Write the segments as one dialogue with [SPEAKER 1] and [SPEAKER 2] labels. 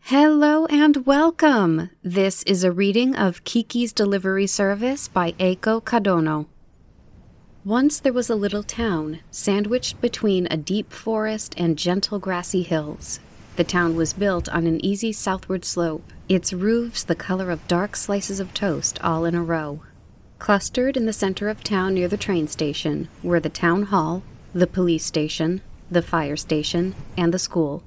[SPEAKER 1] Hello and welcome! This is a reading of Kiki's Delivery Service by Eiko Kadono. Once there was a little town, sandwiched between a deep forest and gentle grassy hills. The town was built on an easy southward slope, its roofs the color of dark slices of toast all in a row. Clustered in the center of town near the train station were the town hall, the police station, the fire station, and the school.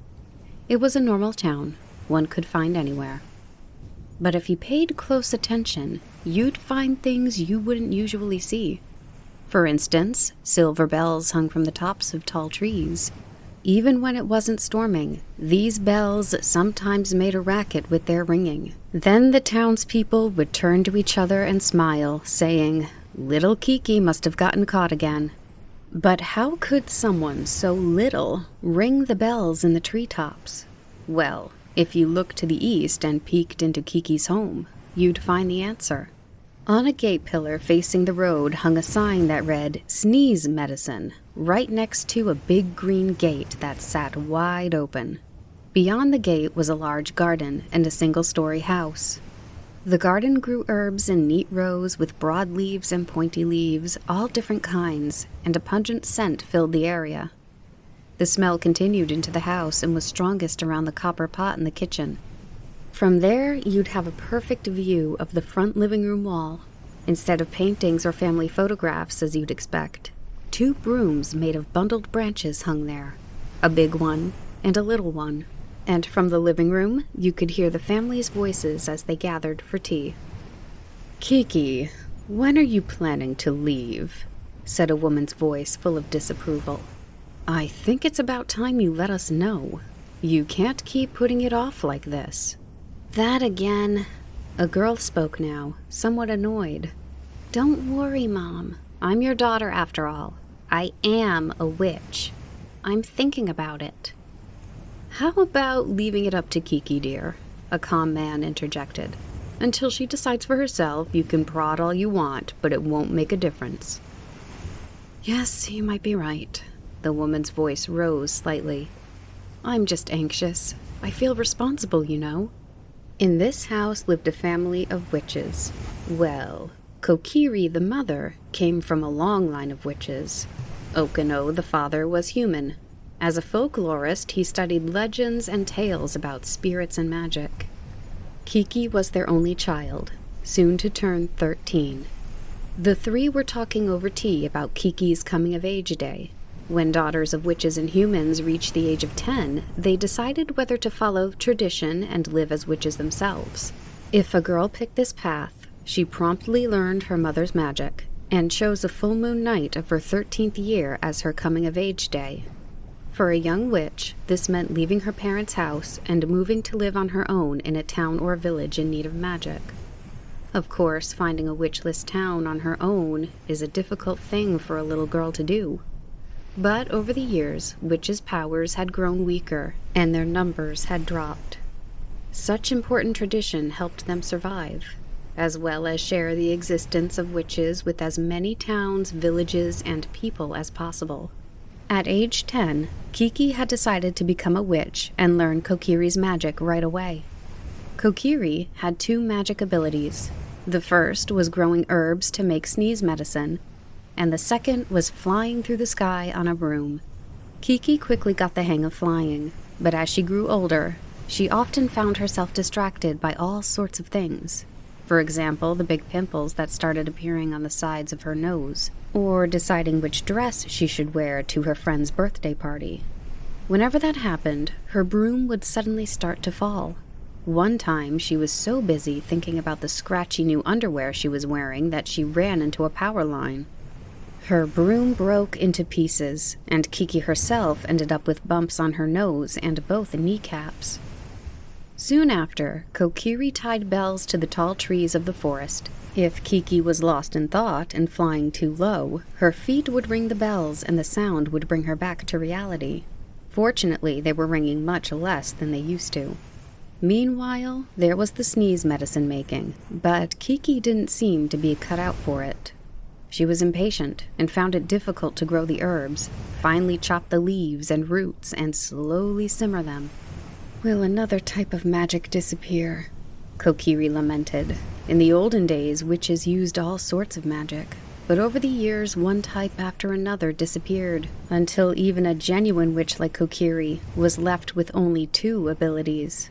[SPEAKER 1] It was a normal town. One could find anywhere. But if you paid close attention, you'd find things you wouldn't usually see. For instance, silver bells hung from the tops of tall trees. Even when it wasn't storming, these bells sometimes made a racket with their ringing. Then the townspeople would turn to each other and smile, saying, "Little Kiki must have gotten caught again." But how could someone so little ring the bells in the treetops? Well, if you looked to the east and peeked into Kiki's home, you'd find the answer. On a gate pillar facing the road hung a sign that read, "Sneeze Medicine," right next to a big green gate that sat wide open. Beyond the gate was a large garden and a single-story house. The garden grew herbs in neat rows with broad leaves and pointy leaves, all different kinds, and a pungent scent filled the area. The smell continued into the house and was strongest around the copper pot in the kitchen. From there, you'd have a perfect view of the front living room wall. Instead of paintings or family photographs as you'd expect, 2 brooms made of bundled branches hung there, a big one and a little one. And from the living room, you could hear the family's voices as they gathered for tea. "Kiki, when are you planning to leave?" said a woman's voice full of disapproval. "I think it's about time you let us know. You can't keep putting it off like this." "That again." A girl spoke now, somewhat annoyed. "Don't worry, Mom. I'm your daughter after all. I am a witch. I'm thinking about it." "How about leaving it up to Kiki, dear?" a calm man interjected. "Until she decides for herself, you can prod all you want, but it won't make a difference." "Yes, you might be right." The woman's voice rose slightly. "I'm just anxious. I feel responsible, you know." In this house lived a family of witches. Well, Kokiri, the mother, came from a long line of witches. Okano, the father, was human. As a folklorist, he studied legends and tales about spirits and magic. Kiki was their only child, soon to turn 13. The 3 were talking over tea about Kiki's coming-of-age day. When daughters of witches and humans reached the age of 10, they decided whether to follow tradition and live as witches themselves. If a girl picked this path, she promptly learned her mother's magic and chose a full moon night of her 13th year as her coming-of-age day. For a young witch, this meant leaving her parents' house and moving to live on her own in a town or village in need of magic. Of course, finding a witchless town on her own is a difficult thing for a little girl to do. But over the years, witches' powers had grown weaker, and their numbers had dropped. Such important tradition helped them survive, as well as share the existence of witches with as many towns, villages, and people as possible. At age 10, Kiki had decided to become a witch and learn Kokiri's magic right away. Kokiri had 2 magic abilities. The first was growing herbs to make sneeze medicine, and the second was flying through the sky on a broom. Kiki quickly got the hang of flying, but as she grew older, she often found herself distracted by all sorts of things. For example, the big pimples that started appearing on the sides of her nose, or deciding which dress she should wear to her friend's birthday party. Whenever that happened, her broom would suddenly start to fall. One time, she was so busy thinking about the scratchy new underwear she was wearing that she ran into a power line. Her broom broke into pieces, and Kiki herself ended up with bumps on her nose and both kneecaps. Soon after, Kokiri tied bells to the tall trees of the forest. If Kiki was lost in thought and flying too low, her feet would ring the bells and the sound would bring her back to reality. Fortunately, they were ringing much less than they used to. Meanwhile, there was the sneeze medicine making, but Kiki didn't seem to be cut out for it. She was impatient and found it difficult to grow the herbs, finely chop the leaves and roots, and slowly simmer them. Will another type of magic disappear? Kokiri lamented. In the olden days, witches used all sorts of magic. But over the years, one type after another disappeared, until even a genuine witch like Kokiri was left with only 2 abilities.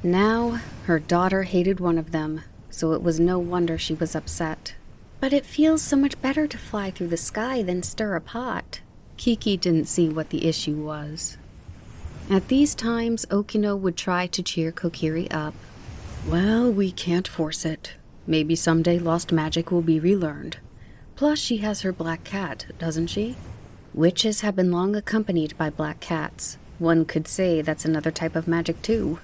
[SPEAKER 1] Now, her daughter hated one of them, so it was no wonder she was upset. But it feels so much better to fly through the sky than stir a pot. Kiki didn't see what the issue was. At these times, Okino would try to cheer Kokiri up. Well, we can't force it. Maybe someday lost magic will be relearned. Plus, she has her black cat, doesn't she? Witches have been long accompanied by black cats. One could say that's another type of magic, too.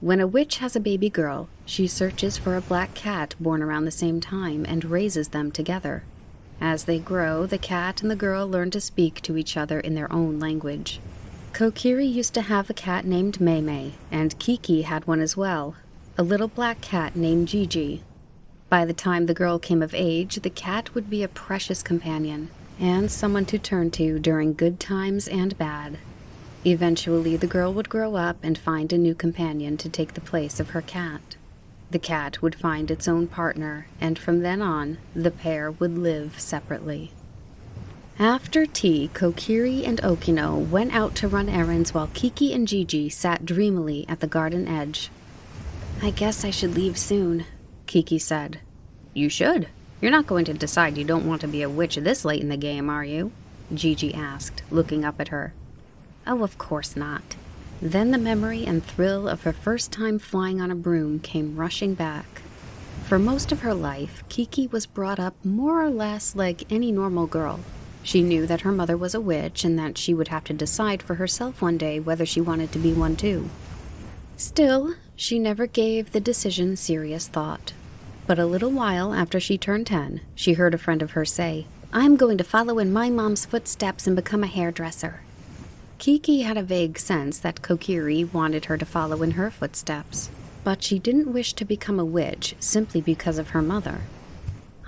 [SPEAKER 1] When a witch has a baby girl, she searches for a black cat born around the same time and raises them together. As they grow, the cat and the girl learn to speak to each other in their own language. Kokiri used to have a cat named Mei, and Kiki had one as well, a little black cat named Gigi. By the time the girl came of age, the cat would be a precious companion, and someone to turn to during good times and bad. Eventually, the girl would grow up and find a new companion to take the place of her cat. The cat would find its own partner, and from then on, the pair would live separately. After tea, Kokiri and Okino went out to run errands while Kiki and Gigi sat dreamily at the garden edge. I guess I should leave soon, Kiki said. You should. You're not going to decide you don't want to be a witch this late in the game, are you? Gigi asked, looking up at her. Oh, of course not. Then the memory and thrill of her first time flying on a broom came rushing back. For most of her life, Kiki was brought up more or less like any normal girl. She knew that her mother was a witch and that she would have to decide for herself one day whether she wanted to be one too. Still, she never gave the decision serious thought. But a little while after she turned 10, she heard a friend of hers say, I'm going to follow in my mom's footsteps and become a hairdresser. Kiki had a vague sense that Kokiri wanted her to follow in her footsteps, but she didn't wish to become a witch simply because of her mother.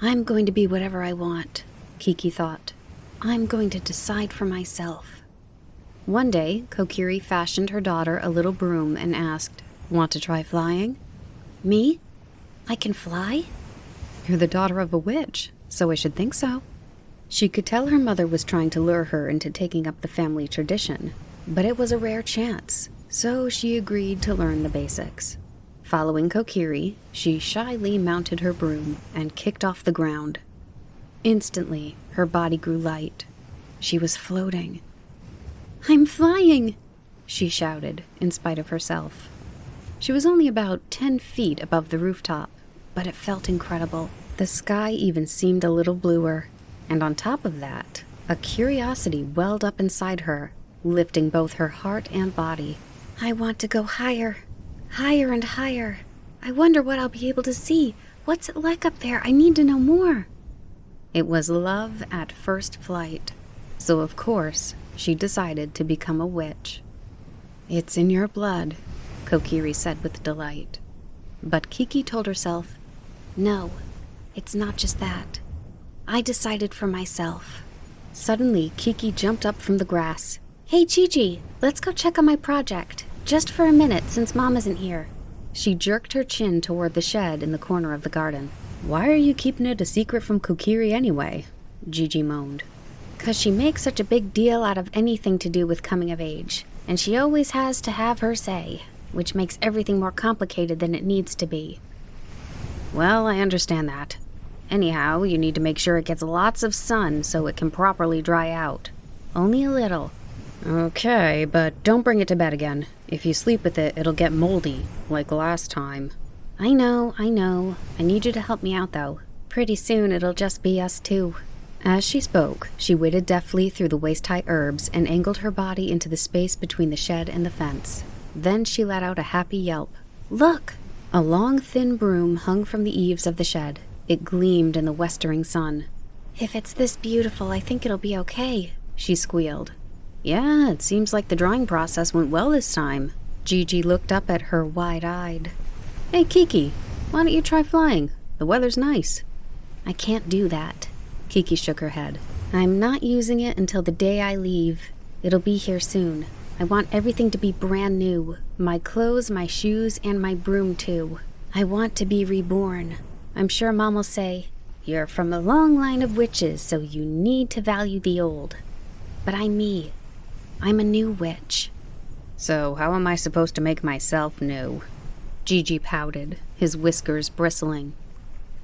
[SPEAKER 1] I'm going to be whatever I want, Kiki thought. I'm going to decide for myself. One day, Kokiri fashioned her daughter a little broom and asked, Want to try flying? Me? I can fly? You're the daughter of a witch, so I should think so. She could tell her mother was trying to lure her into taking up the family tradition, but it was a rare chance, so she agreed to learn the basics. Following Kokiri, she shyly mounted her broom and kicked off the ground. Instantly, her body grew light. She was floating. I'm flying, she shouted, in spite of herself. She was only about 10 feet above the rooftop, but it felt incredible. The sky even seemed a little bluer, and on top of that, a curiosity welled up inside her, lifting both her heart and body. I want to go higher, higher and higher. I wonder what I'll be able to see. What's it like up there? I need to know more. It was love at first flight, so of course, she decided to become a witch. It's in your blood, Kokiri said with delight. But Kiki told herself, no, it's not just that. I decided for myself. Suddenly, Kiki jumped up from the grass. Hey, Gigi, let's go check on my project. Just for a minute, since Mom isn't here. She jerked her chin toward the shed in the corner of the garden. Why are you keeping it a secret from Kokiri anyway? Gigi moaned. 'Cause she makes such a big deal out of anything to do with coming of age, and she always has to have her say, which makes everything more complicated than it needs to be. Well, I understand that. Anyhow, you need to make sure it gets lots of sun so it can properly dry out. Only a little. Okay, but don't bring it to bed again. If you sleep with it, it'll get moldy, like last time. I know. I need you to help me out, though. Pretty soon it'll just be us two. As she spoke, she waded deftly through the waist-high herbs and angled her body into the space between the shed and the fence. Then she let out a happy yelp. Look! A long, thin broom hung from the eaves of the shed. It gleamed in the westering sun. If it's this beautiful, I think it'll be okay, she squealed. Yeah, it seems like the drawing process went well this time. Gigi looked up at her wide-eyed. Hey, Kiki, why don't you try flying? The weather's nice. I can't do that. Kiki shook her head. I'm not using it until the day I leave. It'll be here soon. I want everything to be brand new. My clothes, my shoes, and my broom too. I want to be reborn. I'm sure Mom will say, "You're from a long line of witches, so you need to value the old." But I'm me. I'm a new witch.
[SPEAKER 2] So how am I supposed to make myself new?
[SPEAKER 1] Gigi pouted, his whiskers bristling.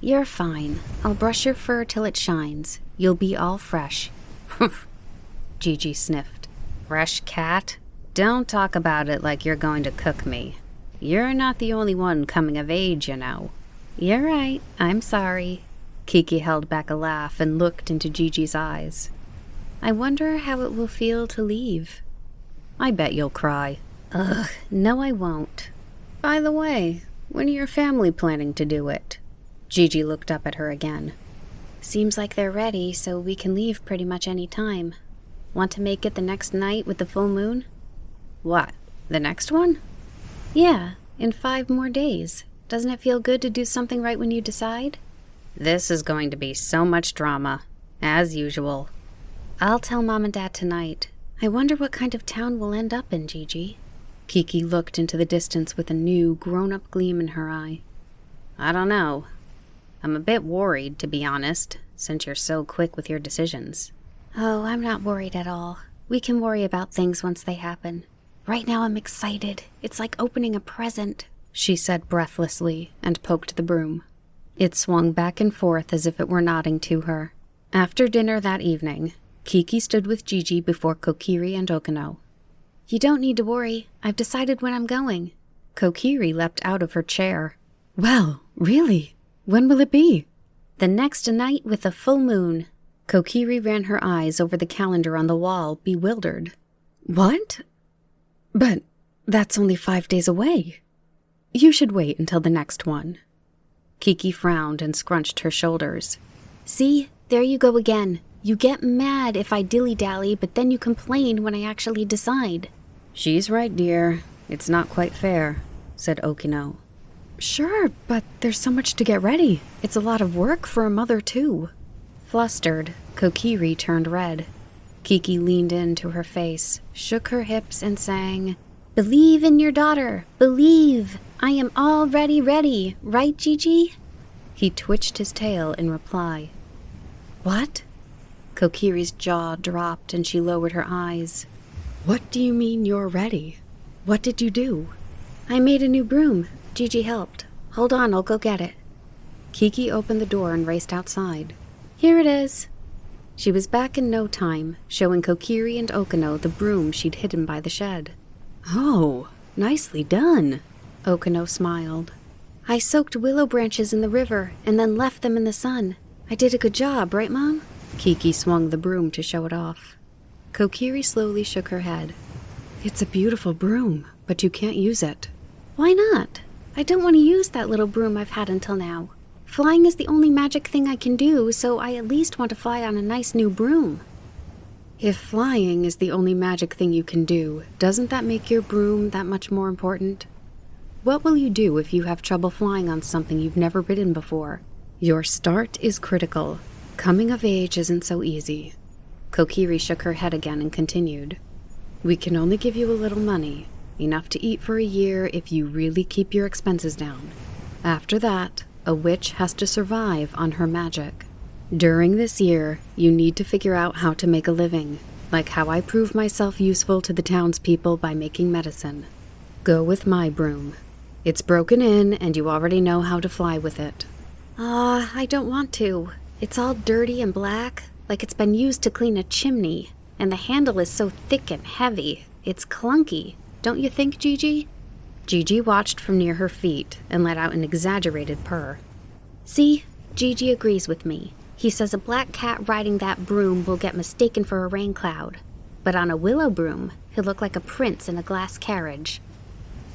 [SPEAKER 1] You're fine. I'll brush your fur till it shines. You'll be all fresh.
[SPEAKER 2] Gigi sniffed. Fresh cat? Don't talk about it like you're going to cook me. You're not the only one coming of age, you know.
[SPEAKER 1] You're right. I'm sorry. Kiki held back a laugh and looked into Gigi's eyes. I wonder how it will feel to leave.
[SPEAKER 2] I bet you'll cry.
[SPEAKER 1] Ugh, no I won't.
[SPEAKER 2] By the way, when are your family planning to do it?
[SPEAKER 1] Gigi looked up at her again. Seems like they're ready, so we can leave pretty much any time. Want to make it the next night with the full moon?
[SPEAKER 2] What, the next one?
[SPEAKER 1] Yeah, in 5 more days. Doesn't it feel good to do something right when you decide?
[SPEAKER 2] This is going to be so much drama, as usual.
[SPEAKER 1] I'll tell Mom and Dad tonight. I wonder what kind of town we'll end up in, Gigi. Kiki looked into the distance with a new, grown-up gleam in her eye.
[SPEAKER 2] I don't know. I'm a bit worried, to be honest, since you're so quick with your decisions.
[SPEAKER 1] Oh, I'm not worried at all. We can worry about things once they happen. Right now I'm excited. It's like opening a present, she said breathlessly and poked the broom. It swung back and forth as if it were nodding to her. After dinner that evening, Kiki stood with Gigi before Kokiri and Okino. You don't need to worry. I've decided when I'm going. Kokiri leapt out of her chair.
[SPEAKER 3] Well, really? When will it be?
[SPEAKER 1] The next night with a full moon. Kokiri ran her eyes over the calendar on the wall, bewildered.
[SPEAKER 3] What? But that's only 5 days away. You should wait until the next one.
[SPEAKER 1] Kiki frowned and scrunched her shoulders. See, there you go again. You get mad if I dilly-dally, but then you complain when I actually decide.
[SPEAKER 2] She's right, dear. It's not quite fair, said Okino.
[SPEAKER 3] Sure, but there's so much to get ready. It's a lot of work for a mother, too.
[SPEAKER 1] Flustered, Kokiri turned red. Kiki leaned into her face, shook her hips, and sang, Believe in your daughter! Believe! I am already ready, right, Gigi? He twitched his tail in reply.
[SPEAKER 3] What?
[SPEAKER 1] Kokiri's jaw dropped and she lowered her eyes.
[SPEAKER 3] What do you mean you're ready? What did you do?
[SPEAKER 1] I made a new broom. Gigi helped. Hold on, I'll go get it. Kiki opened the door and raced outside. Here it is. She was back in no time, showing Kokiri and Okino the broom she'd hidden by the shed.
[SPEAKER 3] Oh, nicely done.
[SPEAKER 1] Okino smiled. I soaked willow branches in the river and then left them in the sun. I did a good job, right, Mom? Kiki swung the broom to show it off. Kokiri slowly shook her head.
[SPEAKER 3] It's a beautiful broom, but you can't use it.
[SPEAKER 1] Why not? I don't want to use that little broom I've had until now. Flying is the only magic thing I can do, so I at least want to fly on a nice new broom.
[SPEAKER 3] If flying is the only magic thing you can do, doesn't that make your broom that much more important? What will you do if you have trouble flying on something you've never ridden before? Your start is critical. Coming of age isn't so easy.
[SPEAKER 1] Kokiri shook her head again and continued.
[SPEAKER 3] We can only give you a little money, enough to eat for a year if you really keep your expenses down. After that, a witch has to survive on her magic. During this year, you need to figure out how to make a living, like how I prove myself useful to the townspeople by making medicine. Go with my broom. It's broken in and you already know how to fly with it.
[SPEAKER 1] I don't want to. It's all dirty and black, like it's been used to clean a chimney, and the handle is so thick and heavy. It's clunky. Don't you think, Gigi? Gigi watched from near her feet and let out an exaggerated purr. See, Gigi agrees with me. He says a black cat riding that broom will get mistaken for a rain cloud. But on a willow broom, he'll look like a prince in a glass carriage.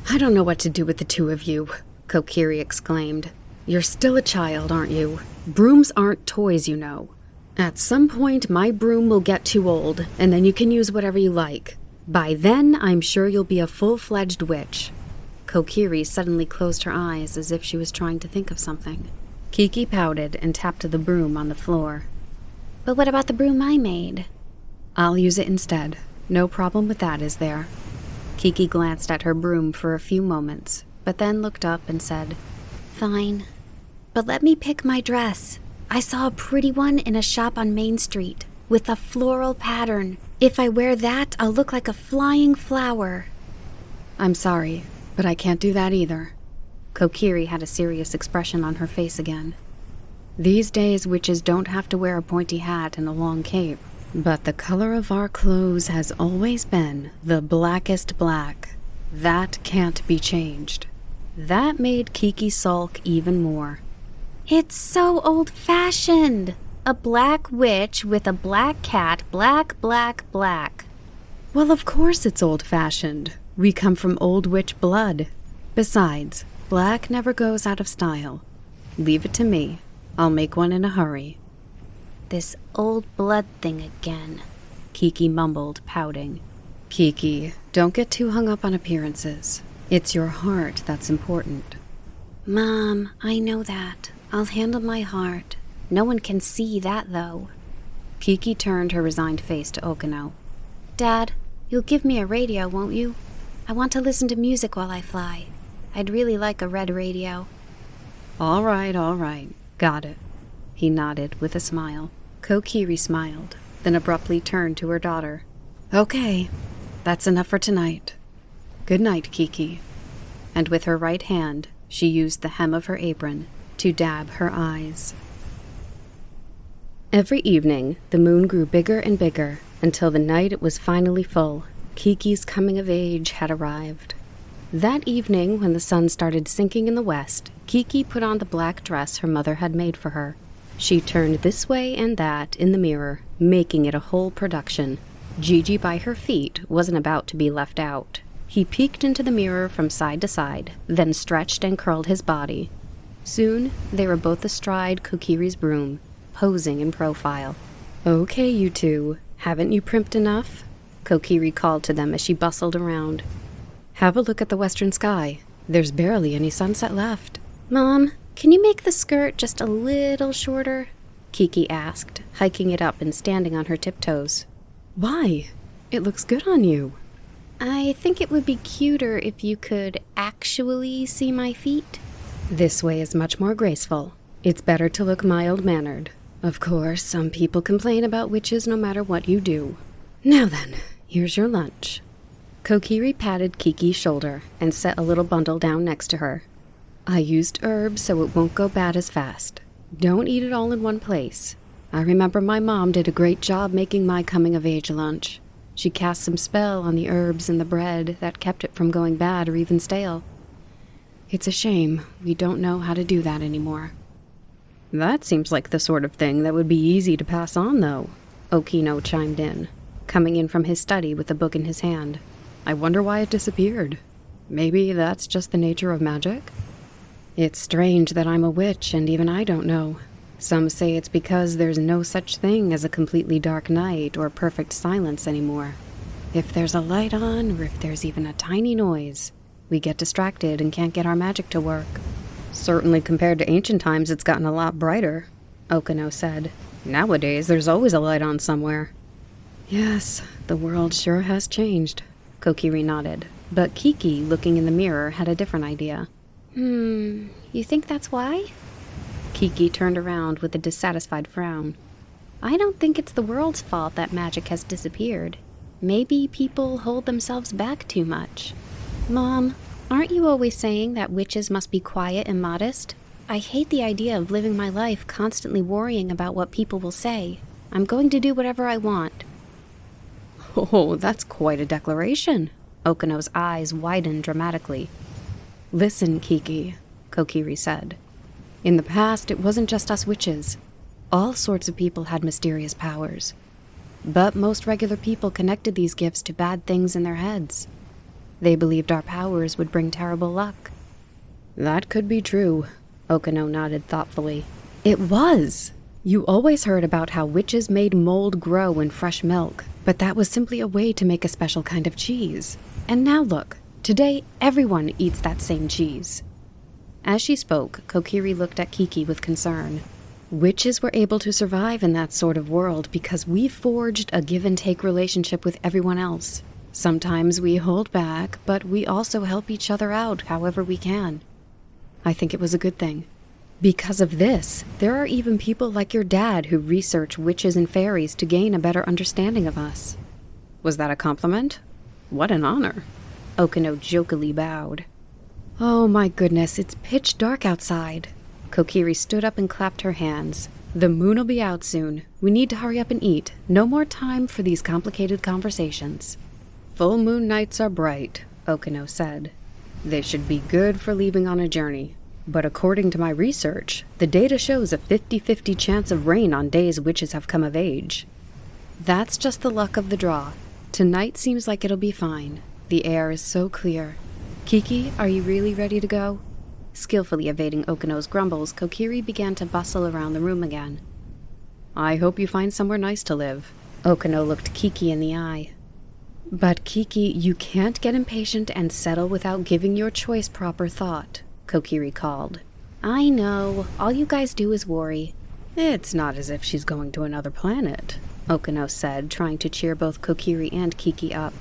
[SPEAKER 3] I don't know what to do with the two of you, Kokiri exclaimed. You're still a child, aren't you? Brooms aren't toys, you know. At some point, my broom will get too old, and then you can use whatever you like. By then, I'm sure you'll be a full-fledged witch.
[SPEAKER 1] Kokiri suddenly closed her eyes as if she was trying to think of something. Kiki pouted and tapped the broom on the floor. But what about the broom I made?
[SPEAKER 3] I'll use it instead. No problem with that, is there?
[SPEAKER 1] Kiki glanced at her broom for a few moments, but then looked up and said,
[SPEAKER 3] "Fine. But let me pick my dress. I saw a pretty one in a shop on Main Street, with a floral pattern. If I wear that, I'll look like a flying flower."
[SPEAKER 1] "I'm sorry, but I can't do that either." Kokiri had a serious expression on her face again. "These days, witches don't have to wear a pointy hat and a long cape, but the color of our clothes has always been the blackest black. That can't be changed." That made Kiki sulk even more.
[SPEAKER 3] "It's so old-fashioned. A black witch with a black cat, black, black, black."
[SPEAKER 1] "Well, of course it's old-fashioned. We come from old witch blood. Besides, black never goes out of style. Leave it to me. I'll make one in a hurry."
[SPEAKER 3] "This old blood thing again,"
[SPEAKER 1] Kiki mumbled, pouting. "Kiki, don't get too hung up on appearances. It's your heart that's important."
[SPEAKER 3] "Mom, I know that. I'll handle my heart. No one can see that, though."
[SPEAKER 1] Kiki turned her resigned face to Okino.
[SPEAKER 3] "Dad, you'll give me a radio, won't you? I want to listen to music while I fly. I'd really like a red radio."
[SPEAKER 1] All right. Got it." He nodded with a smile. Kokiri smiled, then abruptly turned to her daughter. "Okay, that's enough for tonight. Good night, Kiki." And with her right hand, she used the hem of her apron to dab her eyes. Every evening, the moon grew bigger and bigger until the night it was finally full. Kiki's coming of age had arrived. That evening, when the sun started sinking in the west, Kiki put on the black dress her mother had made for her. She turned this way and that in the mirror, making it a whole production. Gigi by her feet wasn't about to be left out. He peeked into the mirror from side to side, then stretched and curled his body. Soon, they were both astride Kokiri's broom, posing in profile. "Okay, you two, haven't you primped enough?" Kokiri called to them as she bustled around. "Have a look at the western sky. There's barely any sunset left."
[SPEAKER 3] "Mom, can you make the skirt just a little shorter?"
[SPEAKER 1] Kiki asked, hiking it up and standing on her tiptoes. "Why? It looks good on you."
[SPEAKER 3] "I think it would be cuter if you could actually see my feet."
[SPEAKER 1] "This way is much more graceful. It's better to look mild-mannered. Of course, some people complain about witches no matter what you do. Now then, here's your lunch." Kokiri patted Kiki's shoulder and set a little bundle down next to her. "I used herbs so it won't go bad as fast. Don't eat it all in one place. I remember my mom did a great job making my coming-of-age lunch. She cast some spell on the herbs and the bread that kept it from going bad or even stale. It's a shame we don't know how to do that anymore." "That seems like the sort of thing that would be easy to pass on, though," Okino chimed in, coming in from his study with a book in his hand. "I wonder why it disappeared. Maybe that's just the nature of magic? It's strange that I'm a witch and even I don't know. Some say it's because there's no such thing as a completely dark night or perfect silence anymore. If there's a light on or if there's even a tiny noise, we get distracted and can't get our magic to work." "Certainly compared to ancient times it's gotten a lot brighter," Okino said. "Nowadays there's always a light on somewhere." "Yes, the world sure has changed," Kokiri nodded, but Kiki, looking in the mirror, had a different idea.
[SPEAKER 3] You think that's why?"
[SPEAKER 1] Kiki turned around with a dissatisfied frown.
[SPEAKER 3] "I don't think it's the world's fault that magic has disappeared. Maybe people hold themselves back too much." "Mom, aren't you always saying that witches must be quiet and modest? I hate the idea of living my life constantly worrying about what people will say. I'm going to do whatever I want."
[SPEAKER 1] "Oh, that's quite a declaration." Okino's eyes widened dramatically. "Listen, Kiki," Kokiri said. "In the past, it wasn't just us witches. All sorts of people had mysterious powers. But most regular people connected these gifts to bad things in their heads. They believed our powers would bring terrible luck." "That could be true," Okino nodded thoughtfully. "It was! You always heard about how witches made mold grow in fresh milk, but that was simply a way to make a special kind of cheese. And now look, today everyone eats that same cheese." As she spoke, Kokiri looked at Kiki with concern. "Witches were able to survive in that sort of world because we forged a give-and-take relationship with everyone else.
[SPEAKER 3] Sometimes we hold back, but we also help each other out however we can. I think it was a good thing. Because of this, there are even people like your dad who research witches and fairies to gain a better understanding of us.
[SPEAKER 1] Was that a compliment? What an honor. Okino jokingly bowed.
[SPEAKER 3] Oh my goodness, it's pitch dark outside.
[SPEAKER 1] Kokiri stood up and clapped her hands.
[SPEAKER 3] The moon will be out soon. We need to hurry up and eat. No more time for these complicated conversations.
[SPEAKER 1] Full moon nights are bright, Okino said. They should be good for leaving on a journey. But according to my research, the data shows a 50-50 chance of rain on days witches have come of age.
[SPEAKER 3] That's just the luck of the draw. Tonight seems like it'll be fine. The air is so clear. Kiki, are you really ready to go?
[SPEAKER 1] Skillfully evading Okino's grumbles, Kokiri began to bustle around the room again. I hope you find somewhere nice to live. Okino looked Kiki in the eye.
[SPEAKER 3] But Kiki, you can't get impatient and settle without giving your choice proper thought,
[SPEAKER 1] Kokiri called.
[SPEAKER 2] I know. All you guys do is worry.
[SPEAKER 1] It's not as if she's going to another planet, Okino said, trying to cheer both Kokiri and Kiki up.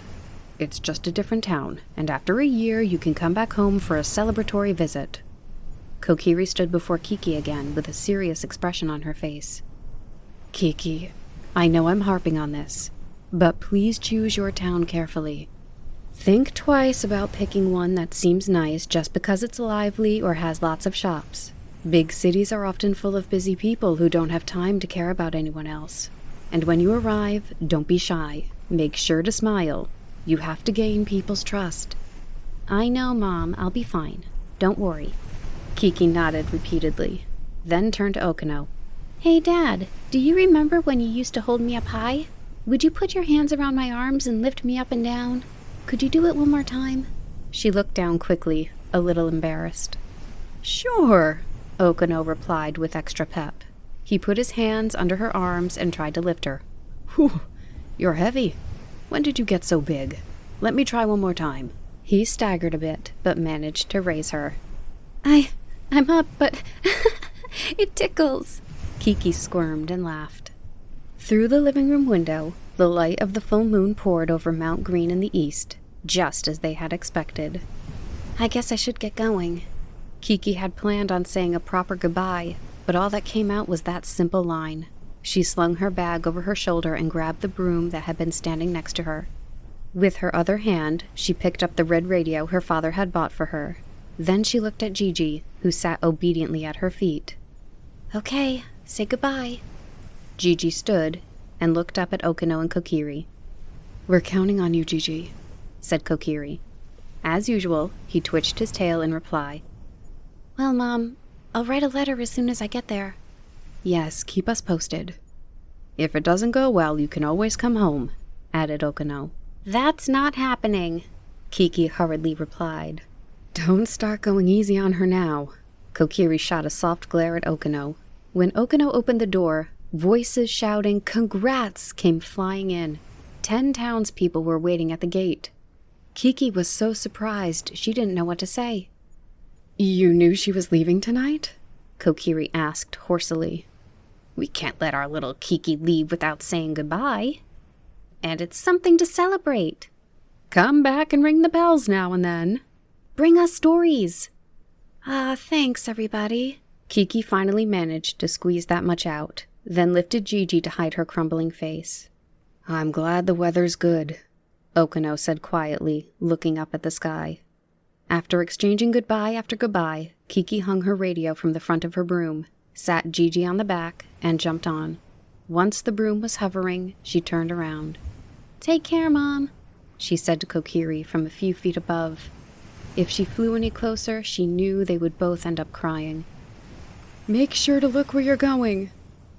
[SPEAKER 1] It's just a different town, and after a year you can come back home for a celebratory visit. Kokiri stood before Kiki again with a serious expression on her face.
[SPEAKER 3] Kiki, I know I'm harping on this, but please choose your town carefully. Think twice about picking one that seems nice just because it's lively or has lots of shops. Big cities are often full of busy people who don't have time to care about anyone else. And when you arrive, don't be shy. Make sure to smile. You have to gain people's trust.
[SPEAKER 2] I know, Mom. I'll be fine. Don't worry.
[SPEAKER 1] Kiki nodded repeatedly, then turned to Okino.
[SPEAKER 2] Hey, Dad, do you remember when you used to hold me up high? Would you put your hands around my arms and lift me up and down? Could you do it one more time?
[SPEAKER 1] She looked down quickly, a little embarrassed.
[SPEAKER 3] Sure,
[SPEAKER 1] Okino replied with extra pep. He put his hands under her arms and tried to lift her.
[SPEAKER 3] Whew, you're heavy. When did you get so big? Let me try one more time.
[SPEAKER 1] He staggered a bit, but managed to raise her.
[SPEAKER 2] I'm up, but it tickles.
[SPEAKER 1] Kiki squirmed and laughed. Through the living room window, the light of the full moon poured over Mount Green in the east, just as they had expected.
[SPEAKER 2] I guess I should get going.
[SPEAKER 1] Kiki had planned on saying a proper goodbye, but all that came out was that simple line. She slung her bag over her shoulder and grabbed the broom that had been standing next to her. With her other hand, she picked up the red radio her father had bought for her. Then she looked at Gigi, who sat obediently at her feet.
[SPEAKER 2] Okay, say goodbye.
[SPEAKER 1] Gigi stood and looked up at Okino and Kokiri.
[SPEAKER 3] We're counting on you, Gigi,
[SPEAKER 1] said Kokiri. As usual, he twitched his tail in reply.
[SPEAKER 2] Well, Mom, I'll write a letter as soon as I get there.
[SPEAKER 3] Yes, keep us posted.
[SPEAKER 1] If it doesn't go well, you can always come home, added Okino.
[SPEAKER 2] That's not happening,
[SPEAKER 1] Kiki hurriedly replied.
[SPEAKER 3] Don't start going easy on her now.
[SPEAKER 1] Kokiri shot a soft glare at Okino. When Okino opened the door, voices shouting, "Congrats!" came flying in. 10 townspeople were waiting at the gate.
[SPEAKER 3] Kiki was so surprised she didn't know what to say. You knew she was leaving tonight?
[SPEAKER 1] Kokiri asked hoarsely. We can't let our little Kiki leave without saying goodbye.
[SPEAKER 2] And it's something to celebrate.
[SPEAKER 3] Come back and ring the bells now and then.
[SPEAKER 2] Bring us stories. Thanks, everybody.
[SPEAKER 1] Kiki finally managed to squeeze that much out, then lifted Gigi to hide her crumbling face. I'm glad the weather's good, Okino said quietly, looking up at the sky. After exchanging goodbye after goodbye, Kiki hung her radio from the front of her broom, sat Gigi on the back, and jumped on. Once the broom was hovering, she turned around.
[SPEAKER 2] Take care, Mom,
[SPEAKER 1] she said to Kokiri from a few feet above. If she flew any closer, she knew they would both end up crying.
[SPEAKER 3] Make sure to look where you're going.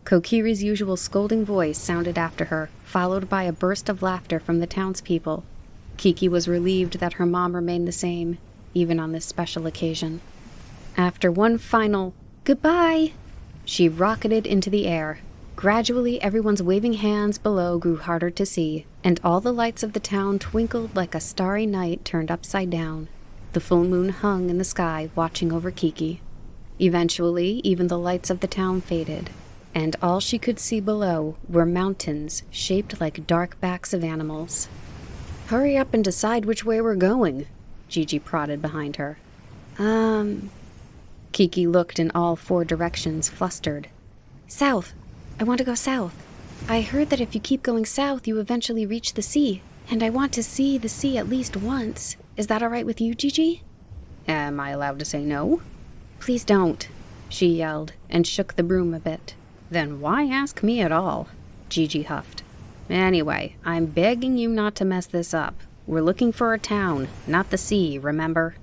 [SPEAKER 1] Kokiri's usual scolding voice sounded after her, followed by a burst of laughter from the townspeople. Kiki was relieved that her mom remained the same, even on this special occasion. After one final goodbye, she rocketed into the air. Gradually, everyone's waving hands below grew harder to see, and all the lights of the town twinkled like a starry night turned upside down. The full moon hung in the sky, watching over Kiki. Eventually, even the lights of the town faded, and all she could see below were mountains shaped like dark backs of animals.
[SPEAKER 3] Hurry up and decide which way we're going, Gigi prodded behind her. Kiki looked in all 4 directions, flustered. South. I want to go south. I heard that if you keep going south, you eventually reach the sea, and I want to see the sea at least once. Is that all right with you, Gigi?
[SPEAKER 2] Am I allowed to say no?
[SPEAKER 3] Please don't, she yelled, and shook the broom a bit.
[SPEAKER 2] Then why ask me at all? Gigi huffed. Anyway, I'm begging you not to mess this up. We're looking for a town, not the sea, remember?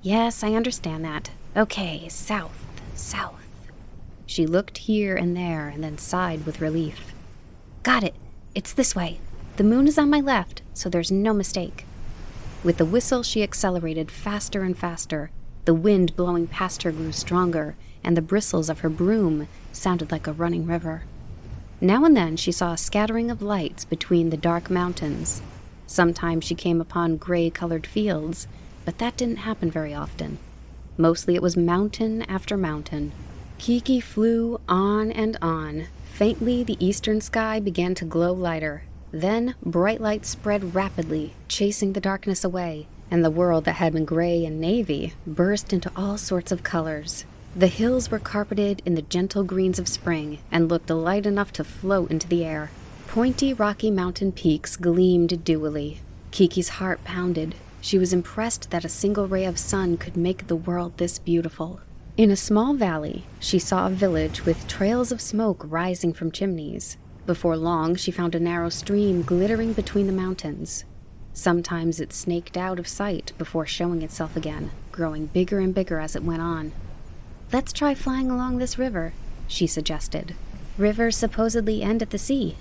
[SPEAKER 3] Yes, I understand that. Okay, south.
[SPEAKER 2] She looked here and there and then sighed with relief.
[SPEAKER 3] Got it. It's this way. The moon is on my left, so there's no mistake.
[SPEAKER 2] With the whistle, she accelerated faster and faster. The wind blowing past her grew stronger, and the bristles of her broom sounded like a running river. Now and then she saw a scattering of lights between the dark mountains. Sometimes she came upon gray-colored fields, but that didn't happen very often. Mostly it was mountain after mountain. Kiki flew on and on. Faintly, the eastern sky began to glow lighter. Then, bright lights spread rapidly, chasing the darkness away, and the world that had been gray and navy burst into all sorts of colors. The hills were carpeted in the gentle greens of spring and looked light enough to float into the air. Pointy, rocky mountain peaks gleamed dewily. Kiki's heart pounded. She was impressed that a single ray of sun could make the world this beautiful. In a small valley, she saw a village with trails of smoke rising from chimneys. Before long, she found a narrow stream glittering between the mountains. Sometimes it snaked out of sight before showing itself again, growing bigger and bigger as it went on.
[SPEAKER 3] Let's try flying along this river, she suggested. Rivers supposedly end at the sea.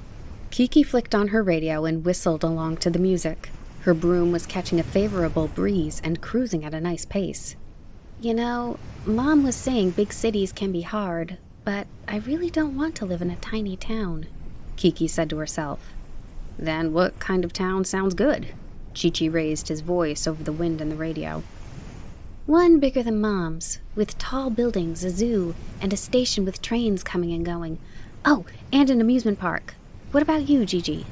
[SPEAKER 2] Kiki flicked on her radio and whistled along to the music. Her broom was catching a favorable breeze and cruising at a nice pace.
[SPEAKER 3] You know, Mom was saying big cities can be hard, but I really don't want to live in a tiny town,
[SPEAKER 2] Kiki said to herself. Then what kind of town sounds good? Chi-Chi raised his voice over the wind in the radio.
[SPEAKER 3] One bigger than Mom's, with tall buildings, a zoo, and a station with trains coming and going. Oh, and an amusement park. What about you, Gigi?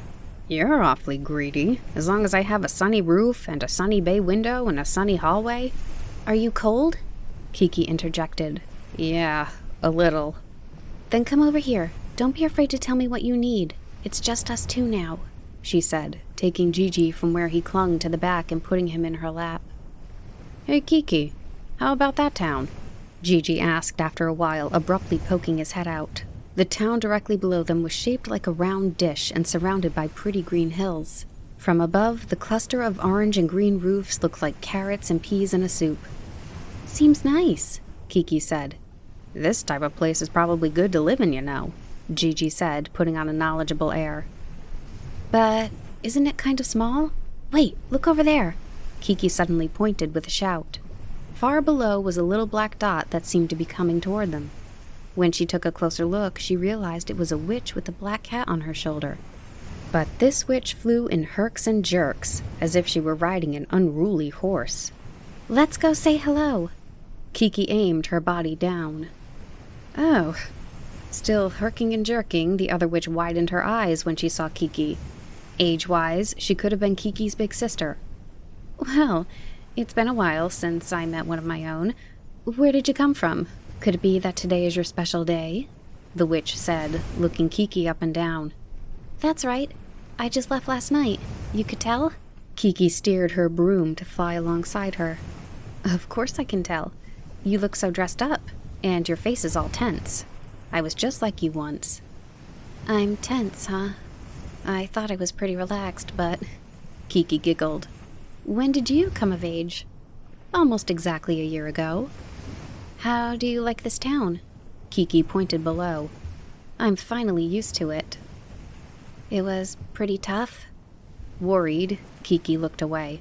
[SPEAKER 2] You're awfully greedy. As long as I have a sunny roof and a sunny bay window and a sunny hallway.
[SPEAKER 3] Are you cold?
[SPEAKER 2] Kiki interjected. Yeah, a little.
[SPEAKER 3] Then come over here. Don't be afraid to tell me what you need. It's just us 2 now, she said, taking Gigi from where he clung to the back and putting him in her lap.
[SPEAKER 2] Hey, Kiki, how about that town? Gigi asked after a while, abruptly poking his head out. The town directly below them was shaped like a round dish and surrounded by pretty green hills. From above, the cluster of orange and green roofs looked like carrots and peas in a soup.
[SPEAKER 3] Seems nice,
[SPEAKER 2] Kiki said. This type of place is probably good to live in, you know, Gigi said, putting on a knowledgeable air.
[SPEAKER 3] But isn't it kind of small? Wait, look over there.
[SPEAKER 2] Kiki suddenly pointed with a shout. Far below was a little black dot that seemed to be coming toward them. When she took a closer look, she realized it was a witch with a black cat on her shoulder. But this witch flew in herks and jerks, as if she were riding an unruly horse.
[SPEAKER 3] Let's go say hello.
[SPEAKER 2] Kiki aimed her body down. Oh. Still herking and jerking, the other witch widened her eyes when she saw Kiki. Age-wise, she could have been Kiki's big sister. Well, it's been a while since I met one of my own. Where did you come from? Could it be that today is your special day? The witch said, looking Kiki up and down.
[SPEAKER 3] That's right. I just left last night. You could tell?
[SPEAKER 2] Kiki steered her broom to fly alongside her. Of course I can tell. You look so dressed up, and your face is all tense. I was just like you once.
[SPEAKER 3] I'm tense, huh? I thought I was pretty relaxed, but...
[SPEAKER 2] Kiki giggled. When did you come of age? Almost exactly a year ago.
[SPEAKER 3] How do you like this town?
[SPEAKER 2] Kiki pointed below. I'm finally used to it.
[SPEAKER 3] It was pretty tough.
[SPEAKER 2] Worried, Kiki looked away.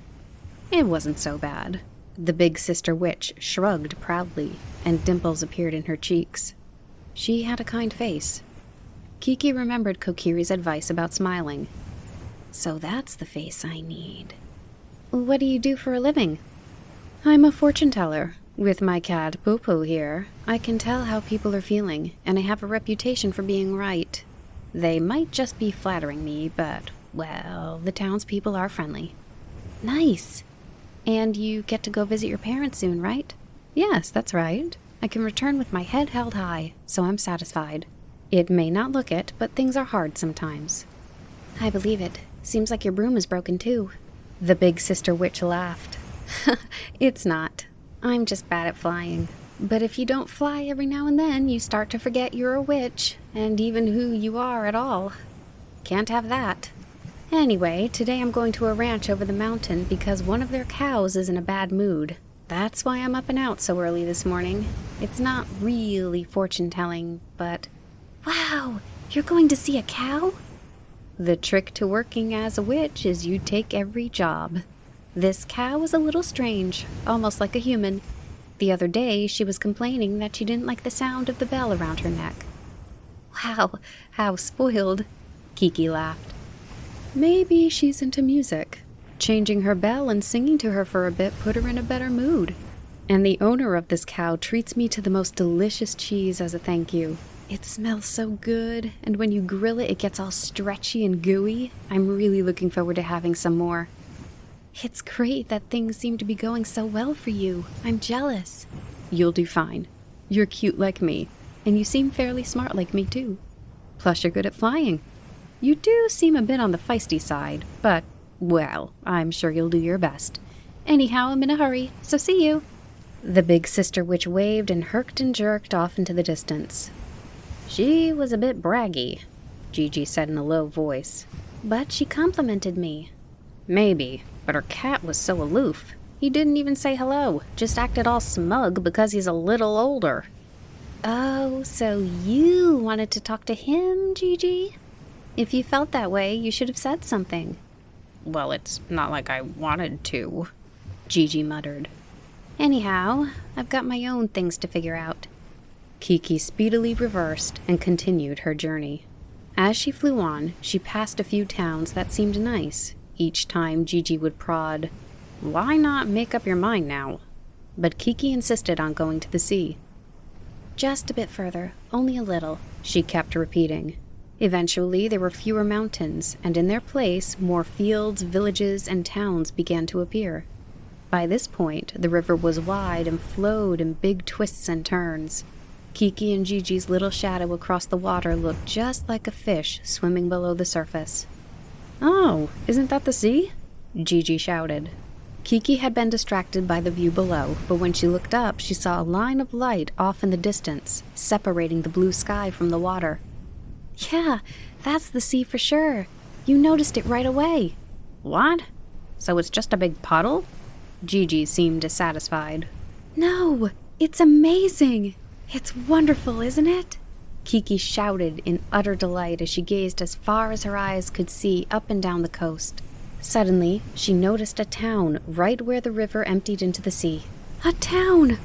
[SPEAKER 2] It wasn't so bad. The big sister witch shrugged proudly, and dimples appeared in her cheeks. She had a kind face. Kiki remembered Kokiri's advice about smiling. So that's the face I need.
[SPEAKER 3] What do you do for a living?
[SPEAKER 2] I'm a fortune teller. With my cat Poo-Poo here, I can tell how people are feeling, and I have a reputation for being right. They might just be flattering me, but, well, the townspeople are friendly. Nice. And you get to go visit your parents soon, right?
[SPEAKER 3] Yes, that's right.
[SPEAKER 2] I can return with my head held high, so I'm satisfied. It may not look it, but things are hard sometimes. I believe it. Seems like your broom is broken too. The big sister witch laughed. It's not. I'm just bad at flying. But if you don't fly every now and then, you start to forget you're a witch, and even who you are at all. Can't have that. Anyway, today I'm going to a ranch over the mountain because one of their cows is in a bad mood. That's why I'm up and out so early this morning. It's not really fortune-telling, but... Wow! You're going to see a cow? The trick to working as a witch is you take every job. This cow is a little strange, almost like a human. The other day, she was complaining that she didn't like the sound of the bell around her neck. Wow, how spoiled, Kiki laughed.
[SPEAKER 3] Maybe she's into music. Changing her bell and singing to her for a bit put her in a better mood. And the owner of this cow treats me to the most delicious cheese as a thank you. It smells so good, and when you grill it, it gets all stretchy and gooey. I'm really looking forward to having some more.
[SPEAKER 2] It's great that things seem to be going so well for you. I'm jealous.
[SPEAKER 3] You'll do fine. You're cute like me, and you seem fairly smart like me too. Plus you're good at flying. You do seem a bit on the feisty side, but, well, I'm sure you'll do your best. Anyhow, I'm in a hurry, so see you.
[SPEAKER 2] The big sister witch waved and herked and jerked off into the distance. She was a bit braggy, Gigi said in a low voice. But she complimented me. Maybe, but her cat was so aloof. He didn't even say hello, just acted all smug because he's a little older. Oh, so you wanted to talk to him, Gigi? If you felt that way, you should have said something.
[SPEAKER 3] Well, it's not like I wanted to, Gigi muttered.
[SPEAKER 2] Anyhow, I've got my own things to figure out.
[SPEAKER 3] Kiki speedily reversed and continued her journey. As she flew on, she passed a few towns that seemed nice. Each time Gigi would prod, "Why not make up your mind now?" But Kiki insisted on going to the sea.
[SPEAKER 2] Just a bit further, only a little,
[SPEAKER 3] she kept repeating. Eventually, there were fewer mountains, and in their place, more fields, villages, and towns began to appear. By this point, the river was wide and flowed in big twists and turns. Kiki and Gigi's little shadow across the water looked just like a fish swimming below the surface. "Oh, isn't that the sea?" Gigi shouted. Kiki had been distracted by the view below, but when she looked up, she saw a line of light off in the distance, separating the blue sky from the water.
[SPEAKER 2] Yeah, that's the sea for sure. You noticed it right away.
[SPEAKER 3] What? So it's just a big puddle? Gigi seemed dissatisfied.
[SPEAKER 2] No, it's amazing. It's wonderful, isn't it?
[SPEAKER 3] Kiki shouted in utter delight as she gazed as far as her eyes could see up and down the coast. Suddenly, she noticed a town right where the river emptied into the sea.
[SPEAKER 2] A town!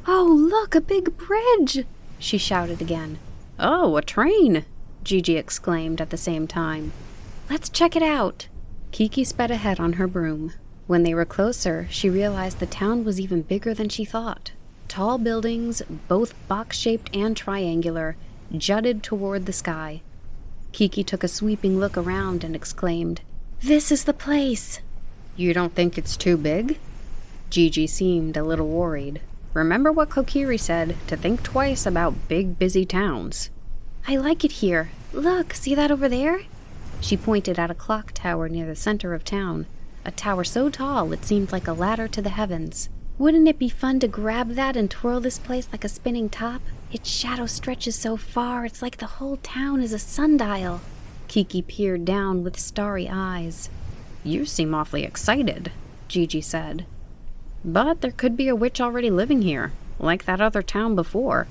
[SPEAKER 2] Oh, look, a big bridge! She shouted again.
[SPEAKER 3] Oh, a train! Gigi exclaimed at the same time.
[SPEAKER 2] Let's check it out.
[SPEAKER 3] Kiki sped ahead on her broom. When they were closer, she realized the town was even bigger than she thought. Tall buildings, both box-shaped and triangular, jutted toward the sky. Kiki took a sweeping look around and exclaimed,
[SPEAKER 2] "This is the place!"
[SPEAKER 3] "You don't think it's too big?" Gigi seemed a little worried. Remember what Kokiri said, to think twice about big, busy towns.
[SPEAKER 2] "I like it here. Look, see that over there?" She pointed at a clock tower near the center of town, a tower so tall it seemed like a ladder to the heavens. "Wouldn't it be fun to grab that and twirl this place like a spinning top? Its shadow stretches so far, it's like the whole town is a sundial."
[SPEAKER 3] Kiki peered down with starry eyes. "You seem awfully excited," Gigi said. "But there could be a witch already living here, like that other town before."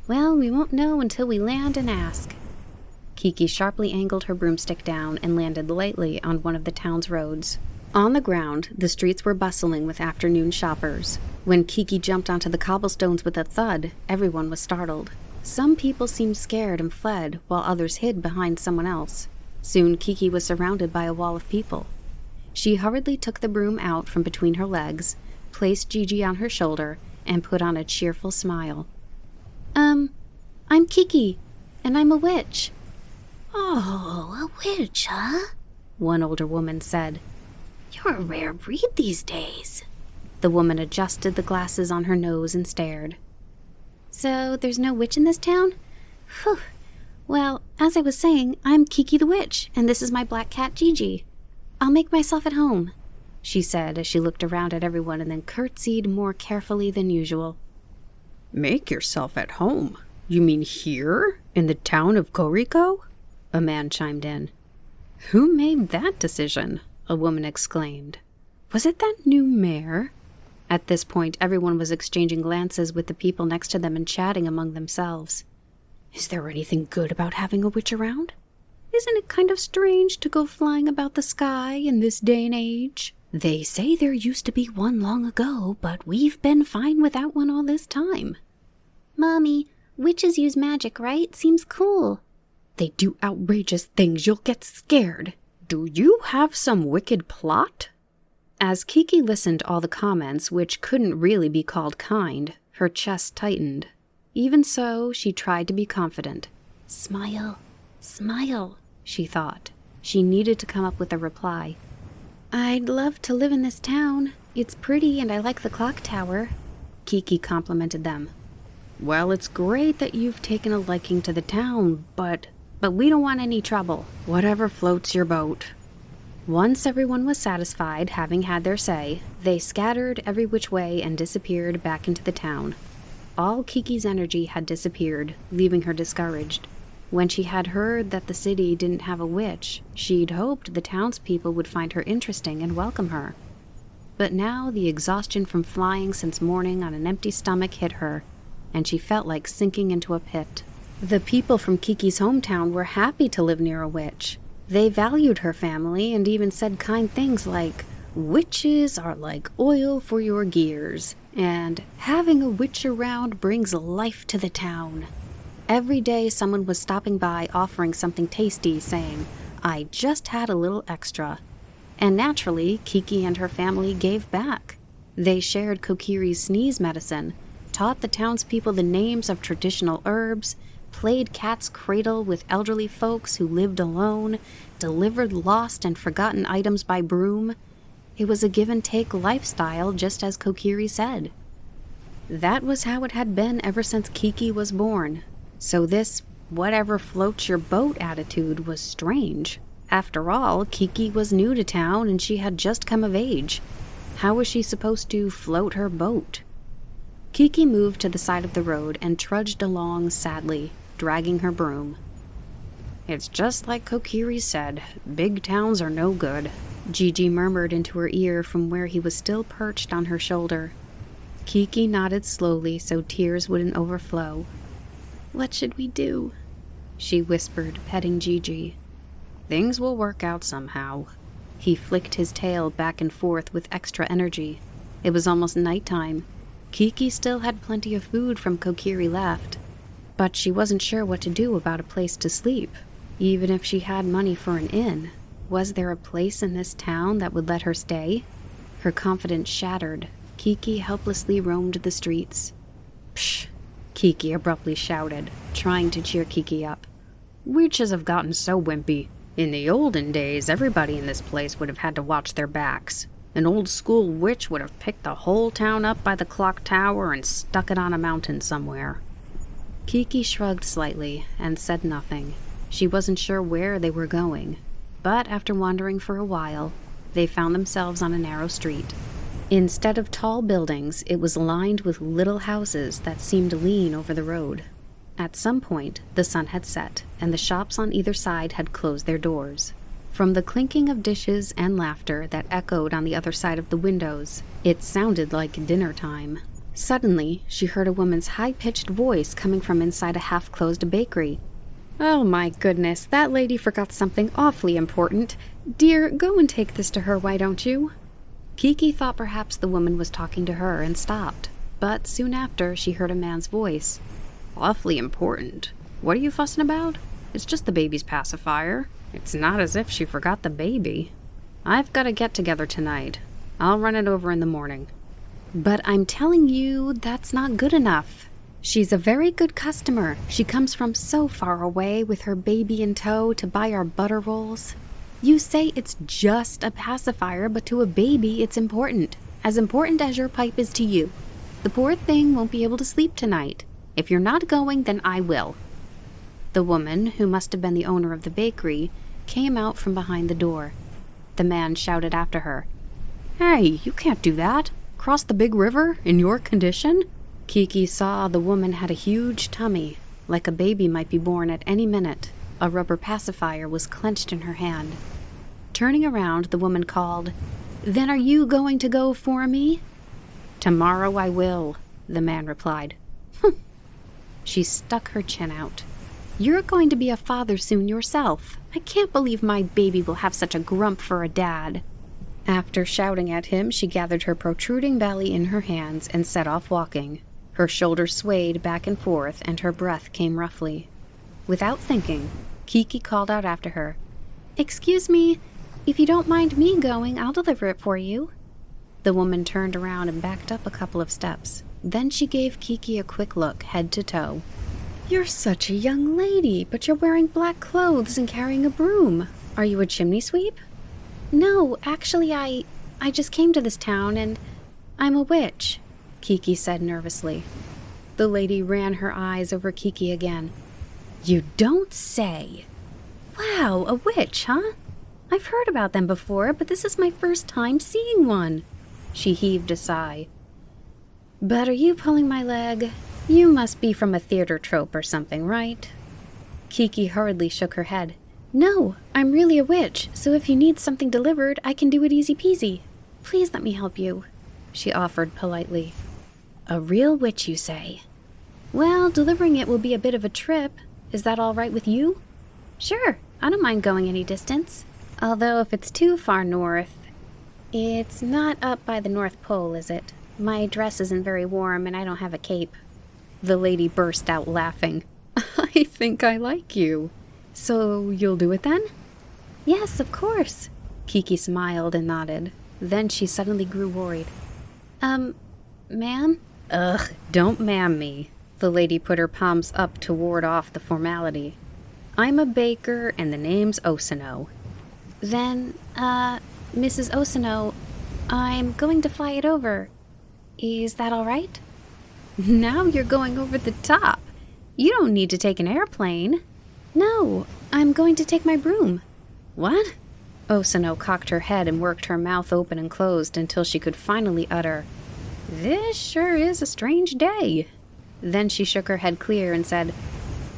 [SPEAKER 2] "Well, we won't know until we land and ask."
[SPEAKER 3] Kiki sharply angled her broomstick down and landed lightly on one of the town's roads. On the ground, the streets were bustling with afternoon shoppers. When Kiki jumped onto the cobblestones with a thud, everyone was startled. Some people seemed scared and fled, while others hid behind someone else. Soon Kiki was surrounded by a wall of people. She hurriedly took the broom out from between her legs, placed Gigi on her shoulder, and put on a cheerful smile.
[SPEAKER 2] I'm Kiki, and I'm a witch."
[SPEAKER 4] "Oh, a witch, huh?"
[SPEAKER 3] one older woman said.
[SPEAKER 2] You're a rare breed these days. The woman adjusted the glasses on her nose and stared. So, there's no witch in this town? Phew. Well, as I was saying, I'm Kiki the witch, and this is my black cat Gigi. I'll make myself at home, she said as she looked around at everyone and then curtsied more carefully than usual.
[SPEAKER 3] Make yourself at home? You mean here? In the town of Koriko? A man chimed in. Who made that decision? A woman exclaimed. Was it that new mayor? At this point, everyone was exchanging glances with the people next to them and chatting among themselves. Is there anything good about having a witch around? Isn't it kind of strange to go flying about the sky in this day and age? They say there used to be one long ago, but we've been fine without one all this time.
[SPEAKER 2] Mommy, witches use magic, right? Seems cool.
[SPEAKER 3] They do outrageous things. You'll get scared. Do you have some wicked plot? As Kiki listened to all the comments, which couldn't really be called kind, her chest tightened. Even so, she tried to be confident. Smile, smile, she thought. She needed to come up with a reply.
[SPEAKER 2] I'd love to live in this town. It's pretty and I like the clock tower.
[SPEAKER 3] Kiki complimented them. Well, it's great that you've taken a liking to the town, but we don't want any trouble. Whatever floats your boat. Once everyone was satisfied, having had their say, they scattered every which way and disappeared back into the town. All Kiki's energy had disappeared, leaving her discouraged. When she had heard that the city didn't have a witch, she'd hoped the townspeople would find her interesting and welcome her. But now the exhaustion from flying since morning on an empty stomach hit her, and she felt like sinking into a pit. The people from Kiki's hometown were happy to live near a witch. They valued her family and even said kind things like, "Witches are like oil for your gears," and "having a witch around brings life to the town." Every day someone was stopping by offering something tasty, saying, "I just had a little extra." And naturally, Kiki and her family gave back. They shared Kokiri's sneeze medicine, taught the townspeople the names of traditional herbs, played cat's cradle with elderly folks who lived alone, delivered lost and forgotten items by broom. It was a give-and-take lifestyle, just as Kokiri said. That was how it had been ever since Kiki was born. So this whatever floats your boat attitude was strange. After all, Kiki was new to town and she had just come of age. How was she supposed to float her boat? Kiki moved to the side of the road and trudged along sadly, dragging her broom. It's just like Kokiri said, big towns are no good, Gigi murmured into her ear from where he was still perched on her shoulder. Kiki nodded slowly so tears wouldn't overflow. What should we do? She whispered, petting Gigi. Things will work out somehow. He flicked his tail back and forth with extra energy. It was almost nighttime. Kiki still had plenty of food from Kokiri left, but she wasn't sure what to do about a place to sleep. Even if she had money for an inn, was there a place in this town that would let her stay? Her confidence shattered. Kiki helplessly roamed the streets. Psh! Kiki abruptly shouted, trying to cheer Kiki up. Witches have gotten so wimpy. In the olden days, everybody in this place would have had to watch their backs. An old-school witch would have picked the whole town up by the clock tower and stuck it on a mountain somewhere. Kiki shrugged slightly and said nothing. She wasn't sure where they were going, but after wandering for a while, they found themselves on a narrow street. Instead of tall buildings, it was lined with little houses that seemed to lean over the road. At some point, the sun had set, and the shops on either side had closed their doors. From the clinking of dishes and laughter that echoed on the other side of the windows, it sounded like dinner time. Suddenly, she heard a woman's high-pitched voice coming from inside a half-closed bakery. Oh my goodness, that lady forgot something awfully important. Dear, go and take this to her, why don't you? Kiki thought perhaps the woman was talking to her and stopped, but soon after she heard a man's voice. Awfully important? What are you fussing about? It's just the baby's pacifier. It's not as if she forgot the baby. I've got a get-together tonight. I'll run it over in the morning. But I'm telling you, that's not good enough. She's a very good customer. She comes from so far away with her baby in tow to buy our butter rolls.
[SPEAKER 2] You say it's just a pacifier, but to a baby it's important. As important as your pipe is to you. The poor thing won't be able to sleep tonight. If you're not going, then I will." The woman, who must have been the owner of the bakery, came out from behind the door. The man shouted after her, "Hey, you can't do that. Cross the big river in your condition?" Kiki saw the woman had a huge tummy, like a baby might be born at any minute. A rubber pacifier was clenched in her hand. Turning around, the woman called, "Then are you going to go for me?" "Tomorrow I will," the man replied. She stuck her chin out. "You're going to be a father soon yourself. I can't believe my baby will have such a grump for a dad." After shouting at him, she gathered her protruding belly in her hands and set off walking. Her shoulders swayed back and forth, and her breath came roughly. Without thinking, Kiki called out after her, "Excuse me, if you don't mind me going, I'll deliver it for you." The woman turned around and backed up a couple of steps. Then she gave Kiki a quick look, head to toe. "You're such a young lady, but you're wearing black clothes and carrying a broom. Are you a chimney sweep?" "No, actually, I just came to this town, and I'm a witch," Kiki said nervously. The lady ran her eyes over Kiki again. "You don't say! Wow, a witch, huh? I've heard about them before, but this is my first time seeing one." She heaved a sigh. "But are you pulling my leg? You must be from a theater trope or something, right?" Kiki hurriedly shook her head. "No, I'm really a witch, so if you need something delivered, I can do it easy peasy. Please let me help you," she offered politely. "A real witch, you say?" "Well, delivering it will be a bit of a trip. Is that all right with you?" "Sure, I don't mind going any distance. Although if it's too far north... It's not up by the North Pole, is it? My dress isn't very warm and I don't have a cape." The lady burst out laughing. "I think I like you. So you'll do it then?" "Yes, of course." Kiki smiled and nodded. Then she suddenly grew worried. Ma'am?" "Ugh, don't ma'am me." The lady put her palms up to ward off the formality. "I'm a baker, and the name's Osano." "Then, Mrs. Osano, I'm going to fly it over. Is that all right?" "Now you're going over the top. You don't need to take an airplane." "No, I'm going to take my broom." "What?" Osano cocked her head and worked her mouth open and closed until she could finally utter, "This sure is a strange day." Then she shook her head clear and said,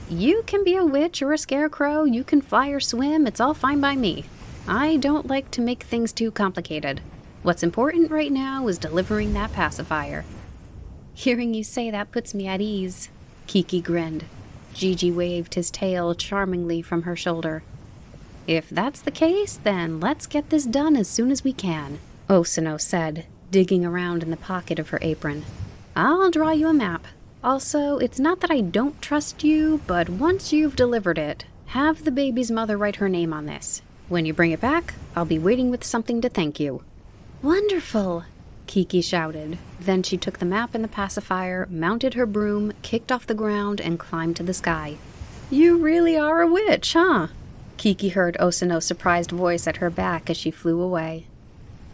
[SPEAKER 2] "You can be a witch or a scarecrow, you can fly or swim, it's all fine by me. I don't like to make things too complicated. What's important right now is delivering that pacifier." "Hearing you say that puts me at ease," Kiki grinned. Gigi waved his tail charmingly from her shoulder. "If that's the case, then let's get this done as soon as we can," Osano said, digging around in the pocket of her apron. "I'll draw you a map. Also, it's not that I don't trust you, but once you've delivered it, have the baby's mother write her name on this. When you bring it back, I'll be waiting with something to thank you." "Wonderful!" Kiki shouted. Then she took the map and the pacifier, mounted her broom, kicked off the ground, and climbed to the sky. "You really are a witch, huh?" Kiki heard Osano's surprised voice at her back as she flew away.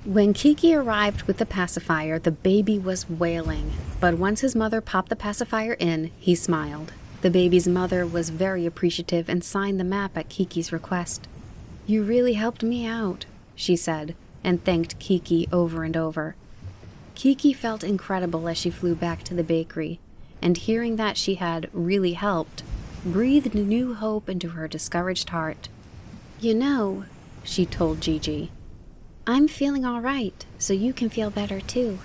[SPEAKER 2] When Kiki arrived with the pacifier, the baby was wailing. But once his mother popped the pacifier in, he smiled. The baby's mother was very appreciative and signed the map at Kiki's request. "You really helped me out," she said, and thanked Kiki over and over. Kiki felt incredible as she flew back to the bakery, and hearing that she had really helped, breathed new hope into her discouraged heart. "You know," she told Gigi, "I'm feeling all right, so you can feel better too."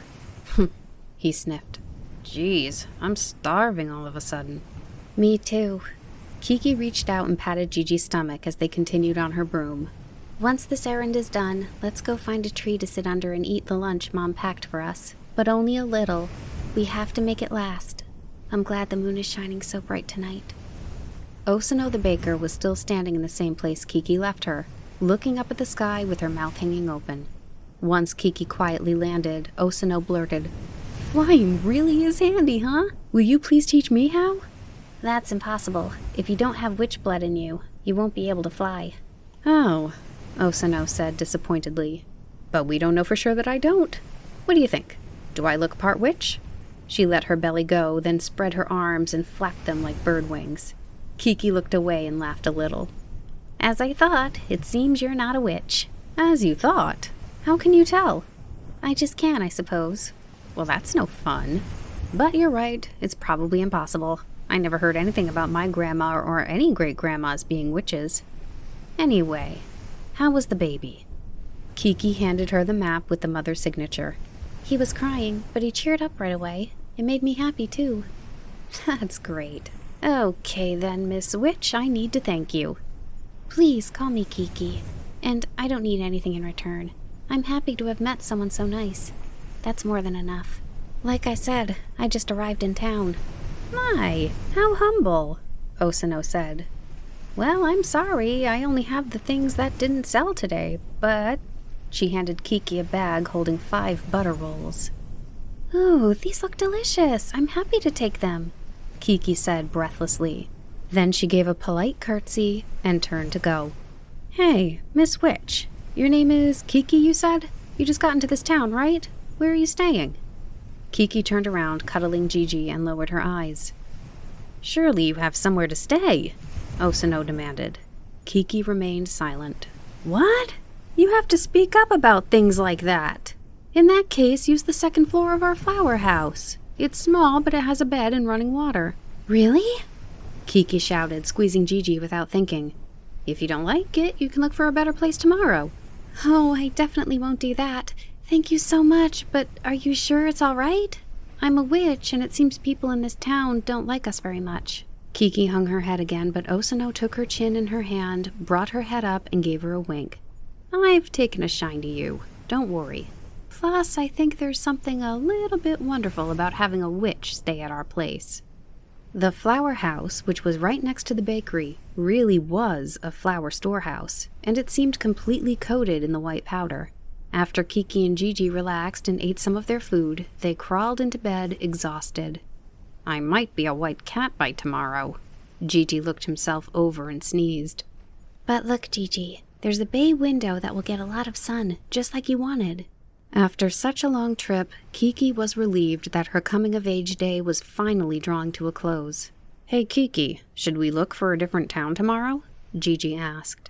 [SPEAKER 2] He sniffed. "Geez, I'm starving all of a sudden." "Me too." Kiki reached out and patted Gigi's stomach as they continued on her broom. "Once this errand is done, let's go find a tree to sit under and eat the lunch Mom packed for us. But only a little. We have to make it last. I'm glad the moon is shining so bright tonight." Osano the baker was still standing in the same place Kiki left her, looking up at the sky with her mouth hanging open. Once Kiki quietly landed, Osano blurted, "Flying really is handy, huh? Will you please teach me how?" "That's impossible. If you don't have witch blood in you, you won't be able to fly." "Oh, Osano said disappointedly. But we don't know for sure that I don't. What do you think? Do I look part witch? She let her belly go, then spread her arms and flapped them like bird wings. Kiki looked away and laughed a little. As I thought, it seems you're not a witch. As you thought? How can you tell? I just can, I suppose. Well, that's no fun. But you're right, it's probably impossible. I never heard anything about my grandma or any great-grandmas being witches. Anyway, how was the baby? Kiki handed her the map with the mother's signature. He was crying, but he cheered up right away. It made me happy, too. That's great. Okay then, Miss Witch, I need to thank you. Please call me Kiki. And I don't need anything in return. I'm happy to have met someone so nice. That's more than enough. Like I said, I just arrived in town. My, how humble, Osano said. Well, I'm sorry, I only have the things that didn't sell today, but... She handed Kiki a bag holding 5 butter rolls. Ooh, these look delicious. I'm happy to take them, Kiki said breathlessly. Then she gave a polite curtsy and turned to go. Hey, Miss Witch, your name is Kiki, you said? You just got into this town, right? Where are you staying? Kiki turned around, cuddling Gigi, and lowered her eyes. Surely you have somewhere to stay, Osano demanded. Kiki remained silent. What? You have to speak up about things like that. In that case, use the 2nd floor of our flower house. It's small, but it has a bed and running water. Really? Kiki shouted, squeezing Gigi without thinking. If you don't like it, you can look for a better place tomorrow. Oh, I definitely won't do that. Thank you so much, but are you sure it's all right? I'm a witch, and it seems people in this town don't like us very much. Kiki hung her head again, but Osano took her chin in her hand, brought her head up, and gave her a wink. I've taken a shine to you. Don't worry. Plus, I think there's something a little bit wonderful about having a witch stay at our place. The flower house, which was right next to the bakery, really was a flower storehouse, and it seemed completely coated in the white powder. After Kiki and Gigi relaxed and ate some of their food, they crawled into bed exhausted. I might be a white cat by tomorrow. Gigi looked himself over and sneezed. But look, Gigi, there's a bay window that will get a lot of sun, just like you wanted. After such a long trip, Kiki was relieved that her coming-of-age day was finally drawing to a close. Hey, Kiki, should we look for a different town tomorrow? Gigi asked.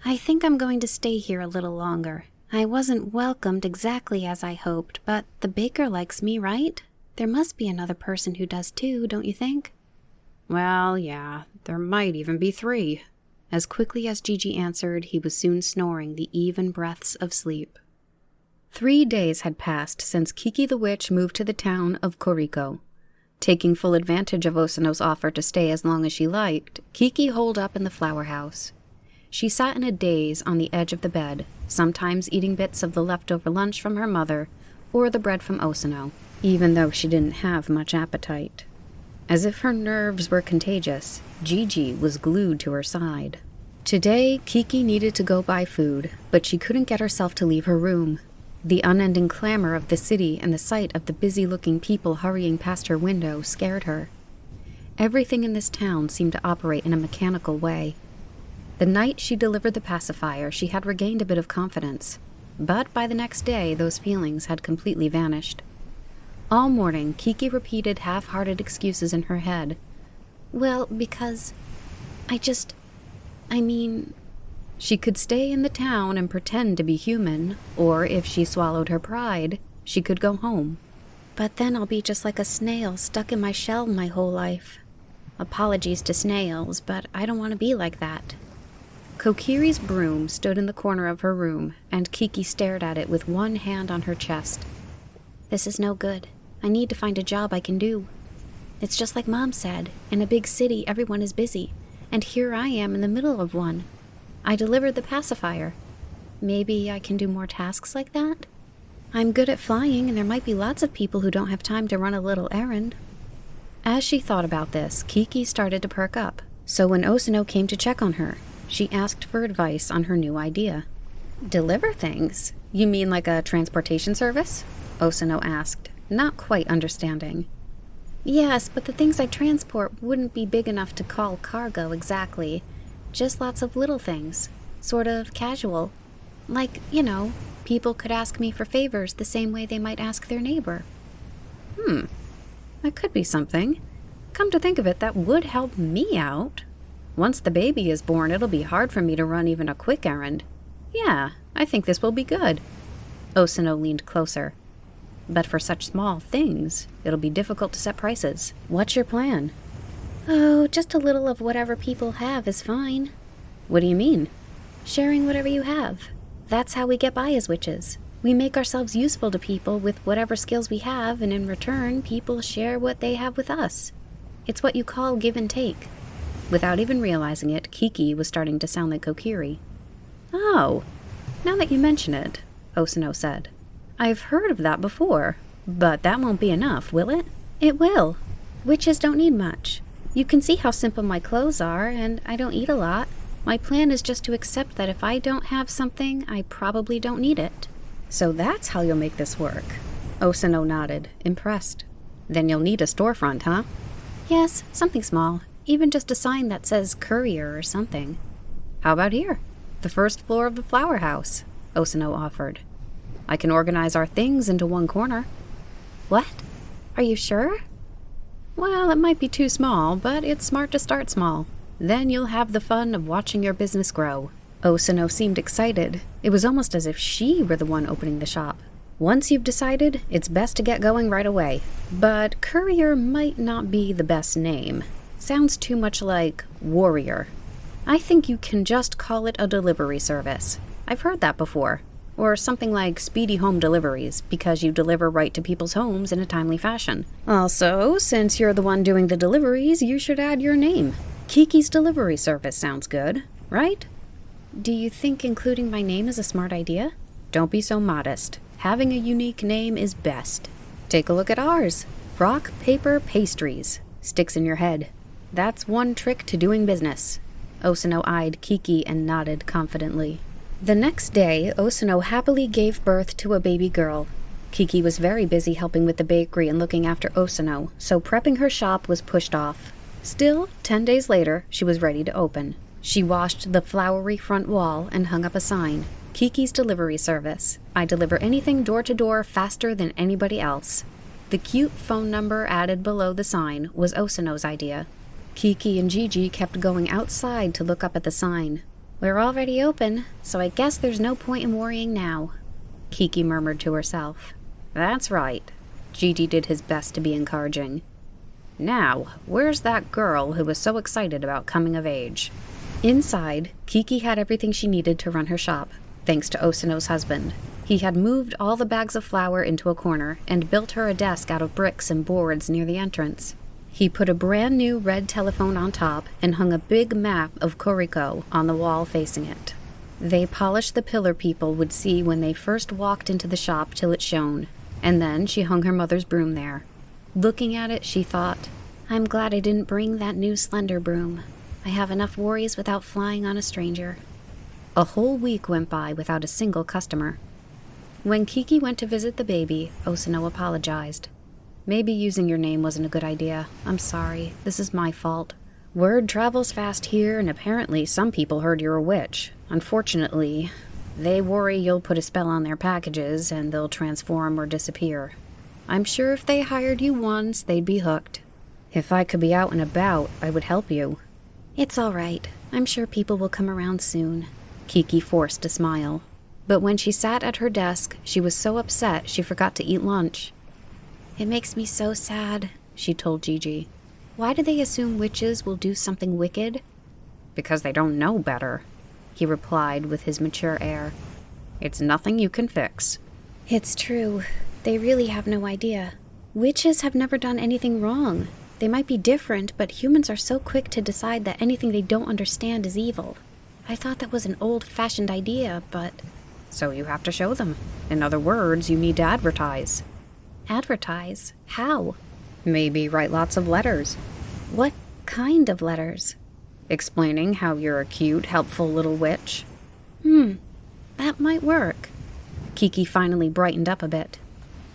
[SPEAKER 2] I think I'm going to stay here a little longer. I wasn't welcomed exactly as I hoped, but the baker likes me, right? There must be another person who does too, don't you think? Well, yeah, there might even be 3. As quickly as Gigi answered, he was soon snoring the even breaths of sleep. 3 days had passed since Kiki the Witch moved to the town of Koriko. Taking full advantage of Osano's offer to stay as long as she liked, Kiki holed up in the flower house. She sat in a daze on the edge of the bed, sometimes eating bits of the leftover lunch from her mother or the bread from Osano, even though she didn't have much appetite. As if her nerves were contagious, Gigi was glued to her side. Today, Kiki needed to go buy food, but she couldn't get herself to leave her room. The unending clamor of the city and the sight of the busy-looking people hurrying past her window scared her. Everything in this town seemed to operate in a mechanical way. The night she delivered the pacifier, she had regained a bit of confidence, but by the next day, those feelings had completely vanished. All morning, Kiki repeated half-hearted excuses in her head. Well, because... She could stay in the town and pretend to be human, or if she swallowed her pride, she could go home. But then I'll be just like a snail stuck in my shell my whole life. Apologies to snails, but I don't want to be like that. Kokiri's broom stood in the corner of her room, and Kiki stared at it with one hand on her chest. This is no good. I need to find a job I can do. It's just like Mom said, in a big city everyone is busy, and here I am in the middle of one. I delivered the pacifier. Maybe I can do more tasks like that? I'm good at flying, and there might be lots of people who don't have time to run a little errand. As she thought about this, Kiki started to perk up, so when Osano came to check on her, she asked for advice on her new idea. Deliver things? You mean like a transportation service? Osano asked, not quite understanding. Yes, but the things I transport wouldn't be big enough to call cargo exactly. Just lots of little things. Sort of casual. Like, people could ask me for favors the same way they might ask their neighbor.
[SPEAKER 3] That could be something. Come to think of it, that would help me out. Once the baby is born, it'll be hard for me to run even a quick errand. Yeah, I think this will be good.
[SPEAKER 2] Osano leaned closer. But for such small things, it'll be difficult to set prices.
[SPEAKER 3] What's your plan?
[SPEAKER 2] Oh, just a little of whatever people have is fine.
[SPEAKER 3] What do you mean?
[SPEAKER 2] Sharing whatever you have. That's how we get by as witches. We make ourselves useful to people with whatever skills we have, and in return, people share what they have with us. It's what you call give and take.
[SPEAKER 3] Without even realizing it, Kiki was starting to sound like Kokiri. Oh, now that you mention it, Osano said. I've heard of that before, but that won't be enough, will it?
[SPEAKER 2] It will. Witches don't need much. You can see how simple my clothes are, and I don't eat a lot. My plan is just to accept that if I don't have something, I probably don't need it.
[SPEAKER 3] So that's how you'll make this work. Osano nodded, impressed. Then you'll need a storefront, huh?
[SPEAKER 2] Yes, something small. Even just a sign that says courier or something.
[SPEAKER 3] How about here? The first floor of the flower house, Osano offered. I can organize our things into one corner.
[SPEAKER 2] What? Are you sure?
[SPEAKER 3] Well, it might be too small, but it's smart to start small. Then you'll have the fun of watching your business grow. Osano seemed excited. It was almost as if she were the one opening the shop. Once you've decided, it's best to get going right away. But courier might not be the best name. Sounds too much like warrior. I think you can just call it a delivery service. I've heard that before. Or something like speedy home deliveries, because you deliver right to people's homes in a timely fashion. Also, since you're the one doing the deliveries, you should add your name. Kiki's Delivery Service sounds good, right?
[SPEAKER 2] Do you think including my name is a smart idea?
[SPEAKER 3] Don't be so modest. Having a unique name is best. Take a look at ours. Rock, paper, pastries. Sticks in your head. That's one trick to doing business. Osano eyed Kiki and nodded confidently. The next day, Osano happily gave birth to a baby girl. Kiki was very busy helping with the bakery and looking after Osano, so prepping her shop was pushed off. Still, 10 days later, she was ready to open. She washed the flowery front wall and hung up a sign. Kiki's Delivery Service. I deliver anything door to door faster than anybody else. The cute phone number added below the sign was Osano's idea. Kiki and Gigi kept going outside to look up at the sign.
[SPEAKER 2] We're already open, so I guess there's no point in worrying now,
[SPEAKER 3] Kiki murmured to herself. That's right. Gigi did his best to be encouraging. Now, where's that girl who was so excited about coming of age? Inside, Kiki had everything she needed to run her shop, thanks to Osano's husband. He had moved all the bags of flour into a corner and built her a desk out of bricks and boards near the entrance. He put a brand new red telephone on top and hung a big map of Koriko on the wall facing it. They polished the pillar people would see when they first walked into the shop till it shone, and then she hung her mother's broom there. Looking at it, she thought,
[SPEAKER 2] I'm glad I didn't bring that new slender broom. I have enough worries without flying on a stranger.
[SPEAKER 3] A whole week went by without a single customer. When Kiki went to visit the baby, Osano apologized. Maybe using your name wasn't a good idea. I'm sorry. This is my fault. Word travels fast here, and apparently some people heard you're a witch. Unfortunately, they worry you'll put a spell on their packages and they'll transform or disappear. I'm sure if they hired you once, they'd be hooked. If I could be out and about, I would help you.
[SPEAKER 2] It's all right. I'm sure people will come around soon.
[SPEAKER 3] Kiki forced a smile. But when she sat at her desk, she was so upset she forgot to eat lunch.
[SPEAKER 2] It makes me so sad, she told Gigi. Why do they assume witches will do something wicked?
[SPEAKER 3] Because they don't know better, he replied with his mature air. It's nothing you can fix.
[SPEAKER 2] It's true. They really have no idea. Witches have never done anything wrong. They might be different, but humans are so quick to decide that anything they don't understand is evil. I thought that was an old-fashioned idea, but...
[SPEAKER 3] So you have to show them. In other words, you need to advertise.
[SPEAKER 2] Advertise? How?
[SPEAKER 3] Maybe write lots of letters.
[SPEAKER 2] What kind of letters?
[SPEAKER 3] Explaining how you're a cute, helpful little witch.
[SPEAKER 2] That might work.
[SPEAKER 3] Kiki finally brightened up a bit.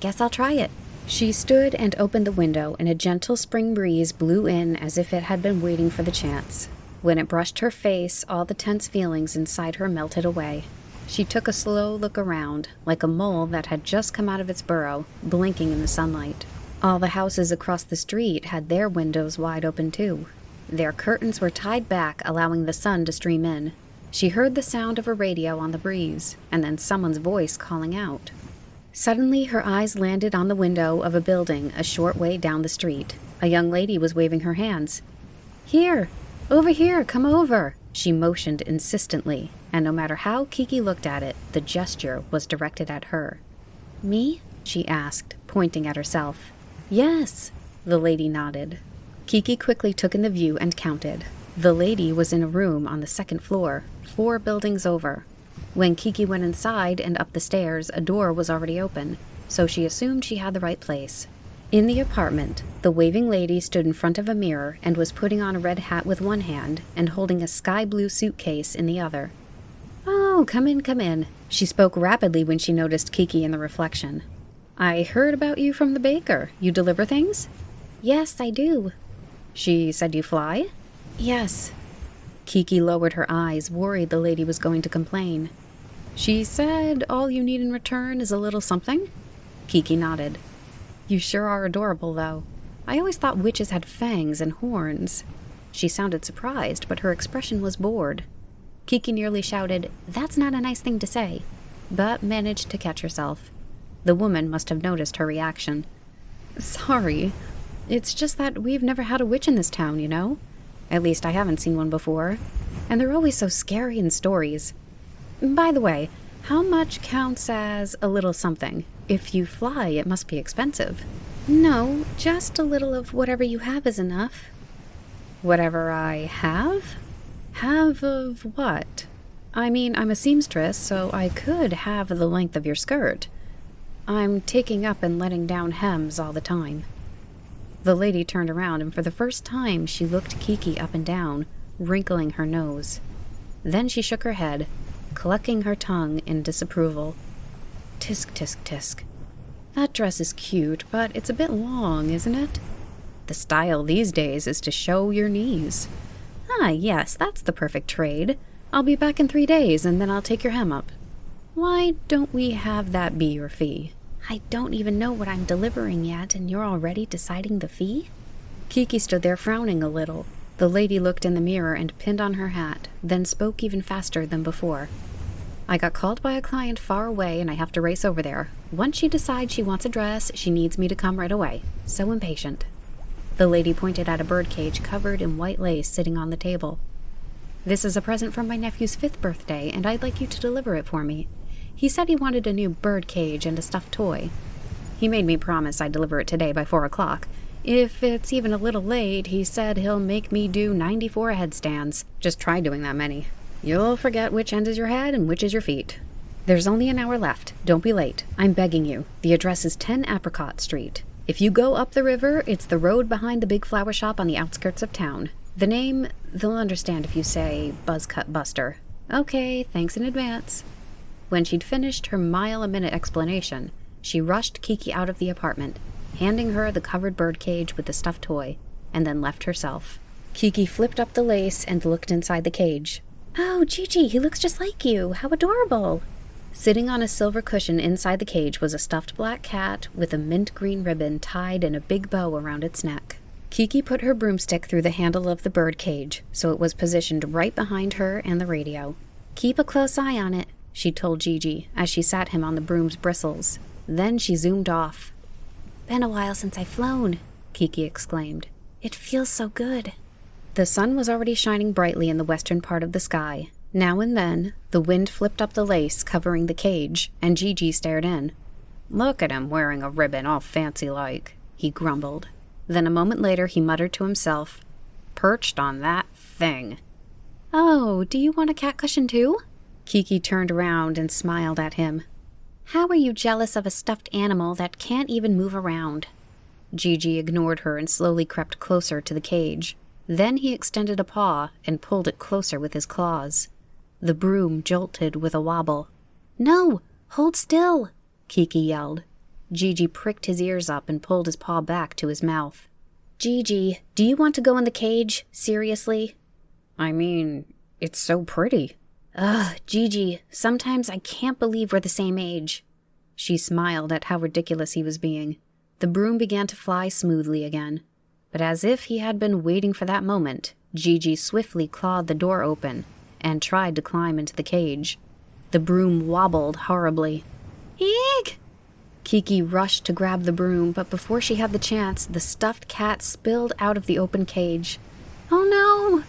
[SPEAKER 2] Guess I'll try it.
[SPEAKER 3] She stood and opened the window, and a gentle spring breeze blew in as if it had been waiting for the chance. When it brushed her face, all the tense feelings inside her melted away.
[SPEAKER 2] She took a slow look around, like a mole that had just come out of its burrow, blinking in the sunlight. All the houses across the street had their windows wide open too. Their curtains were tied back, allowing the sun to stream in. She heard the sound of a radio on the breeze, and then someone's voice calling out. Suddenly, her eyes landed on the window of a building a short way down the street. A young lady was waving her hands. "Here! Over here! Come over!" She motioned insistently, and no matter how Kiki looked at it, the gesture was directed at her. "Me?" she asked, pointing at herself. "Yes," the lady nodded. Kiki quickly took in the view and counted. The lady was in a room on the second floor, 4 buildings over. When Kiki went inside and up the stairs, a door was already open, so she assumed she had the right place. In the apartment, the waving lady stood in front of a mirror and was putting on a red hat with one hand and holding a sky-blue suitcase in the other. "Oh, come in, come in." She spoke rapidly when she noticed Kiki in the reflection. "I heard about you from the baker. You deliver things?" "Yes, I do." "She said you fly?" "Yes." Kiki lowered her eyes, worried the lady was going to complain. "She said all you need in return is a little something?" Kiki nodded. "You sure are adorable, though. I always thought witches had fangs and horns." She sounded surprised, but her expression was bored. Kiki nearly shouted, "That's not a nice thing to say," but managed to catch herself. The woman must have noticed her reaction. "Sorry. It's just that we've never had a witch in this town, you know? At least I haven't seen one before. And they're always so scary in stories. By the way, how much counts as a little something? If you fly, it must be expensive." "No, just a little of whatever you have is enough." "Whatever I have? Have of what? I mean, I'm a seamstress, so I could have the length of your skirt. I'm taking up and letting down hems all the time." The lady turned around, and for the first time she looked Kiki up and down, wrinkling her nose. Then she shook her head, clucking her tongue in disapproval. "Tisk, tisk, tisk. That dress is cute, but it's a bit long, isn't it? The style these days is to show your knees." "Ah, yes, that's the perfect trade. I'll be back in 3 days, and then I'll take your hem up." "Why don't we have that be your fee?" "I don't even know what I'm delivering yet, and you're already deciding the fee?" Kiki stood there frowning a little. The lady looked in the mirror and pinned on her hat, then spoke even faster than before. "I got called by a client far away, and I have to race over there. Once she decides she wants a dress, she needs me to come right away. So impatient." The lady pointed at a birdcage covered in white lace sitting on the table. "This is a present from my nephew's 5th birthday, and I'd like you to deliver it for me. He said he wanted a new bird cage and a stuffed toy. He made me promise I'd deliver it today by 4 o'clock. If it's even a little late, he said he'll make me do 94 headstands. Just try doing that many. You'll forget which end is your head and which is your feet. There's only an hour left. Don't be late. I'm begging you. The address is 10 Apricot Street. If you go up the river, it's the road behind the big flower shop on the outskirts of town. The name, they'll understand if you say Buzzcut Buster." "Okay, thanks in advance." When she'd finished her mile-a-minute explanation, she rushed Kiki out of the apartment, handing her the covered birdcage with the stuffed toy, and then left herself. Kiki flipped up the lace and looked inside the cage. "Oh, Gigi, he looks just like you. How adorable." Sitting on a silver cushion inside the cage was a stuffed black cat with a mint green ribbon tied in a big bow around its neck. Kiki put her broomstick through the handle of the bird cage, so it was positioned right behind her and the radio. "Keep a close eye on it," she told Gigi as she sat him on the broom's bristles. Then she zoomed off. "Been a while since I've flown," Kiki exclaimed. "It feels so good." The sun was already shining brightly in the western part of the sky. Now and then, the wind flipped up the lace covering the cage, and Gigi stared in. "Look at him wearing a ribbon all fancy-like," he grumbled. Then a moment later he muttered to himself, "Perched on that thing." "Oh, do you want a cat cushion too?" Kiki turned around and smiled at him. "How are you jealous of a stuffed animal that can't even move around?" Gigi ignored her and slowly crept closer to the cage. Then he extended a paw and pulled it closer with his claws. The broom jolted with a wobble. "No! Hold still!" Kiki yelled. Gigi pricked his ears up and pulled his paw back to his mouth. "Gigi, do you want to go in the cage? Seriously?" "I mean, it's so pretty." Ugh, Gigi, sometimes I can't believe we're the same age. She smiled at how ridiculous he was being. The broom began to fly smoothly again. But as if he had been waiting for that moment, Gigi swiftly clawed the door open and tried to climb into the cage. The broom wobbled horribly. Eek! Kiki rushed to grab the broom, but before she had the chance, the stuffed cat spilled out of the open cage. Oh no!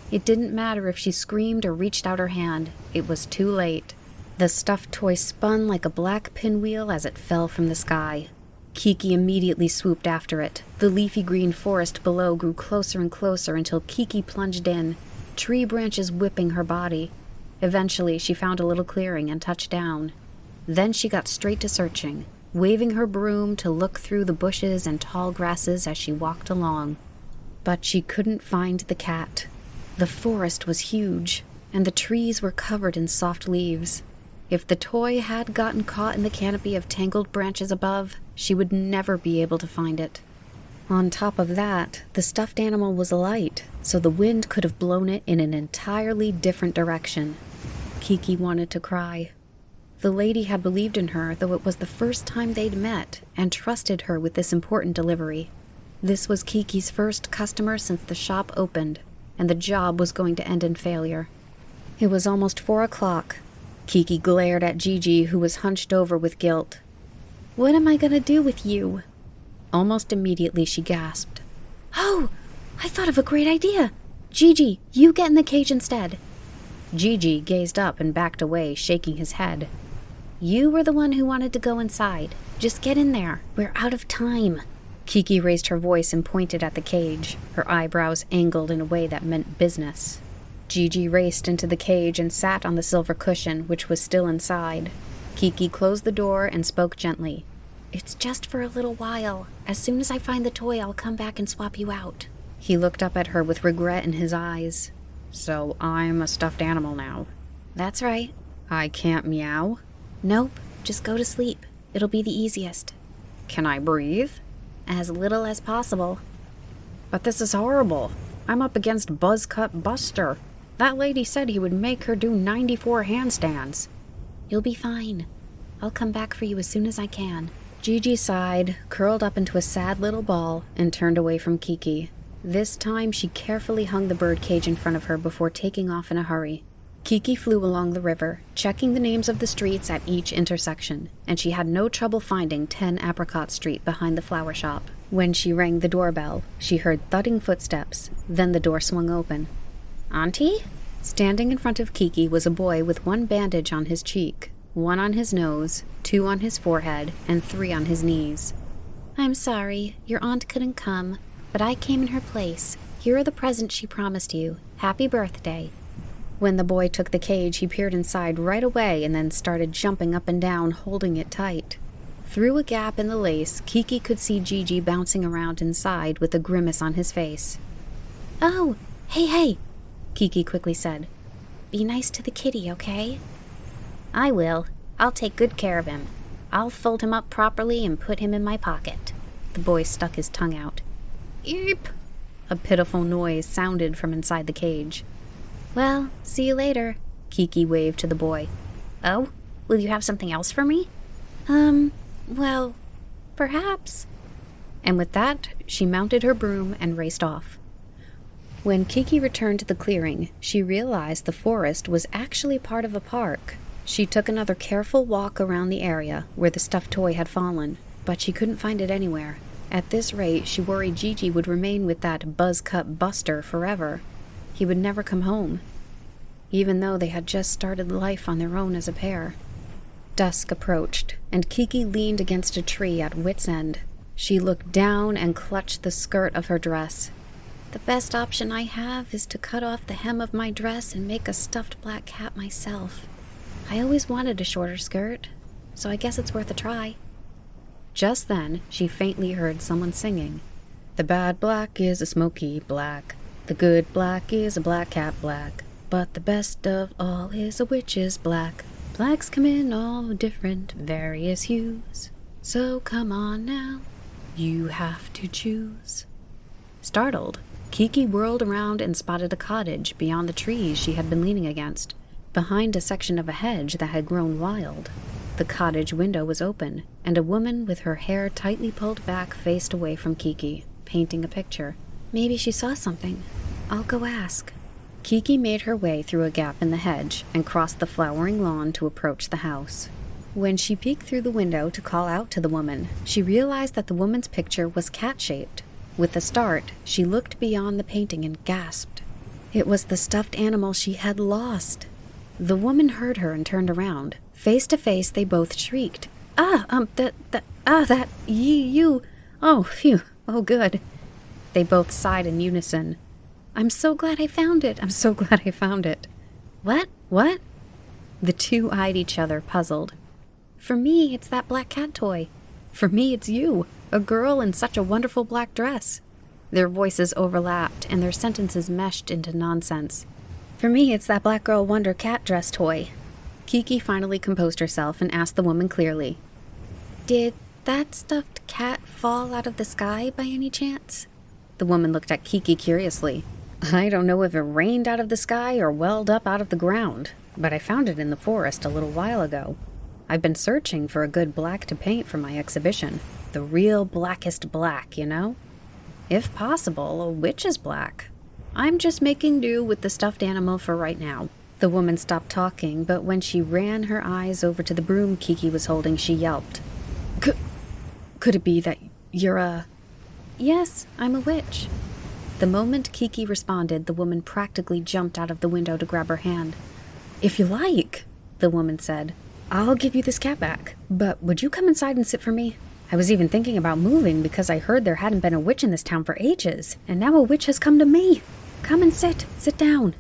[SPEAKER 2] It didn't matter if she screamed or reached out her hand. It was too late. The stuffed toy spun like a black pinwheel as it fell from the sky. Kiki immediately swooped after it. The leafy green forest below grew closer and closer until Kiki plunged in, tree branches whipping her body. Eventually, she found a little clearing and touched down. Then she got straight to searching, waving her broom to look through the bushes and tall grasses as she walked along. But she couldn't find the cat. The forest was huge, and the trees were covered in soft leaves. If the toy had gotten caught in the canopy of tangled branches above, she would never be able to find it. On top of that, the stuffed animal was light, so the wind could have blown it in an entirely different direction. Kiki wanted to cry. The lady had believed in her, though it was the first time they'd met, and trusted her with this important delivery. This was Kiki's first customer since the shop opened, and the job was going to end in failure. It was almost 4 o'clock. Kiki glared at Gigi, who was hunched over with guilt. What am I going to do with you? Almost immediately she gasped. Oh, I thought of a great idea. Gigi, you get in the cage instead. Gigi gazed up and backed away, shaking his head. You were the one who wanted to go inside. Just get in there. We're out of time. Kiki raised her voice and pointed at the cage, her eyebrows angled in a way that meant business. Gigi raced into the cage and sat on the silver cushion, which was still inside. Kiki closed the door and spoke gently. It's just for a little while. As soon as I find the toy, I'll come back and swap you out. He looked up at her with regret in his eyes. So I'm a stuffed animal now. That's right. I can't meow? Nope, just go to sleep. It'll be the easiest. Can I breathe? As little as possible. But this is horrible. I'm up against Buzzcut Buster. That lady said he would make her do 94 handstands. You'll be fine. I'll come back for you as soon as I can. Gigi sighed, curled up into a sad little ball, and turned away from Kiki. This time she carefully hung the bird cage in front of her before taking off in a hurry. Kiki flew along the river, checking the names of the streets at each intersection, and she had no trouble finding 10 Apricot Street behind the flower shop. When she rang the doorbell, she heard thudding footsteps. Then the door swung open. Auntie? Standing in front of Kiki was a boy with 1 bandage on his cheek, 1 on his nose, 2 on his forehead, and 3 on his knees. I'm sorry, your aunt couldn't come, but I came in her place. Here are the presents she promised you. Happy birthday. When the boy took the cage, he peered inside right away and then started jumping up and down, holding it tight. Through a gap in the lace, Kiki could see Gigi bouncing around inside with a grimace on his face. Oh, hey, Kiki quickly said. Be nice to the kitty, okay? I will. I'll take good care of him. I'll fold him up properly and put him in my pocket. The boy stuck his tongue out. Eep! A pitiful noise sounded from inside the cage. Well, see you later, Kiki waved to the boy. Oh, will you have something else for me? Well, perhaps. And with that, she mounted her broom and raced off. When Kiki returned to the clearing, she realized the forest was actually part of a park. She took another careful walk around the area where the stuffed toy had fallen, but she couldn't find it anywhere. At this rate, she worried Gigi would remain with that Buzzcut Buster forever. He would never come home, even though they had just started life on their own as a pair. Dusk approached, and Kiki leaned against a tree at wit's end. She looked down and clutched the skirt of her dress. The best option I have is to cut off the hem of my dress and make a stuffed black cat myself. I always wanted a shorter skirt, so I guess it's worth a try. Just then, she faintly heard someone singing. The bad black is a smoky black. The good black is a black cat black. But the best of all is a witch's black. Blacks come in all different, various hues. So come on now, you have to choose. Startled, Kiki whirled around and spotted a cottage beyond the trees she had been leaning against. Behind a section of a hedge that had grown wild, the cottage window was open, and a woman with her hair tightly pulled back faced away from Kiki, painting a picture. Maybe she saw something. I'll go ask. Kiki made her way through a gap in the hedge and crossed the flowering lawn to approach the house. When she peeked through the window to call out to the woman, she realized that the woman's picture was cat-shaped. With a start, she looked beyond the painting and gasped. It was the stuffed animal she had lost. The woman heard her and turned around. Face to face, they both shrieked. Oh, phew, oh, good. They both sighed in unison. I'm so glad I found it. I'm so glad I found it. What? The two eyed each other, puzzled. For me, it's that black cat toy. For me, it's you, a girl in such a wonderful black dress. Their voices overlapped, and their sentences meshed into nonsense. For me, it's that black girl wonder cat dress toy. Kiki finally composed herself and asked the woman clearly. Did that stuffed cat fall out of the sky by any chance? The woman looked at Kiki curiously. I don't know if it rained out of the sky or welled up out of the ground, but I found it in the forest a little while ago. I've been searching for a good black to paint for my exhibition. The real blackest black, you know? If possible, a witch's black. I'm just making do with the stuffed animal for right now. The woman stopped talking, but when she ran her eyes over to the broom Kiki was holding, she yelped. Could it be that you're a... Yes, I'm a witch. The moment Kiki responded, the woman practically jumped out of the window to grab her hand. If you like, the woman said, I'll give you this cat back, but would you come inside and sit for me? I was even thinking about moving because I heard there hadn't been a witch in this town for ages, and now a witch has come to me. Come and sit down.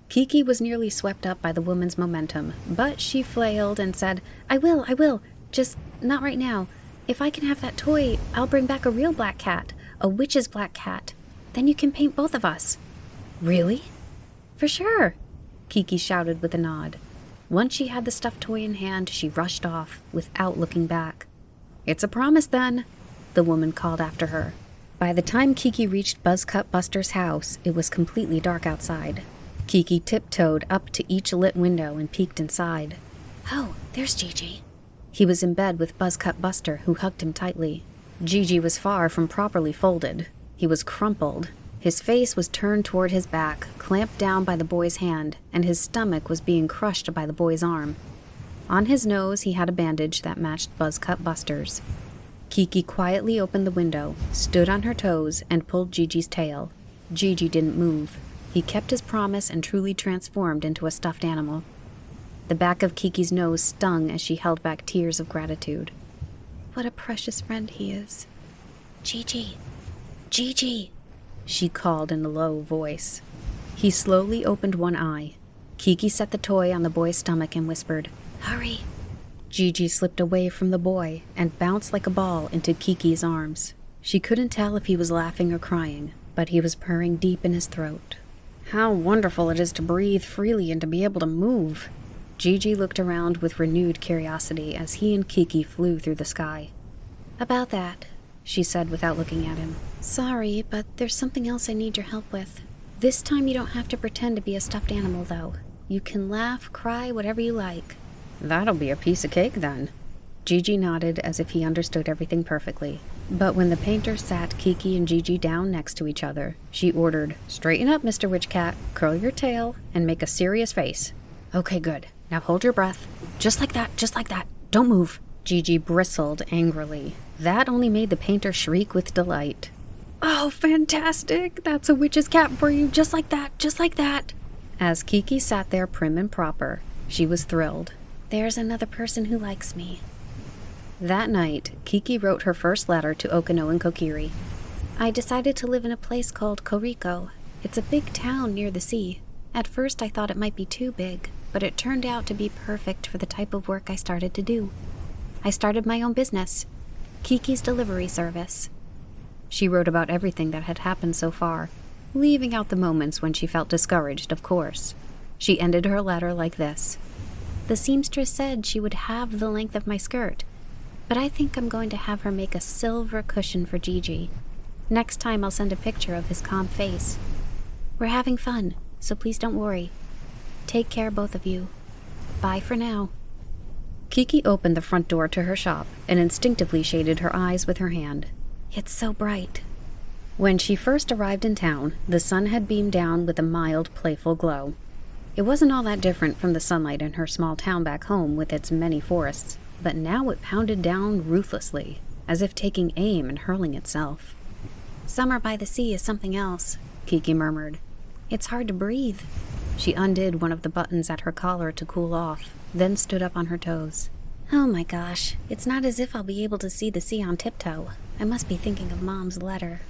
[SPEAKER 2] Kiki was nearly swept up by the woman's momentum, but she flailed and said, I will, just not right now. If I can have that toy, I'll bring back a real black cat, a witch's black cat. Then you can paint both of us. Really? For sure, Kiki shouted with a nod. Once she had the stuffed toy in hand, she rushed off, without looking back. It's a promise, then, the woman called after her. By the time Kiki reached Buzzcut Buster's house, it was completely dark outside. Kiki tiptoed up to each lit window and peeked inside. Oh, there's Gigi. He was in bed with Buzzcut Buster, who hugged him tightly. Gigi was far from properly folded. He was crumpled. His face was turned toward his back, clamped down by the boy's hand, and his stomach was being crushed by the boy's arm. On his nose, he had a bandage that matched Buzzcut Buster's. Kiki quietly opened the window, stood on her toes, and pulled Gigi's tail. Gigi didn't move. He kept his promise and truly transformed into a stuffed animal. The back of Kiki's nose stung as she held back tears of gratitude. What a precious friend he is. Gigi! Gigi! She called in a low voice. He slowly opened one eye. Kiki set the toy on the boy's stomach and whispered, Hurry! Gigi slipped away from the boy and bounced like a ball into Kiki's arms. She couldn't tell if he was laughing or crying, but he was purring deep in his throat. How wonderful it is to breathe freely and to be able to move. Gigi looked around with renewed curiosity as he and Kiki flew through the sky. About that, she said without looking at him. Sorry, but there's something else I need your help with. This time you don't have to pretend to be a stuffed animal, though. You can laugh, cry, whatever you like. That'll be a piece of cake, then. Gigi nodded as if he understood everything perfectly. But when the painter sat Kiki and Gigi down next to each other, she ordered, Straighten up, Mr. Witch Cat, curl your tail, and make a serious face. Okay, good. Now hold your breath. Just like that. Don't move. Gigi bristled angrily. That only made the painter shriek with delight. Oh, fantastic! That's a witch's cat for you, just like that. As Kiki sat there prim and proper, she was thrilled. There's another person who likes me. That night, Kiki wrote her first letter to Okino and Kokiri. I decided to live in a place called Koriko. It's a big town near the sea. At first I thought it might be too big, but it turned out to be perfect for the type of work I started to do. I started my own business, Kiki's delivery service. She wrote about everything that had happened so far, leaving out the moments when she felt discouraged, of course. She ended her letter like this. The seamstress said she would halve the length of my skirt, but I think I'm going to have her make a silver cushion for Gigi. Next time I'll send a picture of his calm face. We're having fun, so please don't worry. Take care, both of you. Bye for now.
[SPEAKER 1] Kiki opened the front door to her shop and instinctively shaded her eyes with her hand.
[SPEAKER 2] It's so bright.
[SPEAKER 1] When she first arrived in town, the sun had beamed down with a mild, playful glow. It wasn't all that different from the sunlight in her small town back home with its many forests, but now it pounded down ruthlessly, as if taking aim and hurling itself.
[SPEAKER 2] Summer by the sea is something else, Kiki murmured. It's hard to breathe.
[SPEAKER 1] She undid one of the buttons at her collar to cool off, then stood up on her toes.
[SPEAKER 2] Oh my gosh, it's not as if I'll be able to see the sea on tiptoe. I must be thinking of Mom's letter.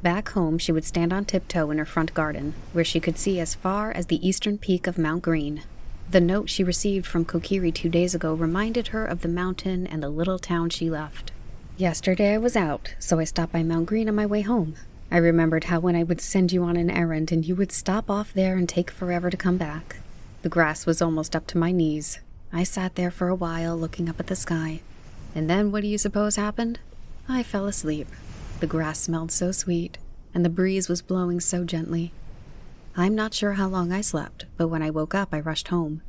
[SPEAKER 1] Back home, she would stand on tiptoe in her front garden, where she could see as far as the eastern peak of Mount Green. The note she received from Kokiri 2 days ago reminded her of the mountain and the little town she left. Yesterday I was out, so I stopped by Mount Green on my way home. I remembered how when I would send you on an errand and you would stop off there and take forever to come back. The grass was almost up to my knees. I sat there for a while looking up at the sky. And then what do you suppose happened? I fell asleep. The grass smelled so sweet, and the breeze was blowing so gently. I'm not sure how long I slept, but when I woke up I rushed home.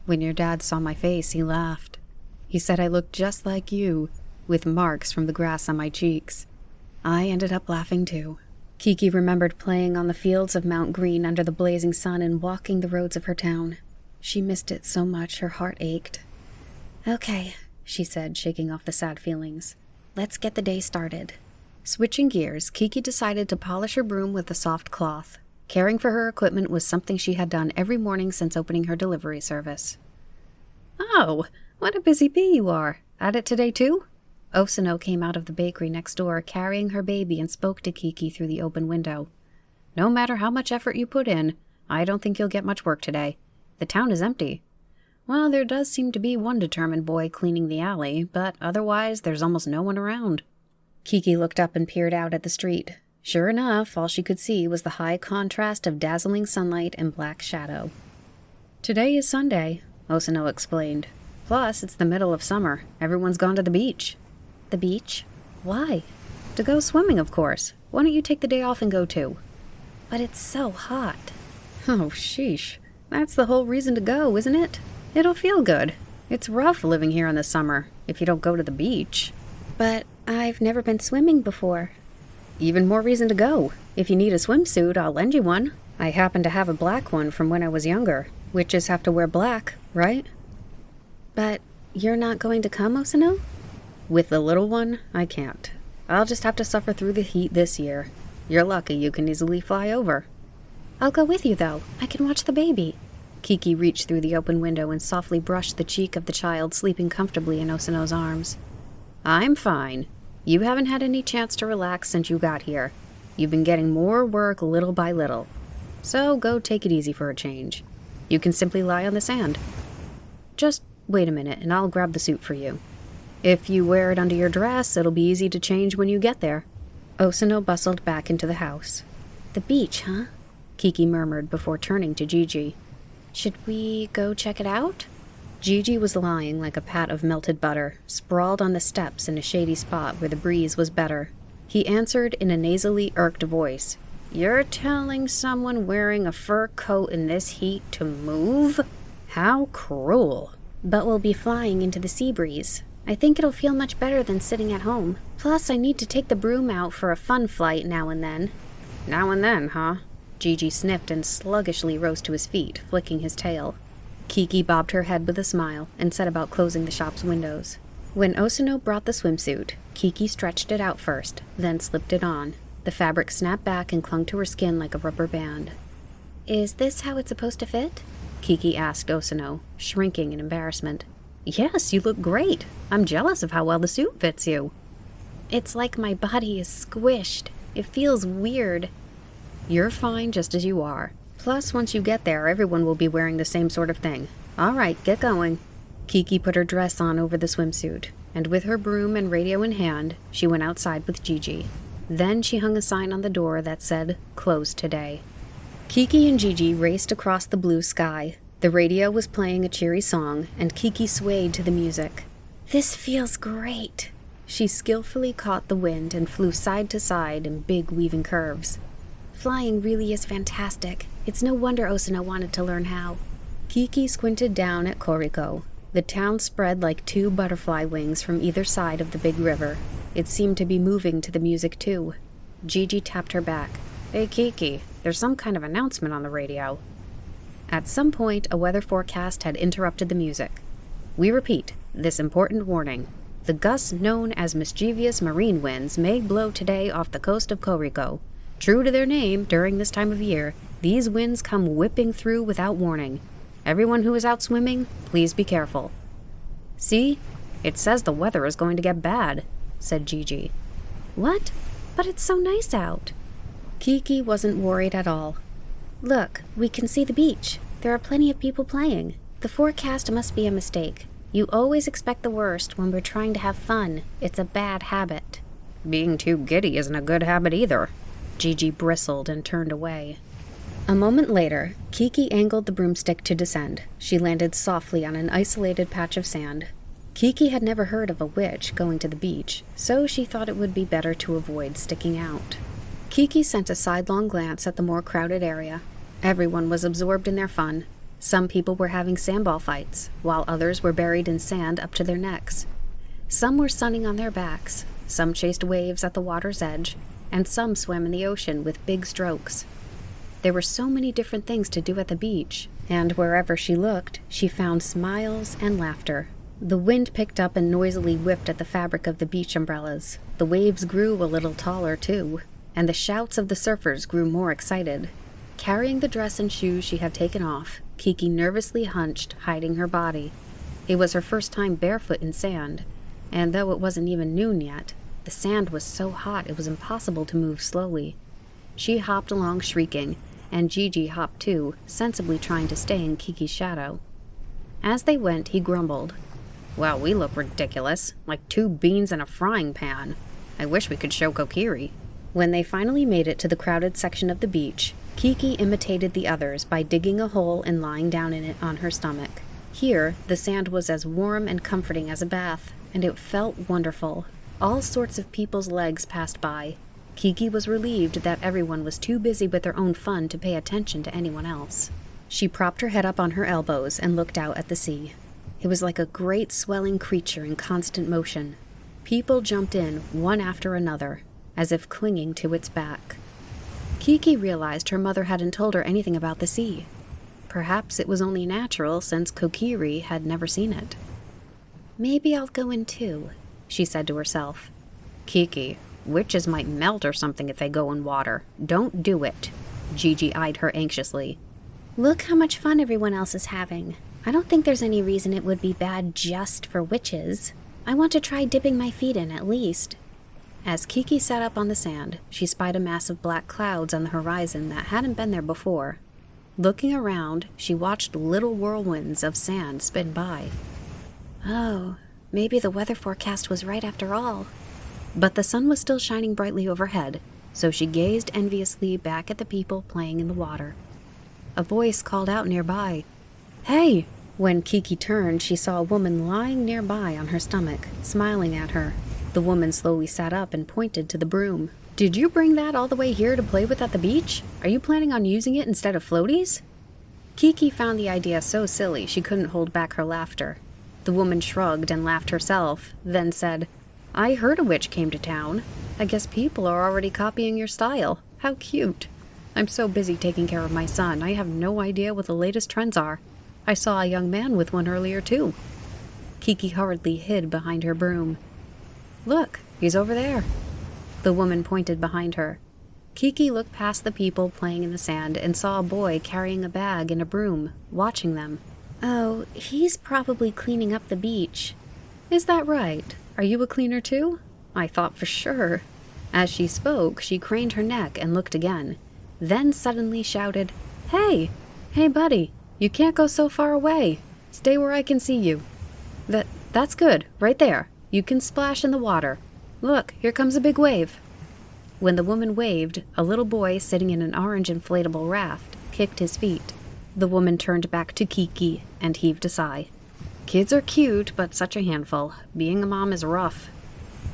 [SPEAKER 1] When your dad saw my face, he laughed. He said I looked just like you, with marks from the grass on my cheeks. I ended up laughing too. Kiki remembered playing on the fields of Mount Green under the blazing sun and walking the roads of her town. She missed it so much her heart ached.
[SPEAKER 2] Okay,
[SPEAKER 1] she said, shaking off the sad feelings.
[SPEAKER 2] Let's get the day started.
[SPEAKER 1] Switching gears, Kiki decided to polish her broom with a soft cloth. Caring for her equipment was something she had done every morning since opening her delivery service. Oh, what a busy bee you are. At it today too? Osano came out of the bakery next door, carrying her baby, and spoke to Kiki through the open window. No matter how much effort you put in, I don't think you'll get much work today. The town is empty. Well, there does seem to be one determined boy cleaning the alley, but otherwise there's almost no one around. Kiki looked up and peered out at the street. Sure enough, all she could see was the high contrast of dazzling sunlight and black shadow. Today is Sunday, Osano explained. Plus, it's the middle of summer. Everyone's gone to the beach.
[SPEAKER 2] The beach? Why?
[SPEAKER 1] To go swimming, of course. Why don't you take the day off and go too?
[SPEAKER 2] But it's so hot.
[SPEAKER 1] Oh, sheesh. That's the whole reason to go, isn't it? It'll feel good. It's rough living here in the summer, if you don't go to the beach.
[SPEAKER 2] But I've never been swimming before.
[SPEAKER 1] Even more reason to go. If you need a swimsuit, I'll lend you one. I happen to have a black one from when I was younger. Witches have to wear black, right?
[SPEAKER 2] But you're not going to come, Osano?
[SPEAKER 1] With the little one, I can't. I'll just have to suffer through the heat this year. You're lucky you can easily fly over.
[SPEAKER 2] I'll go with you, though. I can watch the baby.
[SPEAKER 1] Kiki reached through the open window and softly brushed the cheek of the child sleeping comfortably in Osano's arms. I'm fine. You haven't had any chance to relax since you got here. You've been getting more work little by little. So go take it easy for a change. You can simply lie on the sand. Just wait a minute and I'll grab the suit for you. If you wear it under your dress, it'll be easy to change when you get there. Osano bustled back into the house.
[SPEAKER 2] The beach, huh?
[SPEAKER 1] Kiki murmured before turning to Gigi.
[SPEAKER 2] Should we go check it out?
[SPEAKER 1] Gigi was lying like a pat of melted butter, sprawled on the steps in a shady spot where the breeze was better. He answered in a nasally irked voice. You're telling someone wearing a fur coat in this heat to move? How cruel.
[SPEAKER 2] But we'll be flying into the sea breeze. I think it'll feel much better than sitting at home. Plus, I need to take the broom out for a fun flight now and then.
[SPEAKER 1] Now and then, huh? Gigi sniffed and sluggishly rose to his feet, flicking his tail. Kiki bobbed her head with a smile and set about closing the shop's windows. When Osano brought the swimsuit, Kiki stretched it out first, then slipped it on. The fabric snapped back and clung to her skin like a rubber band.
[SPEAKER 2] Is this how it's supposed to fit?
[SPEAKER 1] Kiki asked Osano, shrinking in embarrassment. Yes, you look great. I'm jealous of how well the suit fits you.
[SPEAKER 2] It's like my body is squished. It feels weird.
[SPEAKER 1] You're fine just as you are. Plus, once you get there, everyone will be wearing the same sort of thing. All right, get going. Kiki put her dress on over the swimsuit, and with her broom and radio in hand, she went outside with Gigi. Then she hung a sign on the door that said, "Closed today." Kiki and Gigi raced across the blue sky. The radio was playing a cheery song, and Kiki swayed to the music.
[SPEAKER 2] This feels great.
[SPEAKER 1] She skillfully caught the wind and flew side to side in big weaving curves.
[SPEAKER 2] Flying really is fantastic. It's no wonder Osano wanted to learn how. Kiki squinted down at Koriko. The town spread like two butterfly wings from either side of the big river. It seemed to be moving to the music too. Gigi tapped her back. "Hey Kiki, there's some kind of announcement on the radio." At some point, a weather forecast had interrupted the music. "We repeat, this important warning. The gusts known as mischievous marine winds may blow today off the coast of Koriko. True to their name, during this time of year, these winds come whipping through without warning. Everyone who is out swimming, please be careful." "See? It says the weather is going to get bad," said Gigi.
[SPEAKER 1] "What? But it's so nice out."
[SPEAKER 2] Kiki wasn't worried at all.
[SPEAKER 1] "Look, we can see the beach. There are plenty of people playing. The forecast must be a mistake. You always expect the worst when we're trying to have fun. It's a bad habit."
[SPEAKER 3] "Being too giddy isn't a good habit either."
[SPEAKER 2] Gigi bristled and turned away. A moment later, Kiki angled the broomstick to descend. She landed softly on an isolated patch of sand. Kiki had never heard of a witch going to the beach, so she thought it would be better to avoid sticking out. Kiki sent a sidelong glance at the more crowded area. Everyone was absorbed in their fun. Some people were having sandball fights, while others were buried in sand up to their necks. Some were sunning on their backs, some chased waves at the water's edge, and some swam in the ocean with big strokes. There were so many different things to do at the beach, and wherever she looked, she found smiles and laughter. The wind picked up and noisily whipped at the fabric of the beach umbrellas. The waves grew a little taller, too, and the shouts of the surfers grew more excited. Carrying the dress and shoes she had taken off, Kiki nervously hunched, hiding her body. It was her first time barefoot in sand, and though it wasn't even noon yet, the sand was so hot it was impossible to move slowly. She hopped along shrieking, and Gigi hopped too, sensibly trying to stay in Kiki's shadow. As they went, he grumbled.
[SPEAKER 3] "Well, we look ridiculous, like two beans in a frying pan. I wish we could show Kokiri."
[SPEAKER 2] When they finally made it to the crowded section of the beach, Kiki imitated the others by digging a hole and lying down in it on her stomach. Here, the sand was as warm and comforting as a bath, and it felt wonderful. All sorts of people's legs passed by. Kiki was relieved that everyone was too busy with their own fun to pay attention to anyone else. She propped her head up on her elbows and looked out at the sea. It was like a great swelling creature in constant motion. People jumped in, one after another, as if clinging to its back. Kiki realized her mother hadn't told her anything about the sea. Perhaps it was only natural since Kokiri had never seen it.
[SPEAKER 1] "Maybe I'll go in too," she said to herself.
[SPEAKER 3] "Kiki, witches might melt or something if they go in water. Don't do it." Gigi eyed her anxiously.
[SPEAKER 1] "Look how much fun everyone else is having. I don't think there's any reason it would be bad just for witches. I want to try dipping my feet in at least."
[SPEAKER 2] As Kiki sat up on the sand, she spied a mass of black clouds on the horizon that hadn't been there before. Looking around, she watched little whirlwinds of sand spin by.
[SPEAKER 1] Oh, maybe the weather forecast was right after all.
[SPEAKER 2] But the sun was still shining brightly overhead, so she gazed enviously back at the people playing in the water. A voice called out nearby, "Hey!" When Kiki turned, she saw a woman lying nearby on her stomach, smiling at her. The woman slowly sat up and pointed to the broom. "Did you bring that all the way here to play with at the beach? Are you planning on using it instead of floaties?" Kiki found the idea so silly she couldn't hold back her laughter. The woman shrugged and laughed herself, then said, "I heard a witch came to town. I guess people are already copying your style. How cute. I'm so busy taking care of my son, I have no idea what the latest trends are. I saw a young man with one earlier, too." Kiki hurriedly hid behind her broom. "Look, he's over there." The woman pointed behind her. Kiki looked past the people playing in the sand and saw a boy carrying a bag and a broom, watching them.
[SPEAKER 1] "Oh, he's probably cleaning up the beach."
[SPEAKER 2] "Is that right? Are you a cleaner too? I thought for sure." As she spoke, she craned her neck and looked again, then suddenly shouted, Hey, buddy, you can't go so far away. Stay where I can see you. That's good, right there. You can splash in the water. Look, here comes a big wave." When the woman waved, a little boy sitting in an orange inflatable raft kicked his feet. The woman turned back to Kiki and heaved a sigh. "Kids are cute, but such a handful. Being a mom is rough."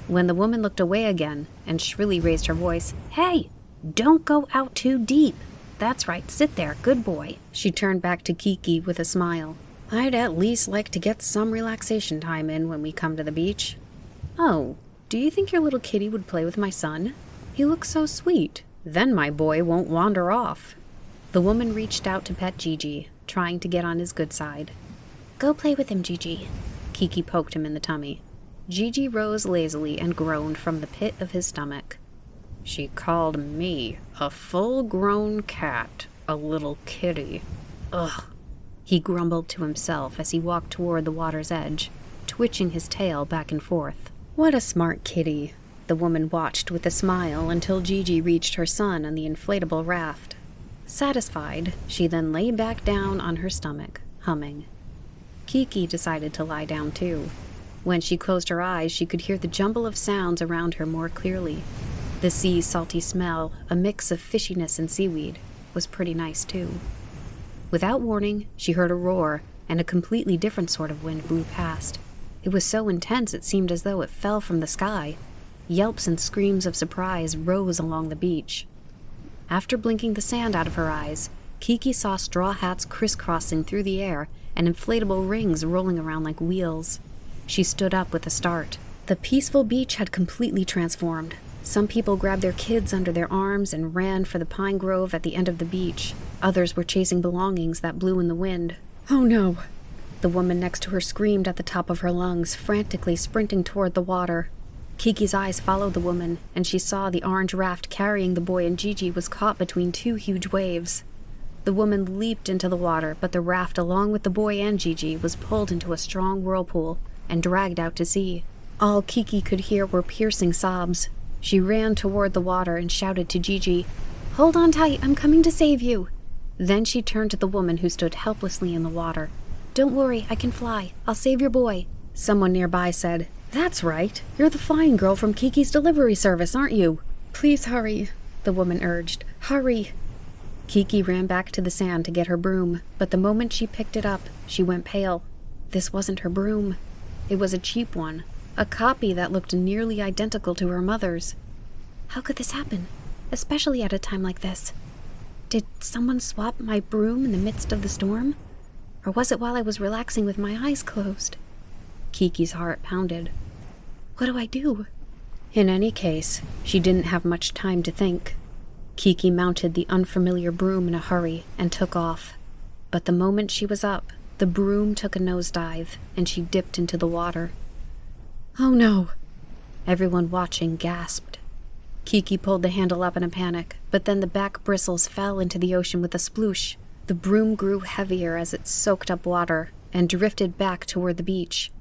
[SPEAKER 2] When the woman looked away again and shrilly raised her voice, "Hey, don't go out too deep. That's right, sit there, good boy. She turned back to Kiki with a smile. I'd at least like to get some relaxation time in when we come to the beach. Oh, do you think your little kitty would play with my son? He looks so sweet. Then my boy won't wander off. The woman reached out to pet Gigi, trying to get on his good side. Go play with him, Gigi. Kiki poked him in the tummy. Gigi rose lazily and groaned from the pit of his stomach. She called me a full-grown cat, a little kitty. Ugh. He grumbled to himself as he walked toward the water's edge, twitching his tail back and forth. What a smart kitty. The woman watched with a smile until Gigi reached her son on the inflatable raft. Satisfied, she then lay back down on her stomach, humming. Kiki decided to lie down too. When she closed her eyes, she could hear the jumble of sounds around her more clearly. The sea's salty smell, a mix of fishiness and seaweed, was pretty nice too. Without warning, she heard a roar, and a completely different sort of wind blew past. It was so intense it seemed as though it fell from the sky. Yelps and screams of surprise rose along the beach. After blinking the sand out of her eyes, Kiki saw straw hats crisscrossing through the air and inflatable rings rolling around like wheels. She stood up with a start. The peaceful beach had completely transformed. Some people grabbed their kids under their arms and ran for the pine grove at the end of the beach. Others were chasing belongings that blew in the wind. Oh no! The woman next to her screamed at the top of her lungs, frantically sprinting toward the water. Kiki's eyes followed the woman, and she saw the orange raft carrying the boy and Gigi was caught between two huge waves. The woman leaped into the water, but the raft along with the boy and Gigi was pulled into a strong whirlpool and dragged out to sea. All Kiki could hear were piercing sobs. She ran toward the water and shouted to Gigi, "Hold on tight, I'm coming to save you." Then she turned to the woman who stood helplessly in the water. "Don't worry, I can fly. I'll save your boy." Someone nearby said, "That's right. You're the flying girl from Kiki's delivery service, aren't you?" "Please hurry," the woman urged. "Hurry." Kiki ran back to the sand to get her broom, but the moment she picked it up, she went pale. This wasn't her broom. It was a cheap one, a copy that looked nearly identical to her mother's. How could this happen, especially at a time like this? Did someone swap my broom in the midst of the storm? Or was it while I was relaxing with my eyes closed? Kiki's heart pounded. What do I do? In any case, she didn't have much time to think. Kiki mounted the unfamiliar broom in a hurry and took off. But the moment she was up, the broom took a nosedive, and she dipped into the water. Oh no! Everyone watching gasped. Kiki pulled the handle up in a panic, but then the back bristles fell into the ocean with a sploosh. The broom grew heavier as it soaked up water and drifted back toward the beach.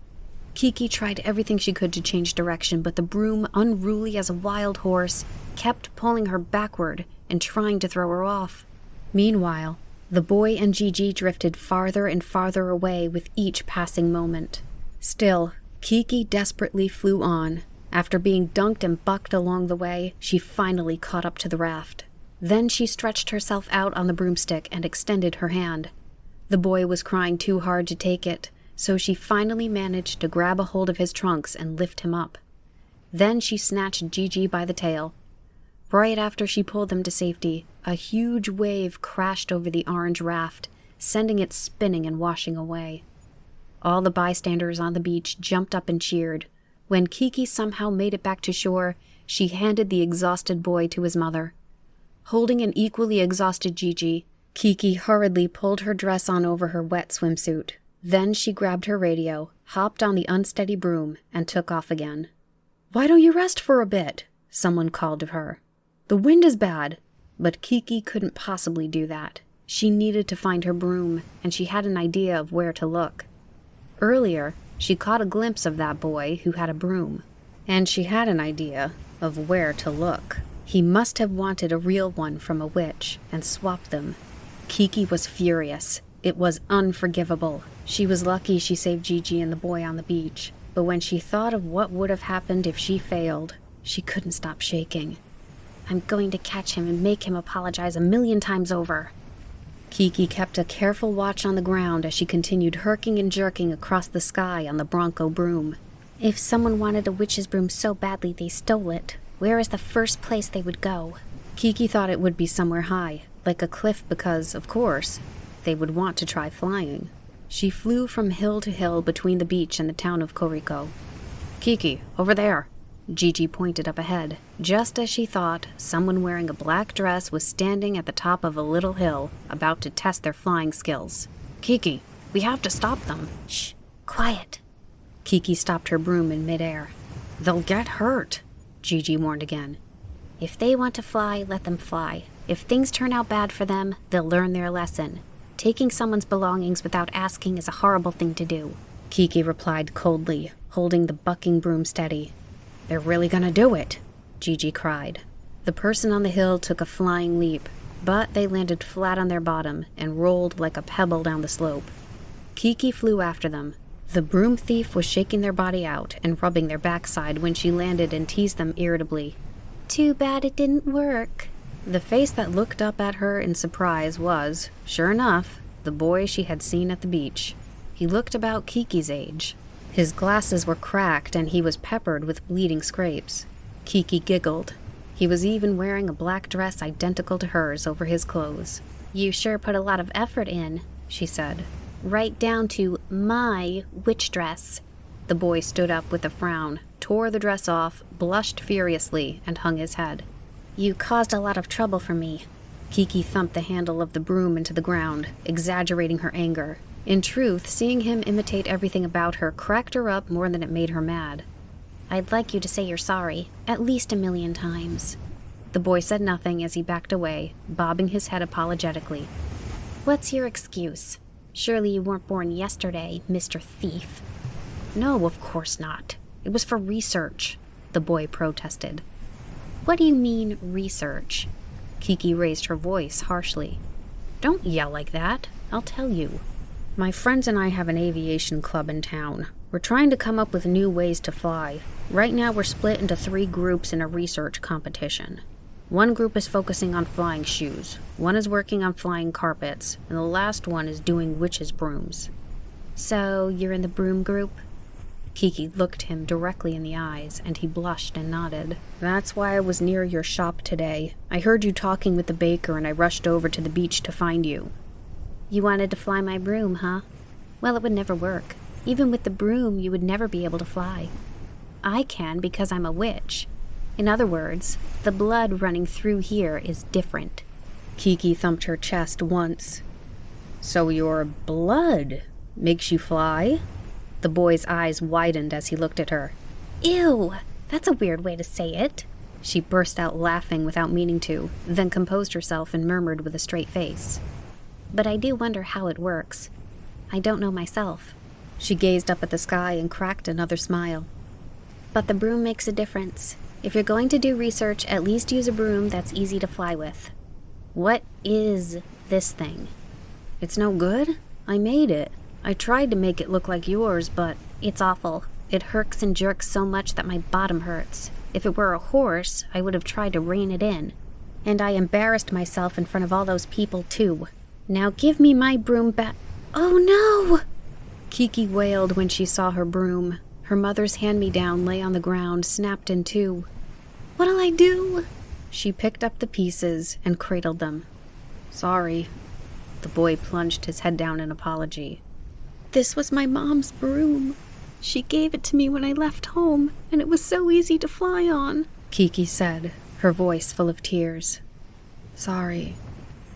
[SPEAKER 2] Kiki tried everything she could to change direction, but the broom, unruly as a wild horse, kept pulling her backward and trying to throw her off. Meanwhile, the boy and Gigi drifted farther and farther away with each passing moment. Still, Kiki desperately flew on. After being dunked and bucked along the way, she finally caught up to the raft. Then she stretched herself out on the broomstick and extended her hand. The boy was crying too hard to take it, so she finally managed to grab a hold of his trunks and lift him up. Then she snatched Gigi by the tail. Right after she pulled them to safety, a huge wave crashed over the orange raft, sending it spinning and washing away. All the bystanders on the beach jumped up and cheered. When Kiki somehow made it back to shore, she handed the exhausted boy to his mother. Holding an equally exhausted Gigi, Kiki hurriedly pulled her dress on over her wet swimsuit. Then she grabbed her radio, hopped on the unsteady broom, and took off again. "Why don't you rest for a bit?" someone called to her. "The wind is bad." But Kiki couldn't possibly do that. She needed to find her broom, and she had an idea of where to look. Earlier, she caught a glimpse of that boy who had a broom, and she had an idea of where to look. He must have wanted a real one from a witch and swapped them. Kiki was furious. It was unforgivable. She was lucky she saved Gigi and the boy on the beach, but when she thought of what would have happened if she failed, she couldn't stop shaking. "I'm going to catch him and make him apologize 1,000,000 times over." Kiki kept a careful watch on the ground as she continued herking and jerking across the sky on the Bronco broom. If someone wanted a witch's broom so badly they stole it, where is the first place they would go? Kiki thought it would be somewhere high, like a cliff because, of course, they would want to try flying. She flew from hill to hill between the beach and the town of Koriko. "Kiki, over there!" Gigi pointed up ahead. Just as she thought, someone wearing a black dress was standing at the top of a little hill, about to test their flying skills. "Kiki, we have to stop them."
[SPEAKER 1] "Shh, quiet."
[SPEAKER 2] Kiki stopped her broom in midair. "They'll get hurt," Gigi warned again.
[SPEAKER 1] "If they want to fly, let them fly. If things turn out bad for them, they'll learn their lesson. Taking someone's belongings without asking is a horrible thing to do."
[SPEAKER 2] Kiki replied coldly, holding the bucking broom steady. "They're really gonna do it," Gigi cried. The person on the hill took a flying leap, but they landed flat on their bottom and rolled like a pebble down the slope. Kiki flew after them. The broom thief was shaking their body out and rubbing their backside when she landed and teased them irritably.
[SPEAKER 1] "Too bad it didn't work."
[SPEAKER 2] The face that looked up at her in surprise was, sure enough, the boy she had seen at the beach. He looked about Kiki's age. His glasses were cracked and he was peppered with bleeding scrapes. Kiki giggled. He was even wearing a black dress identical to hers over his clothes.
[SPEAKER 1] "You sure put a lot of effort in," she said. "Right down to my witch dress."
[SPEAKER 2] The boy stood up with a frown, tore the dress off, blushed furiously, and hung his head.
[SPEAKER 1] "You caused a lot of trouble for me."
[SPEAKER 2] Kiki thumped the handle of the broom into the ground, exaggerating her anger. In truth, seeing him imitate everything about her cracked her up more than it made her mad.
[SPEAKER 1] "I'd like you to say you're sorry, at least 1,000,000 times."
[SPEAKER 2] The boy said nothing as he backed away, bobbing his head apologetically.
[SPEAKER 1] "What's your excuse? Surely you weren't born yesterday, Mr. Thief."
[SPEAKER 2] "No, of course not. It was for research," the boy protested.
[SPEAKER 1] "What do you mean, research?"
[SPEAKER 2] Kiki raised her voice harshly. "Don't yell like that. I'll tell you. My friends and I have an aviation club in town. We're trying to come up with new ways to fly. Right now we're split into 3 groups in a research competition. One group is focusing on flying shoes, one is working on flying carpets, and the last one is doing witches' brooms."
[SPEAKER 1] "So you're in the broom group?"
[SPEAKER 2] Kiki looked him directly in the eyes, and he blushed and nodded. "That's why I was near your shop today. I heard you talking with the baker, and I rushed over to the beach to find you."
[SPEAKER 1] "You wanted to fly my broom, huh? Well, it would never work. Even with the broom, you would never be able to fly. I can because I'm a witch. In other words, the blood running through here is different."
[SPEAKER 2] Kiki thumped her chest once. "So your blood makes you fly?" The boy's eyes widened as he looked at her.
[SPEAKER 1] "Ew, that's a weird way to say it."
[SPEAKER 2] She burst out laughing without meaning to, then composed herself and murmured with a straight face.
[SPEAKER 1] "But I do wonder how it works. I don't know myself."
[SPEAKER 2] She gazed up at the sky and cracked another smile.
[SPEAKER 1] "But the broom makes a difference. If you're going to do research, at least use a broom that's easy to fly with."
[SPEAKER 2] "What is this thing?" "It's no good? I made it. I tried to make it look like yours, but..."
[SPEAKER 1] "It's awful. It herks and jerks so much that my bottom hurts. If it were a horse, I would have tried to rein it in. And I embarrassed myself in front of all those people, too. Now give me my broom back." "Oh, no!"
[SPEAKER 2] Kiki wailed when she saw her broom. Her mother's hand-me-down lay on the ground, snapped in 2.
[SPEAKER 1] "What'll I do?"
[SPEAKER 2] She picked up the pieces and cradled them. "Sorry." The boy plunged his head down in apology.
[SPEAKER 1] "This was my mom's broom. She gave it to me when I left home, and it was so easy to fly on,"
[SPEAKER 2] Kiki said, her voice full of tears. "Sorry,"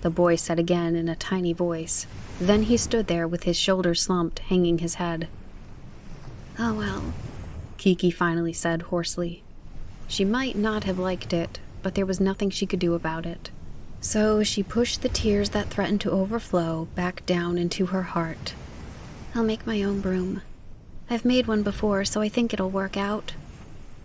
[SPEAKER 2] the boy said again in a tiny voice. Then he stood there with his shoulders slumped, hanging his head.
[SPEAKER 1] "Oh well,"
[SPEAKER 2] Kiki finally said hoarsely. She might not have liked it, but there was nothing she could do about it. So she pushed the tears that threatened to overflow back down into her heart.
[SPEAKER 1] "I'll make my own broom. I've made one before, so I think it'll work out.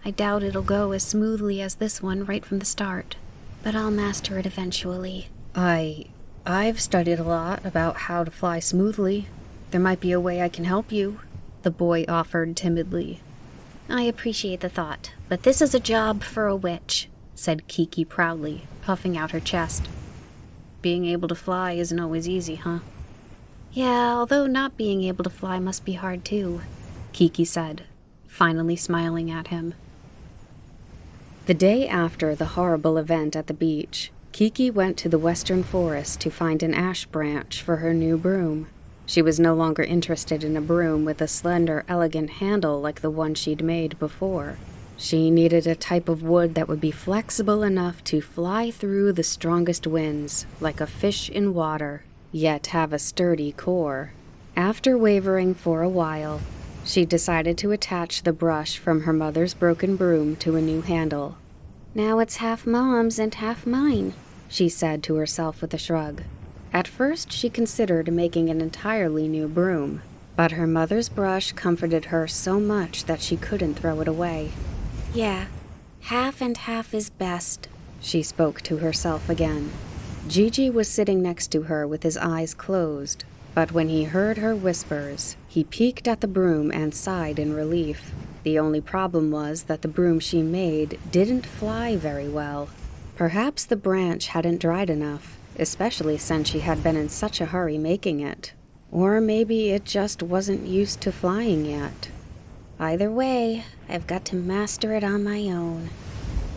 [SPEAKER 1] I doubt it'll go as smoothly as this one right from the start, but I'll master it eventually."
[SPEAKER 2] I've studied a lot about how to fly smoothly. There might be a way I can help you," the boy offered timidly.
[SPEAKER 1] "I appreciate the thought, but this is a job for a witch,"
[SPEAKER 2] said Kiki proudly, puffing out her chest. "Being able to fly isn't always easy, huh?"
[SPEAKER 1] "Yeah, although not being able to fly must be hard too,"
[SPEAKER 2] Kiki said, finally smiling at him. The day after the horrible event at the beach, Kiki went to the western forest to find an ash branch for her new broom. She was no longer interested in a broom with a slender, elegant handle like the one she'd made before. She needed a type of wood that would be flexible enough to fly through the strongest winds, like a fish in water, yet have a sturdy core. After wavering for a while, she decided to attach the brush from her mother's broken broom to a new handle. "Now it's half Mom's and half mine," she said to herself with a shrug. At first, she considered making an entirely new broom, but her mother's brush comforted her so much that she couldn't throw it away. "Yeah, half and half is best," she spoke to herself again. Gigi was sitting next to her with his eyes closed, but when he heard her whispers, he peeked at the broom and sighed in relief. The only problem was that the broom she made didn't fly very well. Perhaps the branch hadn't dried enough, especially since she had been in such a hurry making it. Or maybe it just wasn't used to flying yet. Either way, I've got to master it on my own.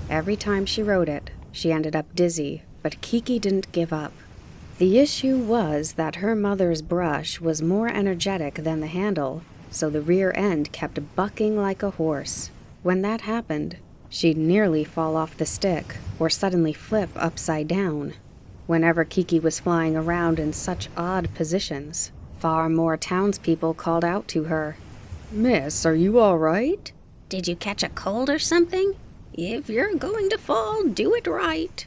[SPEAKER 2] Every time she rode it, she ended up dizzy, but Kiki didn't give up. The issue was that her mother's brush was more energetic than the handle, so the rear end kept bucking like a horse. When that happened, she'd nearly fall off the stick or suddenly flip upside down. Whenever Kiki was flying around in such odd positions, far more townspeople called out to her. "Miss, are you all right? Did you catch a cold or something? If you're going to fall, do it right."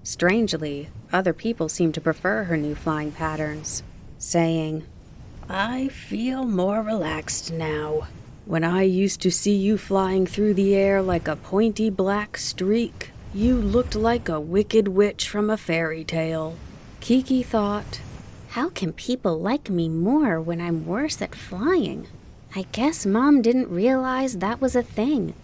[SPEAKER 2] Strangely, other people seemed to prefer her new flying patterns, saying, "I feel more relaxed now. When I used to see you flying through the air like a pointy black streak, you looked like a wicked witch from a fairy tale." Kiki thought, "How can people like me more when I'm worse at flying? I guess Mom didn't realize that was a thing."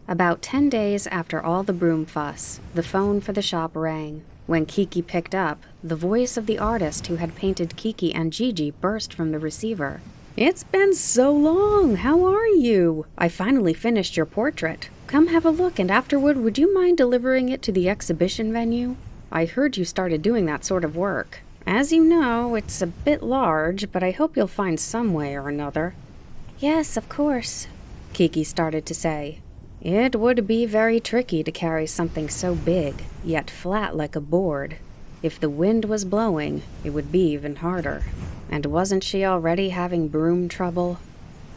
[SPEAKER 2] About 10 days after all the broom fuss, the phone for the shop rang. When Kiki picked up, the voice of the artist who had painted Kiki and Gigi burst from the receiver. "It's been so long! How are you? I finally finished your portrait. Come have a look, and afterward, would you mind delivering it to the exhibition venue? I heard you started doing that sort of work. As you know, it's a bit large, but I hope you'll find some way or another." "Yes, of course," Kiki started to say. It would be very tricky to carry something so big, yet flat like a board. If the wind was blowing, it would be even harder. And wasn't she already having broom trouble?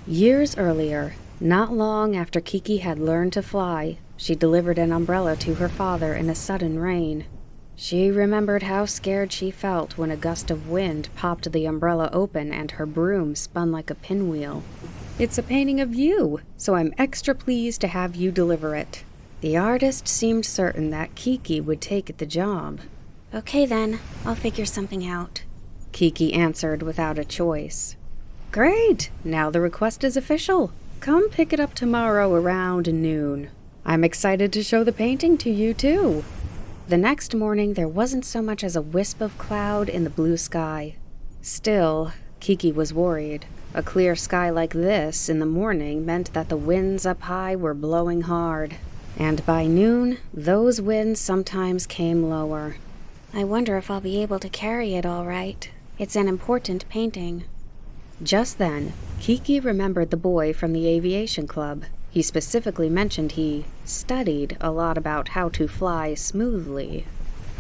[SPEAKER 2] Years earlier, not long after Kiki had learned to fly, she delivered an umbrella to her father in a sudden rain. She remembered how scared she felt when a gust of wind popped the umbrella open and her broom spun like a pinwheel. "It's a painting of you, so I'm extra pleased to have you deliver it." The artist seemed certain that Kiki would take the job. "Okay then, I'll figure something out," Kiki answered without a choice. "Great! Now the request is official. Come pick it up tomorrow around noon. I'm excited to show the painting to you, too." The next morning, there wasn't so much as a wisp of cloud in the blue sky. Still, Kiki was worried. A clear sky like this in the morning meant that the winds up high were blowing hard. And by noon, those winds sometimes came lower. "I wonder if I'll be able to carry it all right. It's an important painting." Just then, Kiki remembered the boy from the aviation club. He specifically mentioned he studied a lot about how to fly smoothly.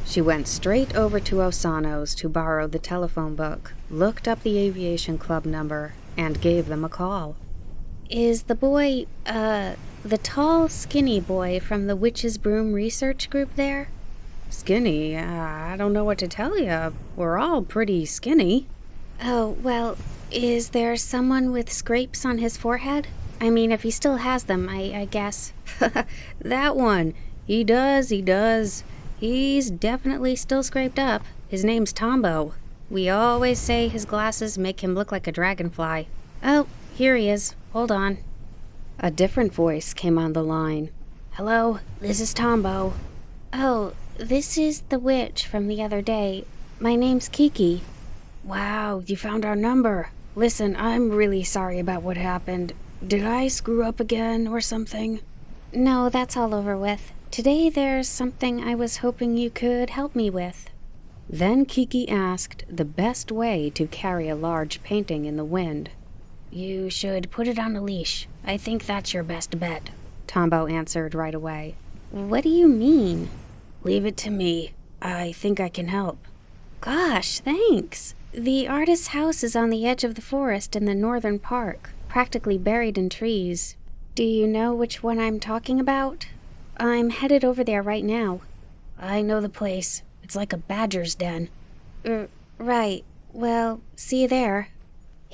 [SPEAKER 2] She went straight over to Osano's to borrow the telephone book, looked up the aviation club number, and gave them a call. "Is the boy, the tall, skinny boy from the Witch's Broom Research Group there?" "Skinny? I don't know what to tell you. We're all pretty skinny." "Oh, well, is there someone with scrapes on his forehead? I mean, if he still has them, I guess." "That one. He does. He's definitely still scraped up. His name's Tombo. We always say his glasses make him look like a dragonfly. Oh, here he is. Hold on." A different voice came on the line. "Hello, this is Tombo." "Oh, this is the witch from the other day. My name's Kiki." "Wow, you found our number. Listen, I'm really sorry about what happened. Did I screw up again or something?" "No, that's all over with. Today there's something I was hoping you could help me with.
[SPEAKER 3] Then Kiki asked the best way to carry a large painting in the wind.
[SPEAKER 2] You should put it on a leash. I think that's your best bet,
[SPEAKER 3] Tombo answered right away.
[SPEAKER 2] What do you mean?
[SPEAKER 3] Leave it to me. I think I can help.
[SPEAKER 2] Gosh, thanks. The artist's house is on the edge of the forest in the northern park, practically buried in trees. Do you know which one I'm talking about? I'm headed over there right now.
[SPEAKER 3] I know the place. It's like a badger's den.
[SPEAKER 2] Right. Well, see you there.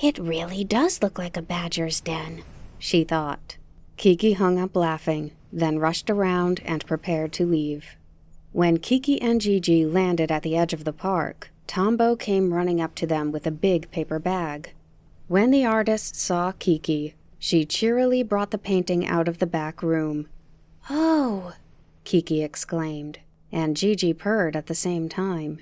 [SPEAKER 3] It really does look like a badger's den, she thought. Kiki hung up laughing, then rushed around and prepared to leave. When Kiki and Gigi landed at the edge of the park, Tombo came running up to them with a big paper bag. When the artist saw Kiki, she cheerily brought the painting out of the back room.
[SPEAKER 2] Oh,
[SPEAKER 3] Kiki exclaimed, and Gigi purred at the same time.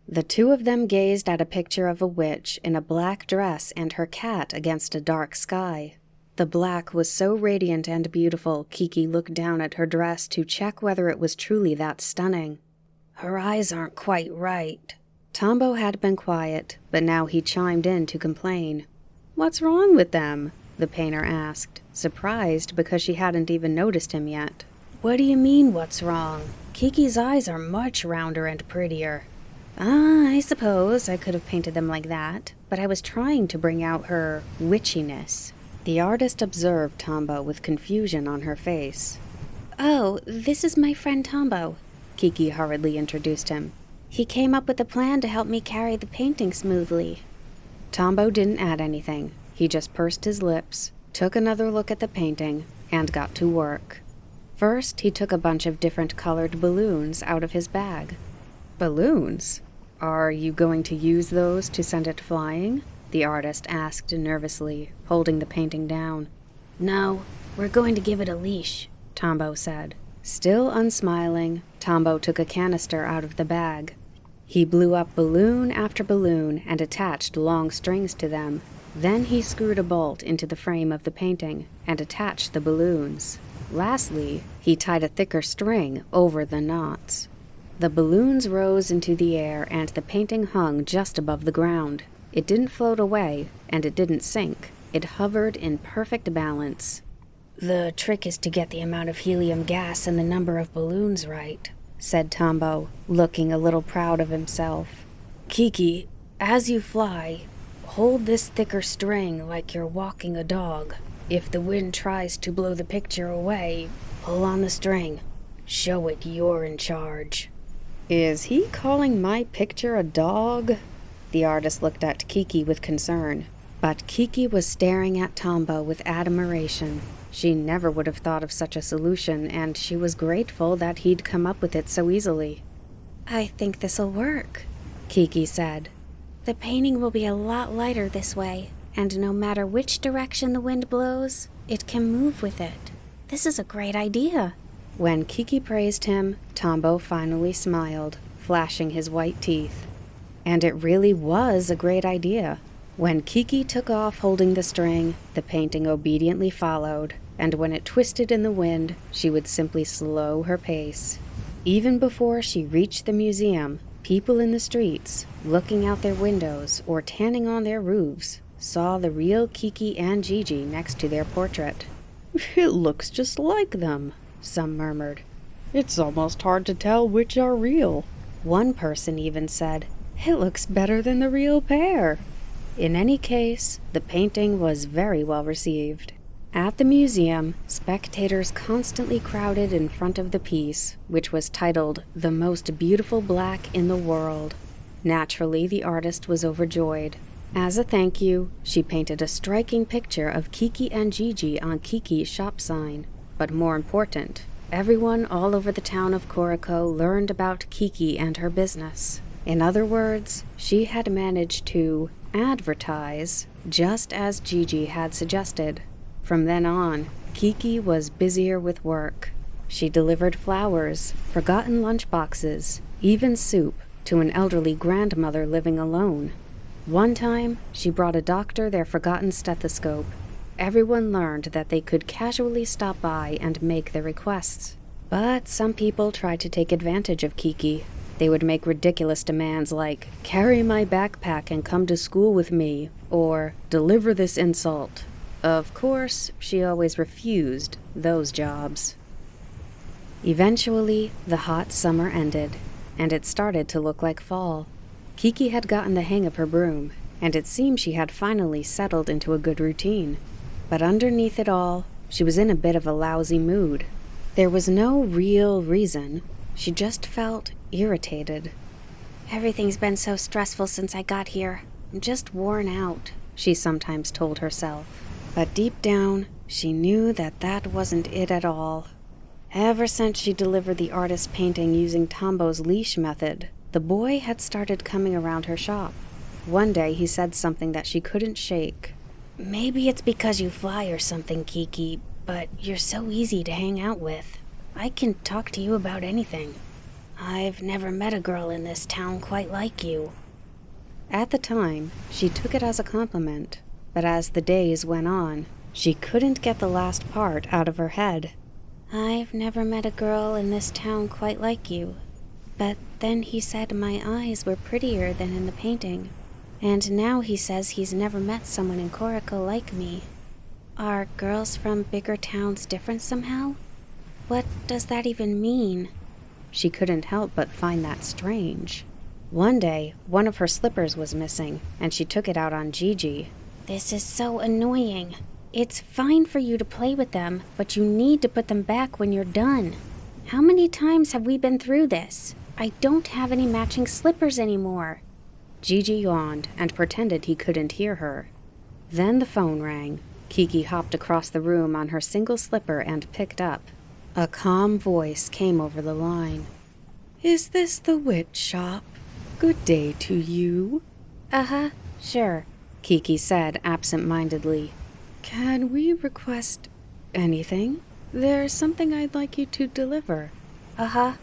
[SPEAKER 3] The two of them gazed at a picture of a witch in a black dress and her cat against a dark sky. The black was so radiant and beautiful, Kiki looked down at her dress to check whether it was truly that stunning. Her eyes aren't quite right. Tombo had been quiet, but now he chimed in to complain. What's wrong with them? The painter asked, surprised because she hadn't even noticed him yet. What do you mean, what's wrong? Kiki's eyes are much rounder and prettier. I suppose I could have painted them like that, but I was trying to bring out her witchiness. The artist observed Tombo with confusion on her face.
[SPEAKER 2] Oh, this is my friend Tombo,
[SPEAKER 3] Kiki hurriedly introduced him.
[SPEAKER 2] He came up with a plan to help me carry the painting smoothly.
[SPEAKER 3] Tombo didn't add anything. He just pursed his lips, took another look at the painting, and got to work. First, he took a bunch of different colored balloons out of his bag. Balloons? Are you going to use those to send it flying? The artist asked nervously, holding the painting down. No, we're going to give it a leash, Tombo said. Still unsmiling, Tombo took a canister out of the bag. He blew up balloon after balloon and attached long strings to them. Then he screwed a bolt into the frame of the painting and attached the balloons. Lastly, he tied a thicker string over the knots. The balloons rose into the air and the painting hung just above the ground. It didn't float away, and it didn't sink. It hovered in perfect balance. The trick is to get the amount of helium gas and the number of balloons right, said Tombo, looking a little proud of himself. Kiki, as you fly, hold this thicker string like you're walking a dog. If the wind tries to blow the picture away, pull on the string. Show it you're in charge. Is he calling my picture a dog? The artist looked at Kiki with concern, but Kiki was staring at Tombo with admiration. She never would have thought of such a solution, and she was grateful that he'd come up with it so easily.
[SPEAKER 2] I think this'll work,
[SPEAKER 3] Kiki said.
[SPEAKER 2] The painting will be a lot lighter this way, and no matter which direction the wind blows, it can move with it. This is a great idea.
[SPEAKER 3] When Kiki praised him, Tombo finally smiled, flashing his white teeth. And it really was a great idea. When Kiki took off holding the string, the painting obediently followed, and when it twisted in the wind, she would simply slow her pace. Even before she reached the museum, people in the streets, looking out their windows or tanning on their roofs, saw the real Kiki and Gigi next to their portrait. It looks just like them, some murmured. It's almost hard to tell which are real. One person even said, it looks better than the real pair. In any case, the painting was very well received. At the museum, spectators constantly crowded in front of the piece, which was titled The Most Beautiful Black in the World. Naturally, the artist was overjoyed. As a thank you, she painted a striking picture of Kiki and Gigi on Kiki's shop sign. But more important, everyone all over the town of Koriko learned about Kiki and her business. In other words, she had managed to advertise just as Gigi had suggested. From then on, Kiki was busier with work. She delivered flowers, forgotten lunchboxes, even soup to an elderly grandmother living alone. One time, she brought a doctor their forgotten stethoscope. Everyone learned that they could casually stop by and make their requests.
[SPEAKER 2] But some people tried to take advantage of Kiki. They would make ridiculous demands like, "Carry my backpack and come to school with me," or "Deliver this insult." Of course, she always refused those jobs. Eventually, the hot summer ended, and it started to look like fall. Kiki had gotten the hang of her broom, and it seemed she had finally settled into a good routine. But underneath it all, she was in a bit of a lousy mood. There was no real reason. She just felt irritated.
[SPEAKER 1] "Everything's been so stressful since I got here. I'm just worn out,"
[SPEAKER 2] she sometimes told herself. But deep down, she knew that that wasn't it at all. Ever since she delivered the artist's painting using Tombo's leash method, the boy had started coming around her shop. One day he said something that she couldn't shake.
[SPEAKER 1] "Maybe it's because you fly or something, Kiki, but you're so easy to hang out with. I can talk to you about anything. I've never met a girl in this town quite like you."
[SPEAKER 2] At the time, she took it as a compliment, but as the days went on, she couldn't get the last part out of her head.
[SPEAKER 1] "I've never met a girl in this town quite like you. But then he said my eyes were prettier than in the painting. And now he says he's never met someone in Koriko like me. Are girls from bigger towns different somehow? What does that even mean?"
[SPEAKER 2] She couldn't help but find that strange. One day, one of her slippers was missing, and she took it out on Gigi.
[SPEAKER 1] "This is so annoying. It's fine for you to play with them, but you need to put them back when you're done. How many times have we been through this? I don't have any matching slippers anymore."
[SPEAKER 2] Gigi yawned and pretended he couldn't hear her. Then the phone rang. Kiki hopped across the room on her single slipper and picked up. A calm voice came over the line. "Is this the witch shop? Good day to you."
[SPEAKER 1] "Uh-huh, sure,"
[SPEAKER 2] Kiki said absent-mindedly. "Can we request anything? There's something I'd like you to deliver."
[SPEAKER 1] "Uh-huh."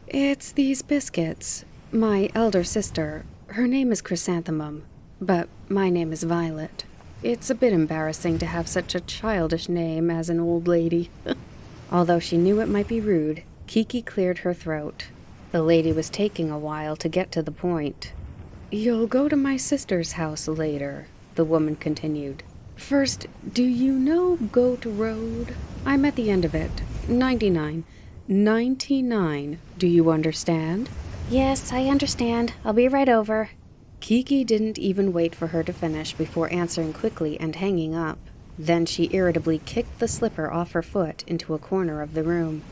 [SPEAKER 2] "It's these biscuits. My elder sister, her name is Chrysanthemum, but my name is Violet. It's a bit embarrassing to have such a childish name as an old lady." Although she knew it might be rude, Kiki cleared her throat. The lady was taking a while to get to the point. "You'll go to my sister's house later," the woman continued. "First, do you know Goat Road? I'm at the end of it. 99. 99. Do you understand?"
[SPEAKER 1] "Yes, I understand. I'll be right over."
[SPEAKER 2] Kiki didn't even wait for her to finish before answering quickly and hanging up. Then she irritably kicked the slipper off her foot into a corner of the room.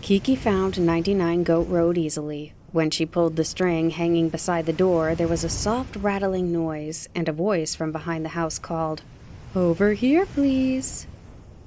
[SPEAKER 2] Kiki found 99 Goat Road easily. When she pulled the string hanging beside the door, there was a soft rattling noise, and a voice from behind the house called, "Over here, please."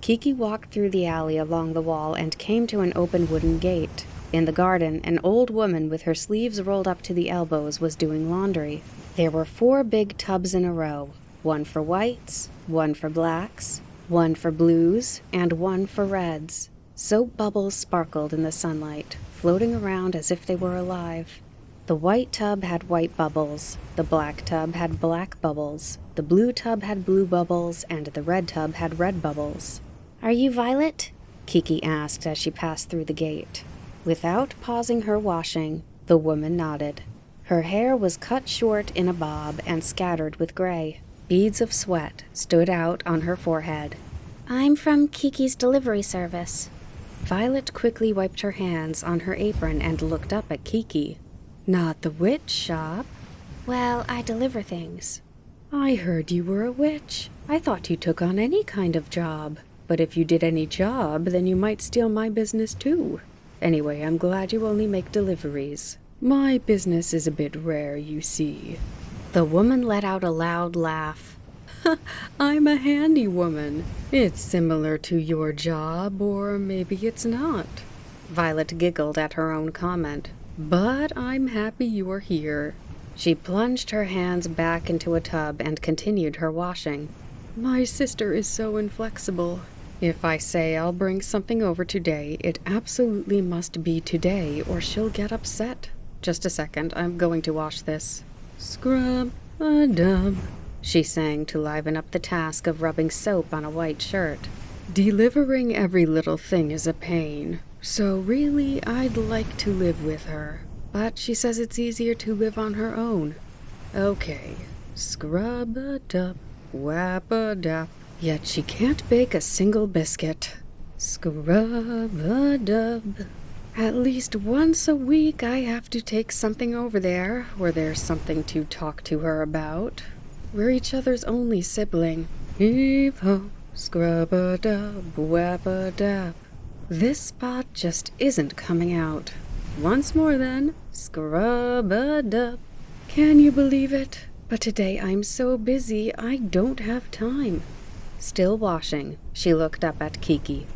[SPEAKER 2] Kiki walked through the alley along the wall and came to an open wooden gate. In the garden, an old woman with her sleeves rolled up to the elbows was doing laundry. There were 4 big tubs in a row, one for whites, one for blacks, one for blues, and one for reds. Soap bubbles sparkled in the sunlight, floating around as if they were alive. The white tub had white bubbles, the black tub had black bubbles, the blue tub had blue bubbles, and the red tub had red bubbles.
[SPEAKER 1] "Are you Violet?"
[SPEAKER 2] Kiki asked as she passed through the gate. Without pausing her washing, the woman nodded. Her hair was cut short in a bob and scattered with gray. Beads of sweat stood out on her forehead.
[SPEAKER 1] "I'm from Kiki's delivery service."
[SPEAKER 2] Violet quickly wiped her hands on her apron and looked up at Kiki. "Not the witch shop?"
[SPEAKER 1] "Well, I deliver things."
[SPEAKER 2] "I heard you were a witch. I thought you took on any kind of job. But if you did any job, then you might steal my business too. Anyway, I'm glad you only make deliveries. My business is a bit rare, you see." The woman let out a loud laugh. "I'm a handy woman. It's similar to your job, or maybe it's not." Violet giggled at her own comment. "But I'm happy you're here." She plunged her hands back into a tub and continued her washing. "My sister is so inflexible. If I say I'll bring something over today, it absolutely must be today, or she'll get upset. Just a second, I'm going to wash this." "Scrum-a-dub," she sang to liven up the task of rubbing soap on a white shirt. "Delivering every little thing is a pain.
[SPEAKER 3] So really, I'd like to live with her, but she says it's easier to live on her own. Okay, scrub-a-dub, whap-a-dap. Yet she can't bake a single biscuit. Scrub-a-dub. At least once a week I have to take something over there where there's something to talk to her about. We're each other's only sibling. Heave-ho, scrub-a-dub, whap-a-dap. This spot just isn't coming out. Once more then, scrub-a-dub. Can you believe it? But today I'm so busy I don't have time.
[SPEAKER 2] Still washing, she looked up at Kiki.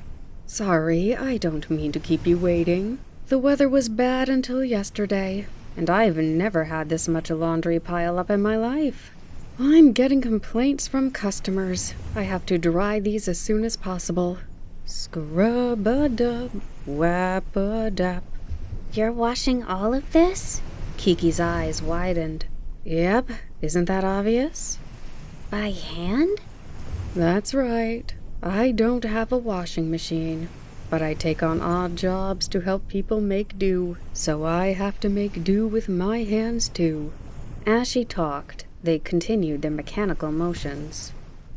[SPEAKER 3] Sorry, I don't mean to keep you waiting. The weather was bad until yesterday, and I've never had this much laundry pile up in my life. I'm getting complaints from customers. I have to dry these as soon as possible. Scrub-a-dub, whap-a-dap.
[SPEAKER 2] You're washing all of this? Kiki's eyes widened.
[SPEAKER 3] Yep, isn't that obvious?
[SPEAKER 2] By hand?
[SPEAKER 3] That's right. I don't have a washing machine, but I take on odd jobs to help people make do, so I have to make do with my hands too.
[SPEAKER 2] As she talked, they continued their mechanical motions.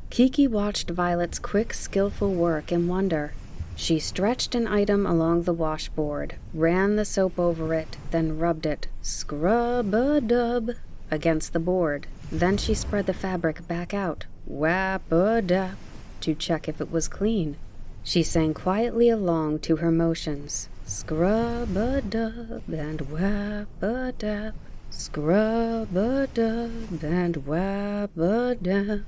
[SPEAKER 2] Kiki watched Violet's quick, skillful work in wonder. She stretched an item along the washboard, ran the soap over it, then rubbed it, scrub-a-dub, against the board. Then she spread the fabric back out, whap-a-dap, to check if it was clean. She sang quietly along to her motions. Scrub-a-dub and whap-a-dap. Scrub-a-dub and whap-a-dap.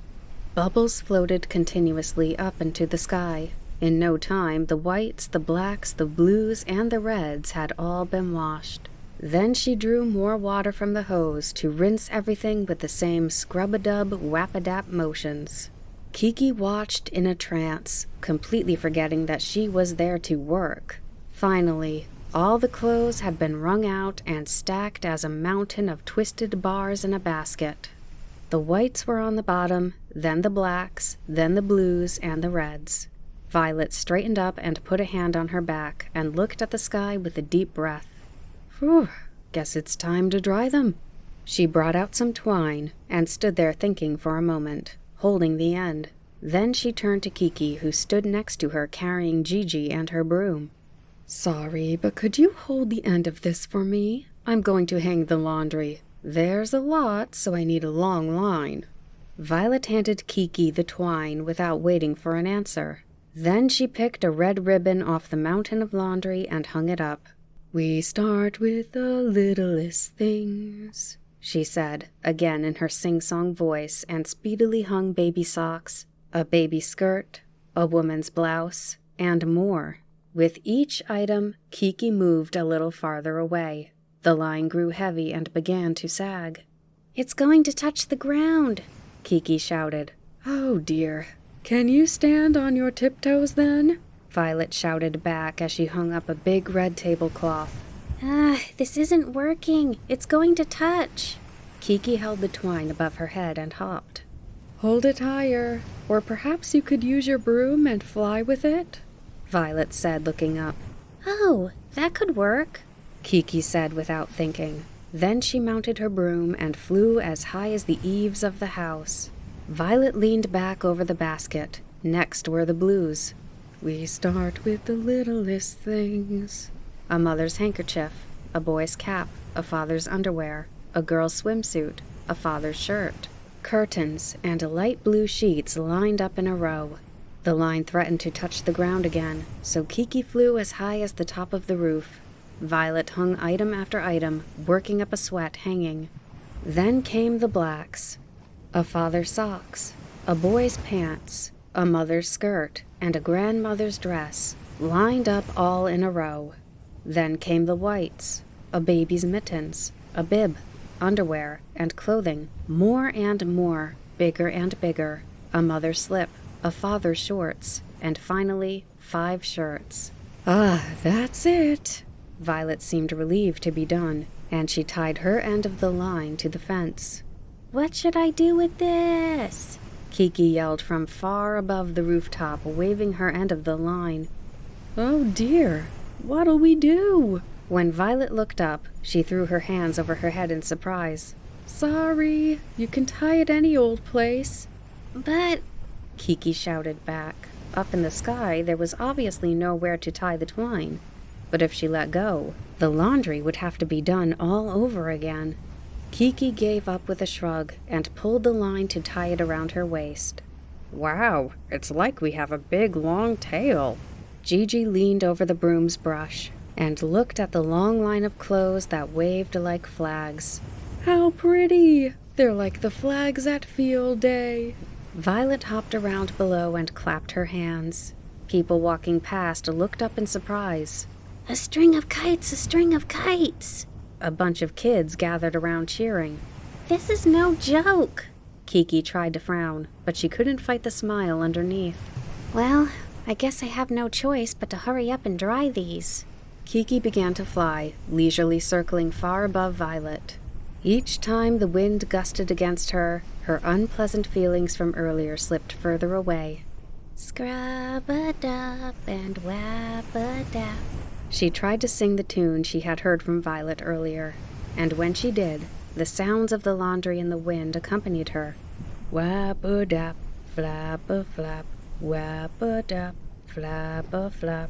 [SPEAKER 2] Bubbles floated continuously up into the sky. In no time, the whites, the blacks, the blues, and the reds had all been washed. Then she drew more water from the hose to rinse everything with the same scrub-a-dub, whap-a-dap motions. Kiki watched in a trance, completely forgetting that she was there to work. Finally, all the clothes had been wrung out and stacked as a mountain of twisted bars in a basket. The whites were on the bottom, then the blacks, then the blues, and the reds. Violet straightened up and put a hand on her back and looked at the sky with a deep breath. Phew, guess it's time to dry them. She brought out some twine and stood there thinking for a moment, holding the end. Then she turned to Kiki, who stood next to her carrying Gigi and her broom. Sorry, but could you hold the end of this for me? I'm going to hang the laundry. There's a lot, so I need a long line. Violet handed Kiki the twine without waiting for an answer. Then she picked a red ribbon off the mountain of laundry and hung it up. We start with the littlest things, she said, again in her sing-song voice, and speedily hung baby socks, a baby skirt, a woman's blouse, and more. With each item, Kiki moved a little farther away. The line grew heavy and began to sag. It's going to touch the ground, Kiki shouted. Oh dear. Can you stand on your tiptoes then? Violet shouted back as she hung up a big red tablecloth. This isn't working. It's going to touch. Kiki held the twine above her head and hopped. Hold it higher, or perhaps you could use your broom and fly with it, Violet said, looking up. Oh, that could work, Kiki said without thinking. Then she mounted her broom and flew as high as the eaves of the house. Violet leaned back over the basket. Next were the blues. We start with the littlest things. A mother's handkerchief, a boy's cap, a father's underwear, a girl's swimsuit, a father's shirt, curtains, and light blue sheets lined up in a row. The line threatened to touch the ground again, so Kiki flew as high as the top of the roof. Violet hung item after item, working up a sweat hanging. Then came the blacks. A father's socks, a boy's pants, a mother's skirt, and a grandmother's dress, lined up all in a row. Then came the whites, a baby's mittens, a bib, underwear, and clothing, more and more, bigger and bigger, a mother's slip, a father's shorts, and finally 5 shirts. Ah, that's it. Violet seemed relieved to be done, and she tied her end of the line to the fence. What should I do with this? Kiki yelled from far above the rooftop, waving her end of the line. Oh dear,
[SPEAKER 3] What'll we do?
[SPEAKER 2] When Violet looked up, she threw her hands over her head in surprise.
[SPEAKER 3] Sorry, you can tie it any old place.
[SPEAKER 2] But, Kiki shouted back. Up in the sky, there was obviously nowhere to tie the twine. But if she let go, the laundry would have to be done all over again. Kiki gave up with a shrug and pulled the line to tie it around her waist.
[SPEAKER 3] Wow, it's like we have a big long tail.
[SPEAKER 2] Gigi leaned over the broom's brush and looked at the long line of clothes that waved like flags.
[SPEAKER 3] How pretty! They're like the flags at field day.
[SPEAKER 2] Violet hopped around below and clapped her hands. People walking past looked up in surprise. A string of kites! A string of kites! A bunch of kids gathered around cheering. This is no joke! Kiki tried to frown, but she couldn't fight the smile underneath. Well, I guess I have no choice but to hurry up and dry these. Kiki began to fly, leisurely circling far above Violet. Each time the wind gusted against her, her unpleasant feelings from earlier slipped further away. Scrub-a-dub and wab-a-dab. She tried to sing the tune she had heard from Violet earlier, and when she did, the sounds of the laundry in the wind accompanied her. Wab-a-dab, flap-a-flap, wab-a-dab, flap-a-flap.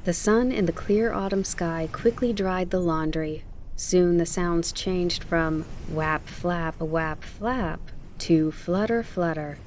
[SPEAKER 2] The sun in the clear autumn sky quickly dried the laundry. Soon the sounds changed from wap-flap, wap-flap to flutter-flutter.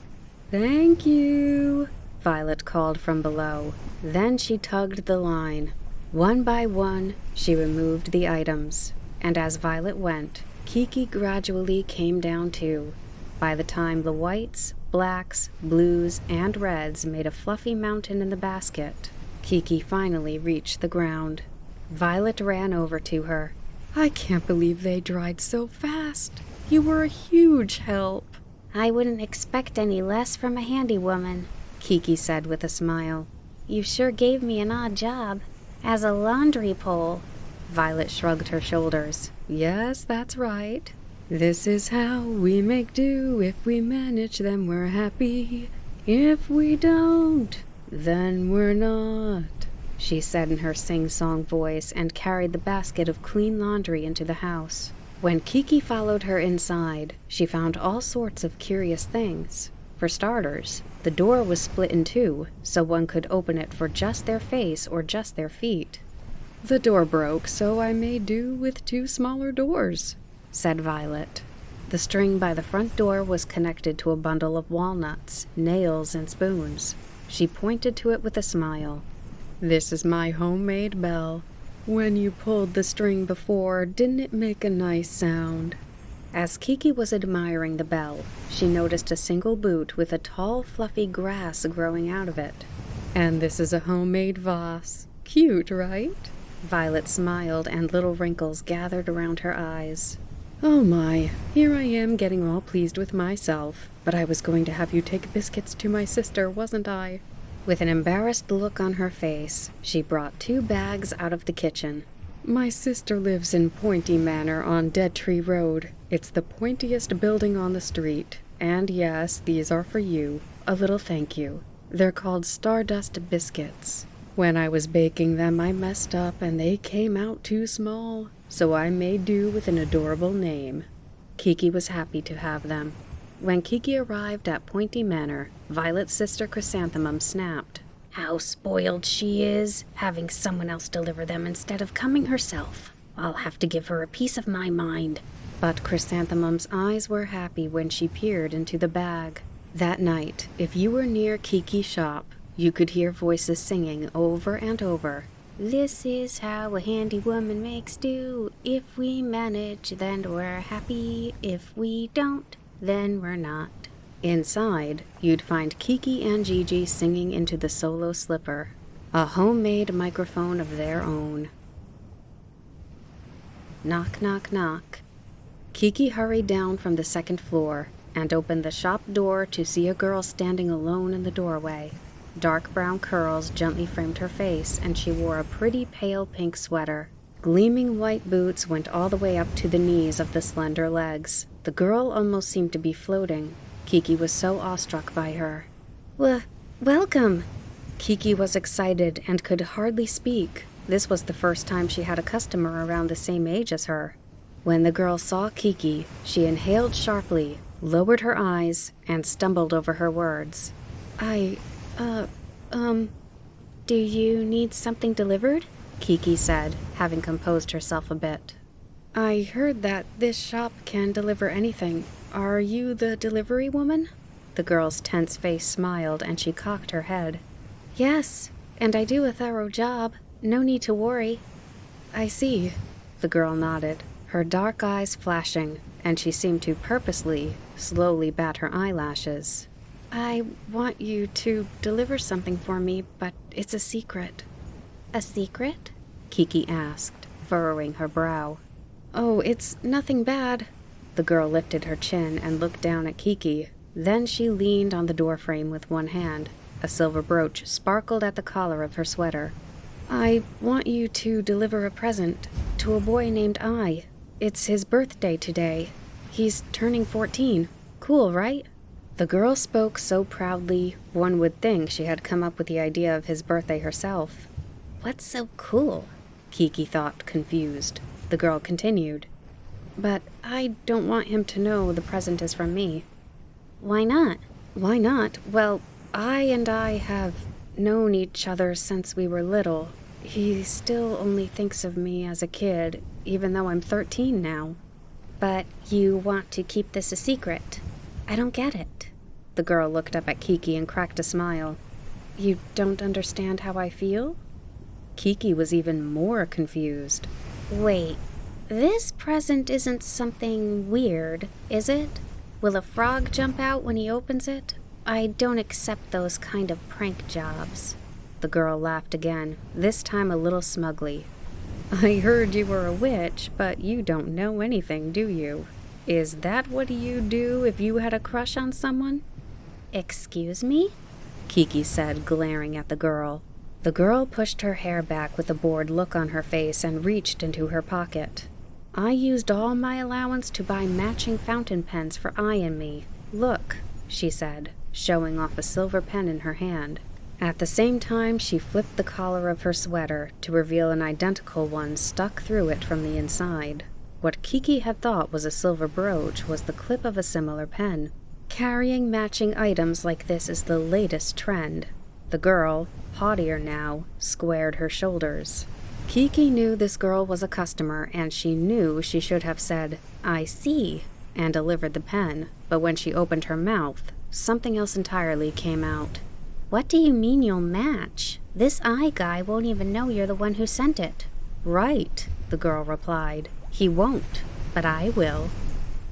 [SPEAKER 3] Thank you,
[SPEAKER 2] Violet called from below. Then she tugged the line. One by one, she removed the items, and as Violet went, Kiki gradually came down too. By the time the whites, blacks, blues, and reds made a fluffy mountain in the basket, Kiki finally reached the ground. Violet ran over to her.
[SPEAKER 3] I can't believe they dried so fast. You were a huge help.
[SPEAKER 2] I wouldn't expect any less from a handy woman, Kiki said with a smile. You sure gave me an odd job. As a laundry pole. Violet shrugged her shoulders.
[SPEAKER 3] Yes, that's right. This is how we make do. If we manage, then we're happy. If we don't, then we're not, she said in her sing-song voice and carried the basket of clean laundry into the house. When Kiki followed her inside, she found all sorts of curious things. For starters, the door was split in two, so one could open it for just their face or just their feet. The door broke, so I made do with two smaller doors,
[SPEAKER 2] said Violet. The string by the front door was connected to a bundle of walnuts, nails, and spoons. She pointed to it with a smile.
[SPEAKER 3] This is my homemade bell. When you pulled the string before, didn't it make a nice sound?
[SPEAKER 2] As Kiki was admiring the bell, she noticed a single boot with a tall, fluffy grass growing out of it.
[SPEAKER 3] And this is a homemade vase. Cute, right?
[SPEAKER 2] Violet smiled and little wrinkles gathered around her eyes.
[SPEAKER 3] Oh my, here I am getting all pleased with myself. But I was going to have you take biscuits to my sister, wasn't I?
[SPEAKER 2] With an embarrassed look on her face, she brought 2 bags out of the kitchen.
[SPEAKER 3] My sister lives in Pointy Manor on Dead Tree Road. It's the pointiest building on the street. And yes, these are for you. A little thank you. They're called Stardust Biscuits. When I was baking them, I messed up and they came out too small. So I made do with an adorable name.
[SPEAKER 2] Kiki was happy to have them. When Kiki arrived at Pointy Manor, Violet's sister Chrysanthemum snapped. How spoiled she is, having someone else deliver them instead of coming herself. I'll have to give her a piece of my mind. But Chrysanthemum's eyes were happy when she peered into the bag. That night, if you were near Kiki's shop, you could hear voices singing over and over. This is how a handy woman makes do. If we manage, then we're happy. If we don't, then we're not. Inside, you'd find Kiki and Gigi singing into the solo slipper, a homemade microphone of their own. Knock, knock, knock. Kiki hurried down from the 2nd floor and opened the shop door to see a girl standing alone in the doorway. Dark brown curls gently framed her face, and she wore a pretty pale pink sweater. Gleaming white boots went all the way up to the knees of the slender legs. The girl almost seemed to be floating. Kiki was so awestruck by her. Welcome! Kiki was excited and could hardly speak. This was the first time she had a customer around the same age as her. When the girl saw Kiki, she inhaled sharply, lowered her eyes, and stumbled over her words.
[SPEAKER 3] Do you need something delivered? Kiki said, having composed herself a bit. I heard that this shop can deliver anything. Are you the delivery woman?
[SPEAKER 2] The girl's tense face smiled and she cocked her head.
[SPEAKER 3] Yes, and I do a thorough job. No need to worry.
[SPEAKER 2] I see. The girl nodded, her dark eyes flashing, and she seemed to purposely, slowly bat her eyelashes.
[SPEAKER 3] I want you to deliver something for me, but it's a secret.
[SPEAKER 2] A secret? Kiki asked, furrowing her brow.
[SPEAKER 3] Oh, it's nothing bad.
[SPEAKER 2] The girl lifted her chin and looked down at Kiki. Then she leaned on the doorframe with one hand. A silver brooch sparkled at the collar of her sweater.
[SPEAKER 3] I want you to deliver a present to a boy named I. It's his birthday today. He's turning 14. Cool, right?
[SPEAKER 2] The girl spoke so proudly, one would think she had come up with the idea of his birthday herself. What's so cool? Kiki thought, confused. The girl continued.
[SPEAKER 3] But I don't want him to know the present is from me.
[SPEAKER 2] Why not?
[SPEAKER 3] Why not? Well, I have known each other since we were little. He still only thinks of me as a kid, even though I'm 13 now.
[SPEAKER 2] But you want to keep this a secret? I don't get it. The girl looked up at Kiki and cracked a smile.
[SPEAKER 3] You don't understand how I feel?
[SPEAKER 2] Kiki was even more confused. Wait, this present isn't something weird, is it? Will a frog jump out when he opens it? I don't accept those kind of prank jobs. The girl laughed again, this time a little smugly. I heard you were a witch, but you don't know anything, do you? Is that what you'd do if you had a crush on someone? Excuse me? Kiki said, glaring at the girl. The girl pushed her hair back with a bored look on her face and reached into her pocket. I used all my allowance to buy matching fountain pens for I and me. Look, she said, showing off a silver pen in her hand. At the same time, she flipped the collar of her sweater to reveal an identical one stuck through it from the inside. What Kiki had thought was a silver brooch was the clip of a similar pen. Carrying matching items like this is the latest trend. The girl, haughtier now, squared her shoulders. Kiki knew this girl was a customer, and she knew she should have said, I see, and delivered the pen, but when she opened her mouth, something else entirely came out. What do you mean you'll match? This I guy won't even know you're the one who sent it. Right, the girl replied. He won't, but I will.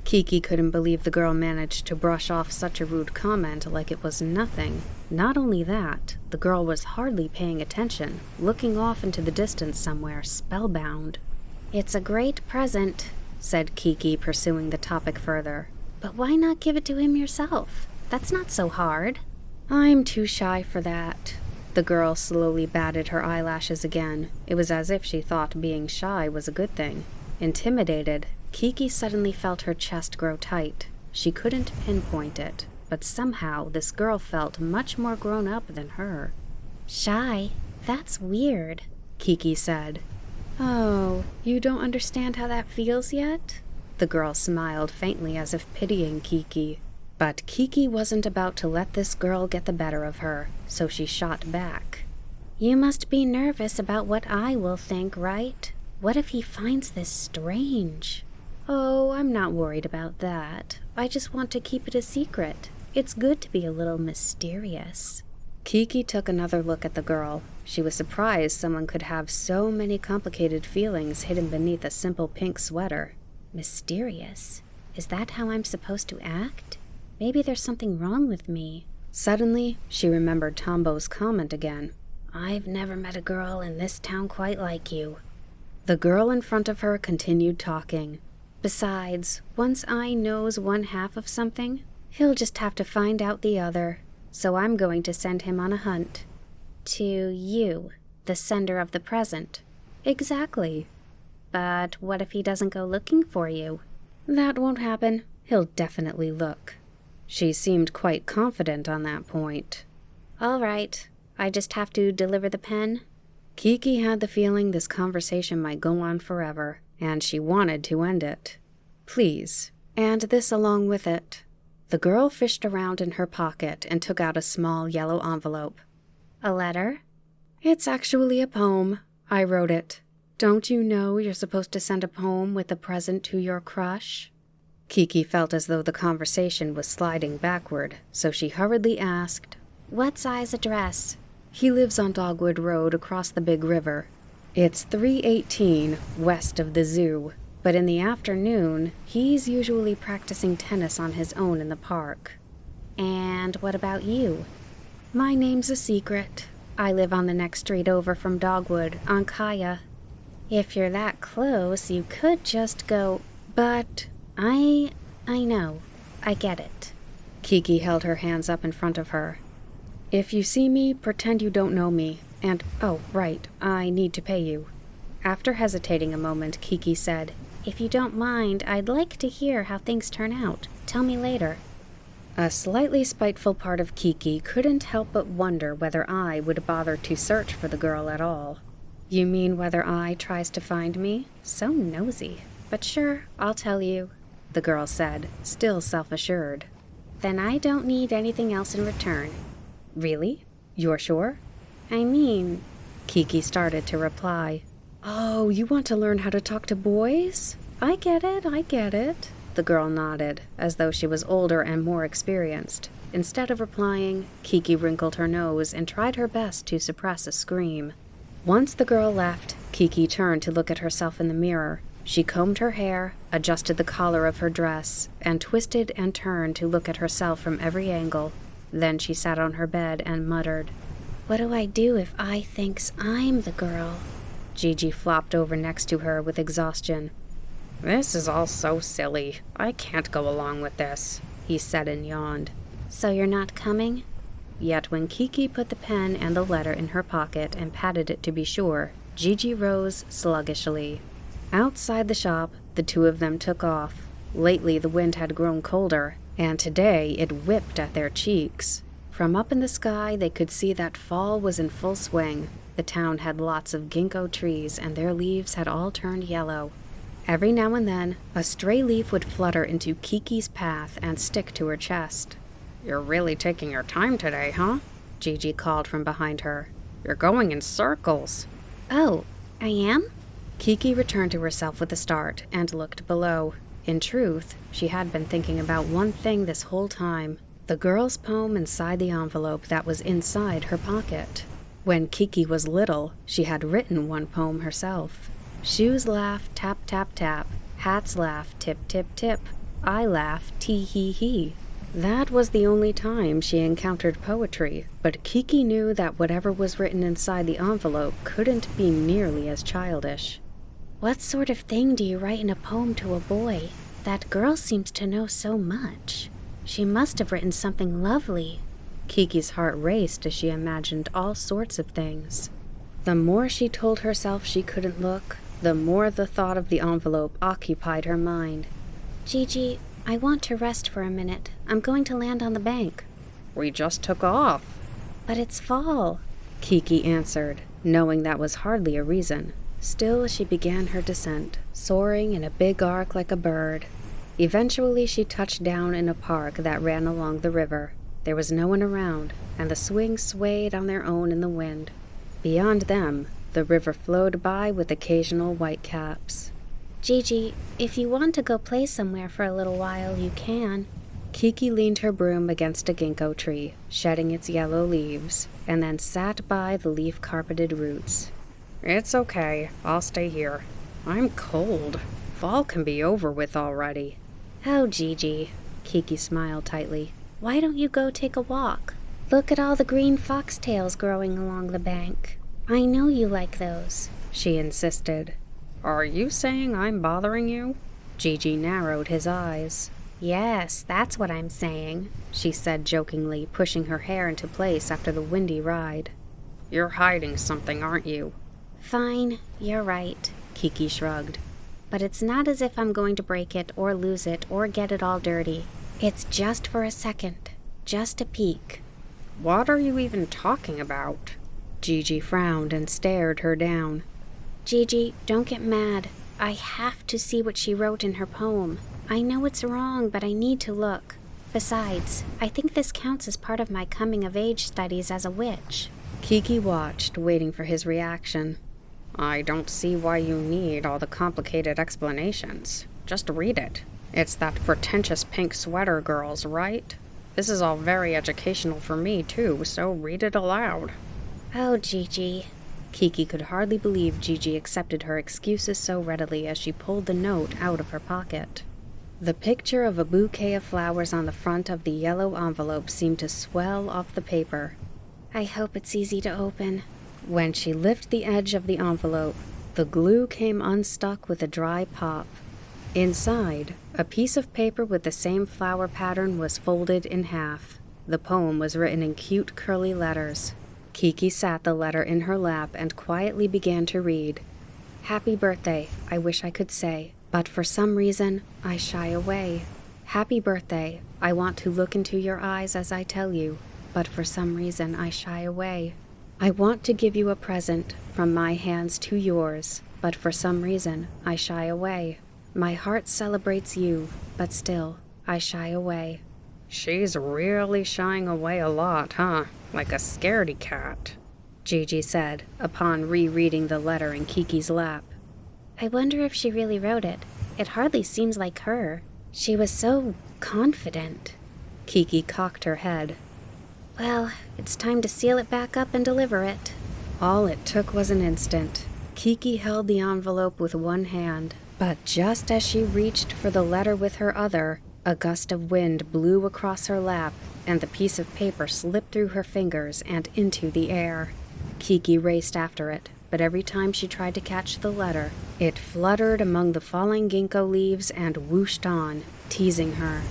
[SPEAKER 2] Kiki couldn't believe the girl managed to brush off such a rude comment like it was nothing. Not only that, the girl was hardly paying attention, looking off into the distance somewhere, spellbound. It's a great present, said Kiki, pursuing the topic further. But why not give it to him yourself? That's not so hard. I'm too shy for that. The girl slowly batted her eyelashes again. It was as if she thought being shy was a good thing. Intimidated, Kiki suddenly felt her chest grow tight. She couldn't pinpoint it, but somehow this girl felt much more grown up than her. Shy? That's weird, Kiki said.
[SPEAKER 3] Oh, you don't understand how that feels yet?
[SPEAKER 2] The girl smiled faintly as if pitying Kiki. But Kiki wasn't about to let this girl get the better of her, so she shot back. You must be nervous about what I will think, right? What if he finds this strange? Oh, I'm not worried about that. I just want to keep it a secret. It's good to be a little mysterious. Kiki took another look at the girl. She was surprised someone could have so many complicated feelings hidden beneath a simple pink sweater. Mysterious? Is that how I'm supposed to act? Maybe there's something wrong with me. Suddenly, she remembered Tombo's comment again. I've never met a girl in this town quite like you. The girl in front of her continued talking. Besides, once I knows one half of something, he'll just have to find out the other. So I'm going to send him on a hunt. To you, the sender of the present. Exactly. But what if he doesn't go looking for you? That won't happen. He'll definitely look. She seemed quite confident on that point. All right. I just have to deliver the pen? Kiki had the feeling this conversation might go on forever, and she wanted to end it. Please, and this along with it. The girl fished around in her pocket and took out a small yellow envelope.
[SPEAKER 1] A letter?
[SPEAKER 2] It's actually a poem. I wrote it. Don't you know you're supposed to send a poem with a present to your crush? Kiki felt as though the conversation was sliding backward, so she hurriedly asked,
[SPEAKER 1] What size address?
[SPEAKER 2] He lives on Dogwood Road across the big river. It's 318 west of the zoo, but in the afternoon, he's usually practicing tennis on his own in the park.
[SPEAKER 1] And what about you?
[SPEAKER 2] My name's a secret. I live on the next street over from Dogwood, on Kaya.
[SPEAKER 1] If you're that close, you could just go,
[SPEAKER 2] But
[SPEAKER 1] I know. I get it.
[SPEAKER 2] Kiki held her hands up in front of her. If you see me, pretend you don't know me. And, oh, right, I need to pay you. After hesitating a moment, Kiki said,
[SPEAKER 1] If you don't mind, I'd like to hear how things turn out. Tell me later.
[SPEAKER 2] A slightly spiteful part of Kiki couldn't help but wonder whether I would bother to search for the girl at all. You mean whether I tries to find me? So nosy. But sure, I'll tell you, the girl said, still self-assured.
[SPEAKER 1] Then I don't need anything else in return.
[SPEAKER 2] Really? You're sure?
[SPEAKER 1] I mean...
[SPEAKER 2] Kiki started to reply. Oh, you want to learn how to talk to boys? I get it. The girl nodded, as though she was older and more experienced. Instead of replying, Kiki wrinkled her nose and tried her best to suppress a scream. Once the girl left, Kiki turned to look at herself in the mirror. She combed her hair, adjusted the collar of her dress, and twisted and turned to look at herself from every angle. Then she sat on her bed and muttered,
[SPEAKER 1] What do I do if I thinks I'm the girl?
[SPEAKER 2] Gigi flopped over next to her with exhaustion. This is all so silly. I can't go along with this, he said and yawned.
[SPEAKER 1] So you're not coming?
[SPEAKER 2] Yet when Kiki put the pen and the letter in her pocket and patted it to be sure, Gigi rose sluggishly. Outside the shop, the two of them took off. Lately the wind had grown colder, and today it whipped at their cheeks. From up in the sky they could see that fall was in full swing. The town had lots of ginkgo trees, and their leaves had all turned yellow. Every now and then, a stray leaf would flutter into Kiki's path and stick to her chest. You're really taking your time today, huh? Gigi called from behind her. You're going in circles.
[SPEAKER 1] Oh, I am?
[SPEAKER 2] Kiki returned to herself with a start and looked below. In truth, she had been thinking about one thing this whole time. The girl's poem inside the envelope that was inside her pocket. When Kiki was little, she had written one poem herself. Shoes laugh, tap, tap, tap. Hats laugh, tip, tip, tip. I laugh, tee-hee-hee. That was the only time she encountered poetry, but Kiki knew that whatever was written inside the envelope couldn't be nearly as childish.
[SPEAKER 1] What sort of thing do you write in a poem to a boy? That girl seems to know so much. She must have written something lovely.
[SPEAKER 2] Kiki's heart raced as she imagined all sorts of things. The more she told herself she couldn't look, the more the thought of the envelope occupied her mind.
[SPEAKER 1] Gigi, I want to rest for a minute. I'm going to land on the bank.
[SPEAKER 2] We just took off.
[SPEAKER 1] But it's fall,
[SPEAKER 2] Kiki answered, knowing that was hardly a reason. Still, she began her descent, soaring in a big arc like a bird. Eventually, she touched down in a park that ran along the river. There was no one around, and the swings swayed on their own in the wind. Beyond them, the river flowed by with occasional whitecaps.
[SPEAKER 1] Gigi, if you want to go play somewhere for a little while, you can.
[SPEAKER 2] Kiki leaned her broom against a ginkgo tree, shedding its yellow leaves, and then sat by the leaf-carpeted roots. It's okay. I'll stay here. I'm cold. Fall can be over with already.
[SPEAKER 1] Oh, Gigi,
[SPEAKER 2] Kiki smiled tightly.
[SPEAKER 1] Why don't you go take a walk? Look at all the green foxtails growing along the bank. I know you like those,
[SPEAKER 2] she insisted. Are you saying I'm bothering you? Gigi narrowed his eyes.
[SPEAKER 1] Yes, that's what I'm saying,
[SPEAKER 2] she said jokingly, pushing her hair into place after the windy ride. You're hiding something, aren't you?
[SPEAKER 1] Fine, you're right,
[SPEAKER 2] Kiki shrugged.
[SPEAKER 1] But it's not as if I'm going to break it or lose it or get it all dirty. It's just for a second, just a peek.
[SPEAKER 2] What are you even talking about?
[SPEAKER 3] Gigi frowned and stared her down.
[SPEAKER 2] Gigi, don't get mad. I have to see what she wrote in her poem. I know it's wrong, but I need to look. Besides, I think this counts as part of my coming-of-age studies as a witch.
[SPEAKER 3] Kiki watched, waiting for his reaction. I don't see why you need all the complicated explanations. Just read it. It's that pretentious pink sweater girl's, right? This is all very educational for me, too, so read it aloud.
[SPEAKER 2] Oh, Gigi.
[SPEAKER 3] Kiki could hardly believe Gigi accepted her excuses so readily as she pulled the note out of her pocket. The picture of a bouquet of flowers on the front of the yellow envelope seemed to swell off the paper.
[SPEAKER 2] I hope it's easy to open.
[SPEAKER 3] When she lifted the edge of the envelope, the glue came unstuck with a dry pop. Inside, a piece of paper with the same flower pattern was folded in half. The poem was written in cute curly letters. Kiki sat the letter in her lap and quietly began to read. Happy birthday, I wish I could say, but for some reason, I shy away. Happy birthday, I want to look into your eyes as I tell you, but for some reason I shy away. I want to give you a present from my hands to yours, but for some reason I shy away. My heart celebrates you, but still, I shy away. She's really shying away a lot, huh? Like a scaredy cat, Gigi said, upon rereading the letter in Kiki's lap.
[SPEAKER 2] I wonder if she really wrote it. It hardly seems like her. She was so confident.
[SPEAKER 3] Kiki cocked her head.
[SPEAKER 2] Well, it's time to seal it back up and deliver it.
[SPEAKER 3] All it took was an instant. Kiki held the envelope with one hand, but just as she reached for the letter with her other, a gust of wind blew across her lap, and the piece of paper slipped through her fingers and into the air. Kiki raced after it, but every time she tried to catch the letter, it fluttered among the falling ginkgo leaves and whooshed on, teasing her.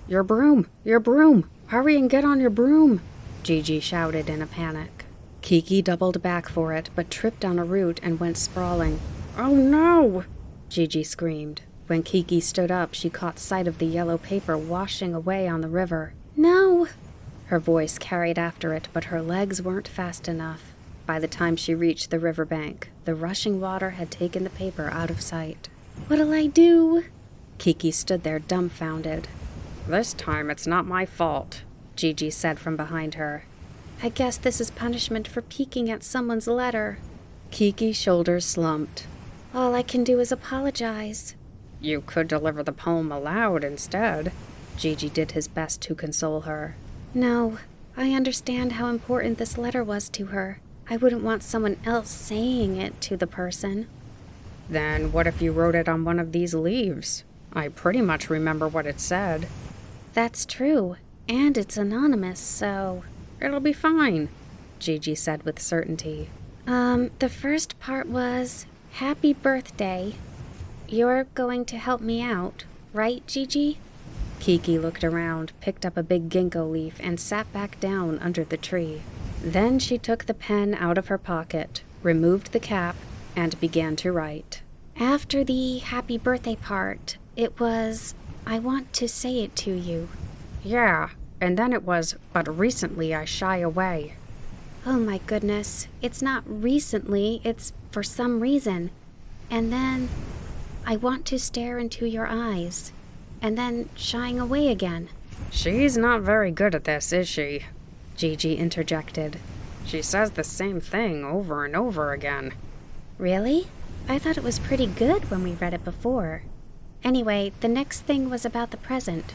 [SPEAKER 3] Your broom! Your broom! Hurry and get on your broom! Gigi shouted in a panic. Kiki doubled back for it, but tripped on a root and went sprawling. Oh no! Gigi screamed. When Kiki stood up, she caught sight of the yellow paper washing away on the river.
[SPEAKER 2] No!
[SPEAKER 3] Her voice carried after it, but her legs weren't fast enough. By the time she reached the riverbank, the rushing water had taken the paper out of sight.
[SPEAKER 2] What'll I do?
[SPEAKER 3] Kiki stood there dumbfounded. This time it's not my fault, Gigi said from behind her.
[SPEAKER 2] I guess this is punishment for peeking at someone's letter.
[SPEAKER 3] Kiki's shoulders slumped.
[SPEAKER 2] All I can do is apologize.
[SPEAKER 3] You could deliver the poem aloud instead. Gigi did his best to console her.
[SPEAKER 2] No, I understand how important this letter was to her. I wouldn't want someone else saying it to the person.
[SPEAKER 3] Then what if you wrote it on one of these leaves? I pretty much remember what it said.
[SPEAKER 2] That's true, and it's anonymous, so...
[SPEAKER 3] It'll be fine, Gigi said with certainty.
[SPEAKER 2] The first part was, Happy birthday. You're going to help me out, right, Gigi?
[SPEAKER 3] Kiki looked around, picked up a big ginkgo leaf, and sat back down under the tree. Then she took the pen out of her pocket, removed the cap, and began to write.
[SPEAKER 2] After the happy birthday part, it was, I want to say it to you.
[SPEAKER 3] Yeah, and then it was, but recently I shy away.
[SPEAKER 2] Oh my goodness, it's not recently, it's for some reason. And then, I want to stare into your eyes. And then shying away again.
[SPEAKER 3] She's not very good at this, is she? Gigi interjected. She says the same thing over and over again.
[SPEAKER 2] Really? I thought it was pretty good when we read it before. Anyway, the next thing was about the present.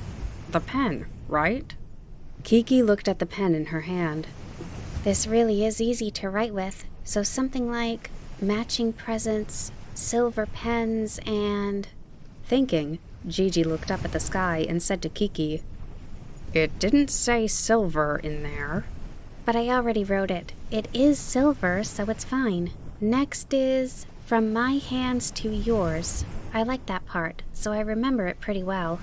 [SPEAKER 3] The pen, right? Kiki looked at the pen in her hand.
[SPEAKER 2] This really is easy to write with, so something like matching presents, silver pens, and...
[SPEAKER 3] Thinking, Gigi looked up at the sky and said to Kiki, It didn't say silver in there.
[SPEAKER 2] But I already wrote it. It is silver, so it's fine. Next is, from my hands to yours. I like that part, so I remember it pretty well.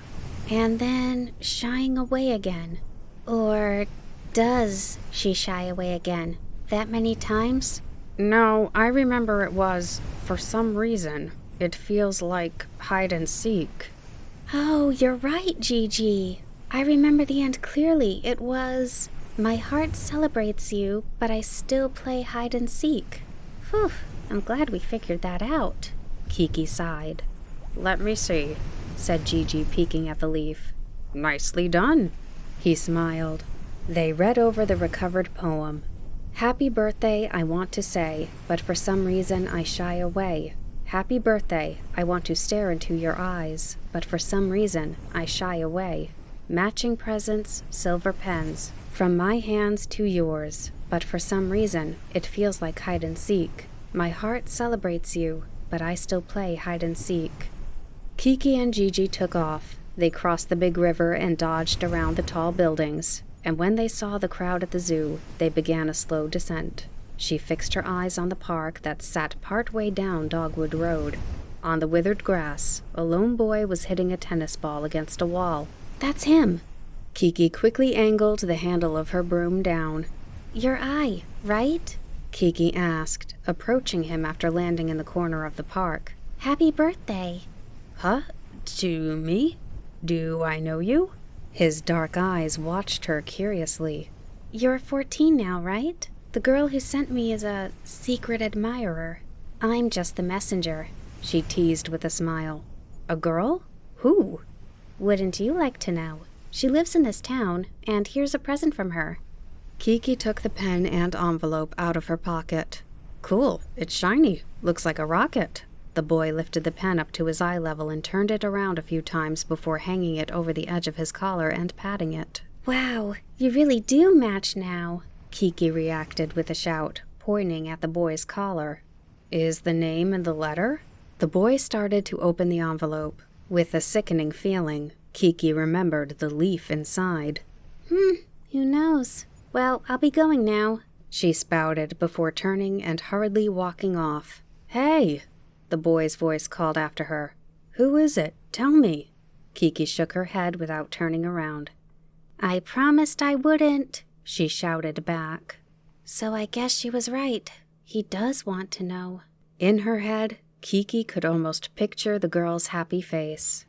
[SPEAKER 2] And then, shying away again. Or does she shy away again? That many times?
[SPEAKER 3] No, I remember it was, for some reason, it feels like hide and seek.
[SPEAKER 2] Oh, you're right, Gigi. I remember the end clearly. It was... My heart celebrates you, but I still play hide and seek. Phew, I'm glad we figured that out. Kiki sighed.
[SPEAKER 3] Let me see, said Gigi, peeking at the leaf. Nicely done. He smiled. They read over the recovered poem. Happy birthday, I want to say, but for some reason I shy away. Happy birthday, I want to stare into your eyes, but for some reason I shy away. Matching presents, silver pens, from my hands to yours, but for some reason it feels like hide and seek. My heart celebrates you, but I still play hide and seek. Kiki and Gigi took off. They crossed the big river and dodged around the tall buildings, and when they saw the crowd at the zoo, they began a slow descent. She fixed her eyes on the park that sat partway down Dogwood Road. On the withered grass, a lone boy was hitting a tennis ball against a wall.
[SPEAKER 2] That's him.
[SPEAKER 3] Kiki quickly angled the handle of her broom down.
[SPEAKER 2] Your eye, right?
[SPEAKER 3] Kiki asked, approaching him after landing in the corner of the park.
[SPEAKER 2] Happy birthday.
[SPEAKER 3] Huh? To me? Do I know you? His dark eyes watched her curiously.
[SPEAKER 2] You're 14 now, right? The girl who sent me is a secret admirer. I'm just the messenger,
[SPEAKER 3] she teased with a smile. A girl? Who?
[SPEAKER 2] Wouldn't you like to know? She lives in this town, and here's a present from her.
[SPEAKER 3] Kiki took the pen and envelope out of her pocket. Cool, it's shiny. Looks like a rocket. The boy lifted the pen up to his eye level and turned it around a few times before hanging it over the edge of his collar and patting it.
[SPEAKER 2] Wow, you really do match now,
[SPEAKER 3] Kiki reacted with a shout, pointing at the boy's collar. Is the name in the letter? The boy started to open the envelope. With a sickening feeling, Kiki remembered the leaf inside.
[SPEAKER 2] Who knows? Well, I'll be going now,
[SPEAKER 3] she spouted before turning and hurriedly walking off. Hey! The boy's voice called after her. Who is it? Tell me. Kiki shook her head without turning around.
[SPEAKER 2] I promised I wouldn't,
[SPEAKER 3] she shouted back.
[SPEAKER 2] So I guess she was right. He does want to know.
[SPEAKER 3] In her head, Kiki could almost picture the girl's happy face.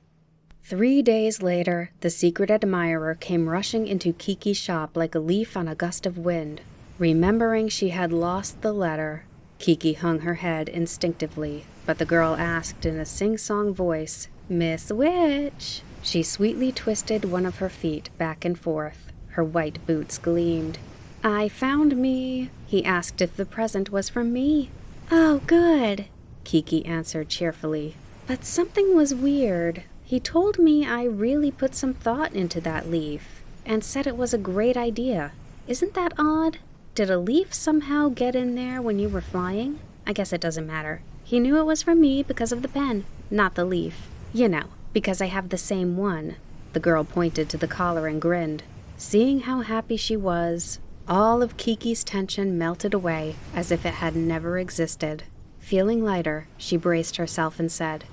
[SPEAKER 3] 3 days later, the secret admirer came rushing into Kiki's shop like a leaf on a gust of wind. Remembering she had lost the letter, Kiki hung her head instinctively, but the girl asked in a sing-song voice, Miss Witch? She sweetly twisted one of her feet back and forth. Her white boots gleamed. I found me. He asked if the present was from me.
[SPEAKER 2] Oh, good,
[SPEAKER 3] Kiki answered cheerfully. But something was weird. He told me I really put some thought into that leaf, and said it was a great idea. Isn't that odd? Did a leaf somehow get in there when you were flying? I guess it doesn't matter. He knew it was from me because of the pen, not the leaf. You know, because I have the same one. The girl pointed to the collar and grinned. Seeing how happy she was, all of Kiki's tension melted away as if it had never existed. Feeling lighter, she braced herself and said,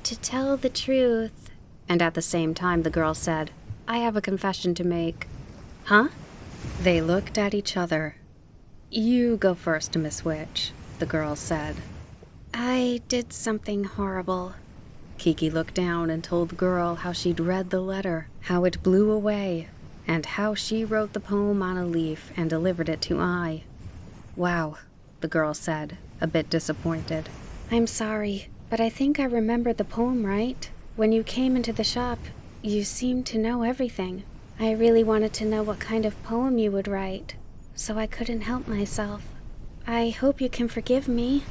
[SPEAKER 3] To tell the truth. And at the same time the girl said, I have a confession to make. Huh? They looked at each other. You go first, Miss Witch, the girl said. I did something horrible. Kiki looked down and told the girl how she'd read the letter, how it blew away, and how she wrote the poem on a leaf and delivered it to I. Wow, the girl said, a bit disappointed. I'm sorry, but I think I remembered the poem right. When you came into the shop, you seemed to know everything. I really wanted to know what kind of poem you would write, so I couldn't help myself. I hope you can forgive me.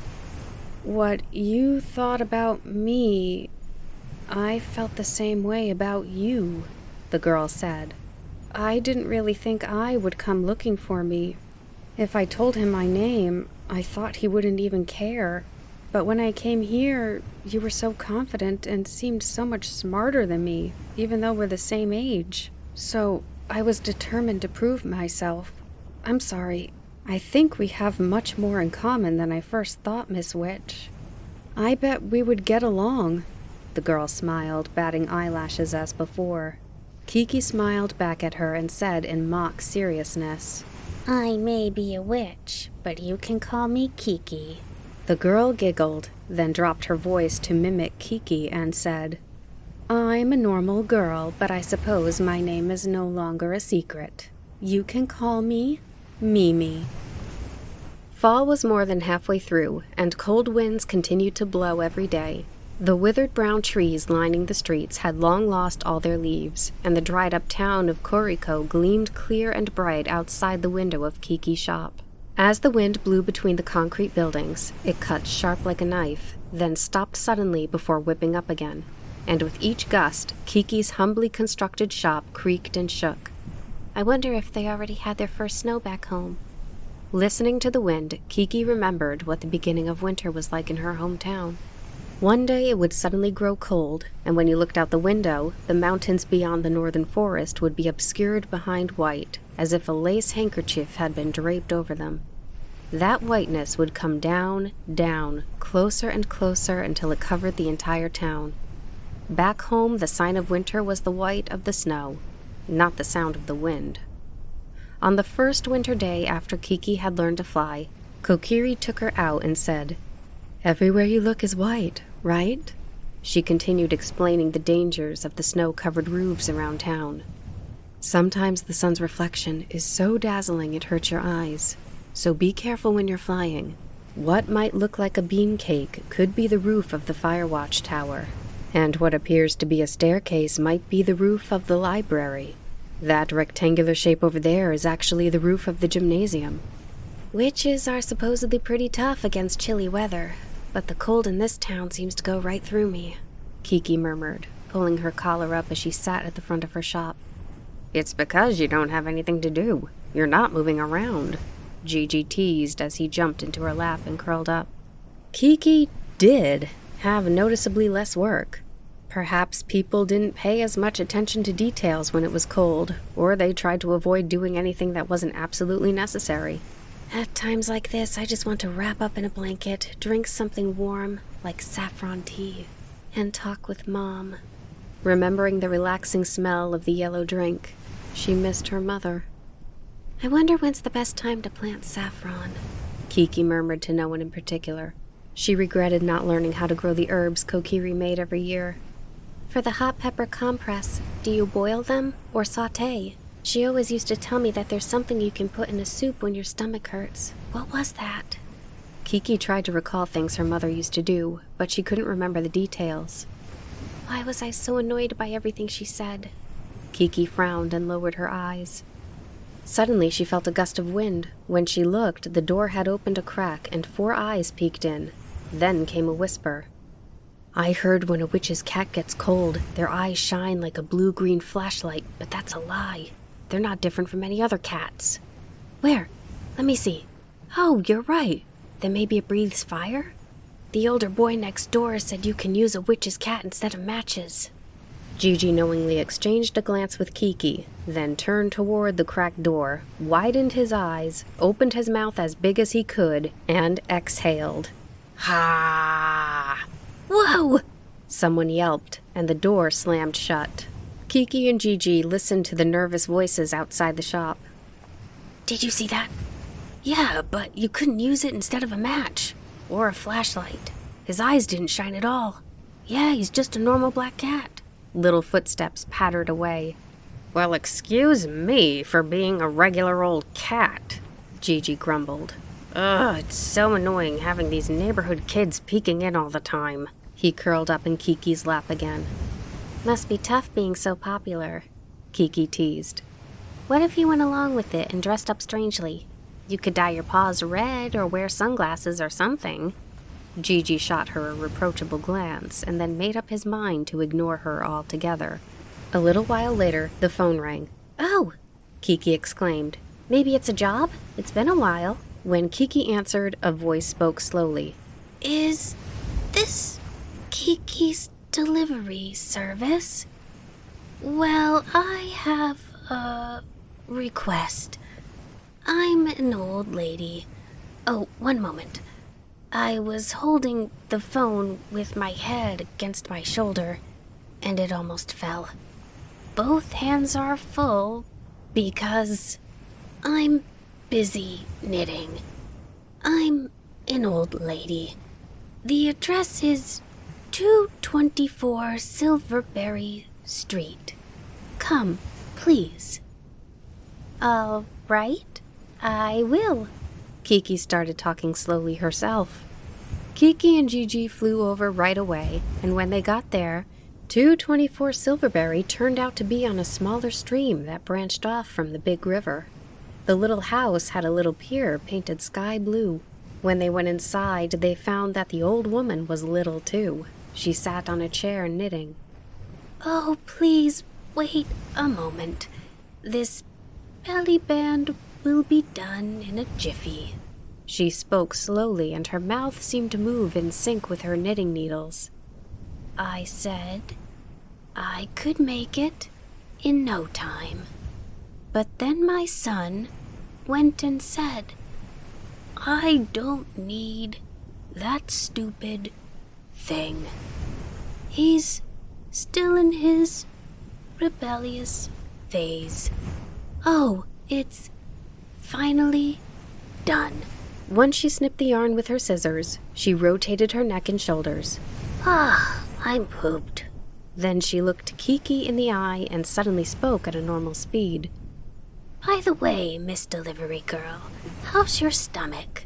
[SPEAKER 3] What you thought about me, I felt the same way about you, the girl said. I didn't really think I would come looking for me. If I told him my name, I thought he wouldn't even care. But when I came here, you were so confident and seemed so much smarter than me, even though we're the same age. So I was determined to prove myself. I'm sorry. I think we have much more in common than I first thought, Miss Witch. I bet we would get along. The girl smiled, batting eyelashes as before. Kiki smiled back at her and said in mock seriousness, I may be a witch, but you can call me Kiki. The girl giggled, then dropped her voice to mimic Kiki and said, I'm a normal girl, but I suppose my name is no longer a secret. You can call me Mimi. Fall was more than halfway through, and cold winds continued to blow every day. The withered brown trees lining the streets had long lost all their leaves, and the dried-up town of Koriko gleamed clear and bright outside the window of Kiki's shop. As the wind blew between the concrete buildings, it cut sharp like a knife, then stopped suddenly before whipping up again. And with each gust, Kiki's humbly constructed shop creaked and shook.
[SPEAKER 2] I wonder if they already had their first snow back home.
[SPEAKER 3] Listening to the wind, Kiki remembered what the beginning of winter was like in her hometown. One day it would suddenly grow cold, and when you looked out the window, the mountains beyond the northern forest would be obscured behind white, as if a lace handkerchief had been draped over them. That whiteness would come down, down, closer and closer until it covered the entire town. Back home, the sign of winter was the white of the snow, not the sound of the wind. On the first winter day after Kiki had learned to fly, Kokiri took her out and said, "Everywhere you look is white, right?" She continued explaining the dangers of the snow-covered roofs around town. "Sometimes the sun's reflection is so dazzling it hurts your eyes, so be careful when you're flying. What might look like a bean cake could be the roof of the fire watch tower, and what appears to be a staircase might be the roof of the library. That rectangular shape over there is actually the roof of the gymnasium."
[SPEAKER 2] Witches are supposedly pretty tough against chilly weather, but the cold in this town seems to go right through me,
[SPEAKER 3] Kiki murmured, pulling her collar up as she sat at the front of her shop. "It's because you don't have anything to do. You're not moving around," Gigi teased as he jumped into her lap and curled up. Kiki did have noticeably less work. Perhaps people didn't pay as much attention to details when it was cold, or they tried to avoid doing anything that wasn't absolutely necessary.
[SPEAKER 2] At times like this, I just want to wrap up in a blanket, drink something warm, like saffron tea, and talk with Mom.
[SPEAKER 3] Remembering the relaxing smell of the yellow drink, she missed her mother.
[SPEAKER 2] I wonder when's the best time to plant saffron,
[SPEAKER 3] Kiki murmured to no one in particular. She regretted not learning how to grow the herbs Kokiri made every year.
[SPEAKER 2] For the hot pepper compress, do you boil them or sauté? She always used to tell me that there's something you can put in a soup when your stomach hurts. What was that?
[SPEAKER 3] Kiki tried to recall things her mother used to do, but she couldn't remember the details.
[SPEAKER 2] Why was I so annoyed by everything she said?
[SPEAKER 3] Kiki frowned and lowered her eyes. Suddenly she felt a gust of wind. When she looked, the door had opened a crack and 4 eyes peeked in. Then came a whisper. "I heard when a witch's cat gets cold, their eyes shine like a blue-green flashlight, but that's a lie. They're not different from any other cats."
[SPEAKER 2] "Where? Let me see. Oh, you're right. Then maybe it breathes fire? The older boy next door said you can use a witch's cat instead of matches."
[SPEAKER 3] Gigi knowingly exchanged a glance with Kiki, then turned toward the cracked door, widened his eyes, opened his mouth as big as he could, and exhaled. "Ha!"
[SPEAKER 2] "Whoa!"
[SPEAKER 3] Someone yelped, and the door slammed shut. Kiki and Gigi listened to the nervous voices outside the shop.
[SPEAKER 2] "Did you see that?" "Yeah, but you couldn't use it instead of a match. Or a flashlight. His eyes didn't shine at all. Yeah, he's just a normal black cat."
[SPEAKER 3] Little footsteps pattered away. "Well, excuse me for being a regular old cat," Gigi grumbled. "Ugh, it's so annoying having these neighborhood kids peeking in all the time." He curled up in Kiki's lap again.
[SPEAKER 2] "Must be tough being so popular," Kiki teased. "What if you went along with it and dressed up strangely? You could dye your paws red or wear sunglasses or something."
[SPEAKER 3] Gigi shot her a reproachable glance and then made up his mind to ignore her altogether. A little while later, the phone rang.
[SPEAKER 2] "Oh!"
[SPEAKER 3] Kiki exclaimed.
[SPEAKER 2] "Maybe it's a job? It's been a while."
[SPEAKER 3] When Kiki answered, a voice spoke slowly.
[SPEAKER 2] "Is this Kiki's delivery service? Well, I have a request. I'm an old lady. Oh, one moment. I was holding the phone with my head against my shoulder, and it almost fell. Both hands are full because I'm busy knitting. I'm an old lady. The address is 224 Silverberry Street. Come, please." All right, I will.
[SPEAKER 1] Kiki started talking slowly herself. Kiki and Gigi flew over right away, and when they got there, 224 Silverberry turned out to be on a smaller stream that branched off from the big river. The little house had a little pier painted sky blue. When they went inside, they found that the old woman was little too. She sat on a chair knitting.
[SPEAKER 2] Oh, please, wait a moment. This belly band will be done in a jiffy.
[SPEAKER 1] She spoke slowly, and her mouth seemed to move in sync with her knitting needles.
[SPEAKER 2] I said I could make it in no time. But then my son went and said, I don't need that stupid thing. He's still in his rebellious phase. Oh, it's finally done.
[SPEAKER 1] Once she snipped the yarn with her scissors, she rotated her neck and shoulders.
[SPEAKER 2] I'm pooped.
[SPEAKER 1] Then she looked Kiki in the eye and suddenly spoke at a normal speed.
[SPEAKER 2] By the way, Miss Delivery Girl, how's your stomach?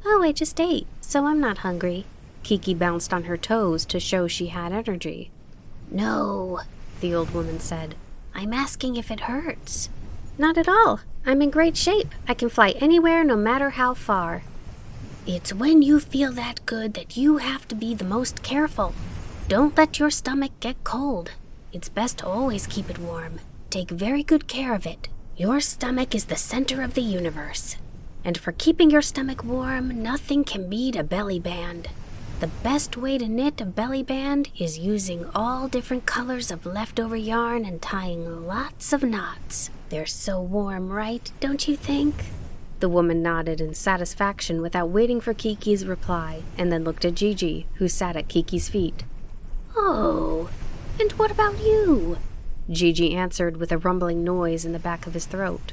[SPEAKER 1] Oh, I just ate, so I'm not hungry. Kiki bounced on her toes to show she had energy.
[SPEAKER 2] No,
[SPEAKER 1] the old woman said.
[SPEAKER 2] I'm asking if it hurts.
[SPEAKER 1] Not at all. I'm in great shape. I can fly anywhere, no matter how far.
[SPEAKER 2] It's when you feel that good that you have to be the most careful. Don't let your stomach get cold. It's best to always keep it warm. Take very good care of it. Your stomach is the center of the universe. And for keeping your stomach warm, nothing can beat a belly band. The best way to knit a belly band is using all different colors of leftover yarn and tying lots of knots. They're so warm, right? Don't you think?
[SPEAKER 1] The woman nodded in satisfaction without waiting for Kiki's reply, and then looked at Gigi, who sat at Kiki's feet.
[SPEAKER 2] Oh, and what about you?
[SPEAKER 1] Gigi answered with a rumbling noise in the back of his throat.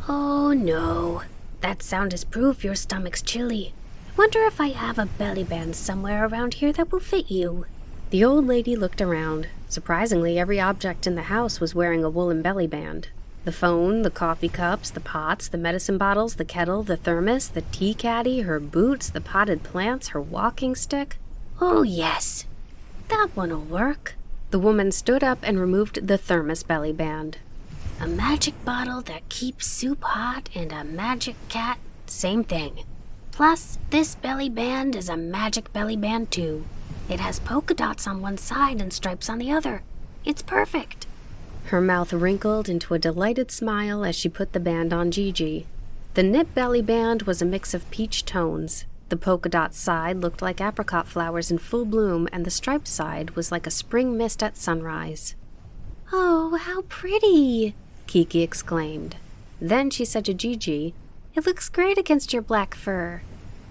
[SPEAKER 2] Oh no, that sound is proof your stomach's chilly. I wonder if I have a belly band somewhere around here that will fit you.
[SPEAKER 1] The old lady looked around. Surprisingly, every object in the house was wearing a woolen belly band. The phone, the coffee cups, the pots, the medicine bottles, the kettle, the thermos, the tea caddy, her boots, the potted plants, her walking stick.
[SPEAKER 2] Oh yes, that one'll work.
[SPEAKER 1] The woman stood up and removed the thermos belly band.
[SPEAKER 2] A magic bottle that keeps soup hot and a magic cat, same thing. Plus, this belly band is a magic belly band too. It has polka dots on one side and stripes on the other. It's perfect.
[SPEAKER 1] Her mouth wrinkled into a delighted smile as she put the band on Gigi. The knit belly band was a mix of peach tones. The polka dot side looked like apricot flowers in full bloom, and the striped side was like a spring mist at sunrise.
[SPEAKER 2] Oh, how pretty!
[SPEAKER 1] Kiki exclaimed. Then she said to Gigi, It looks great against your black fur.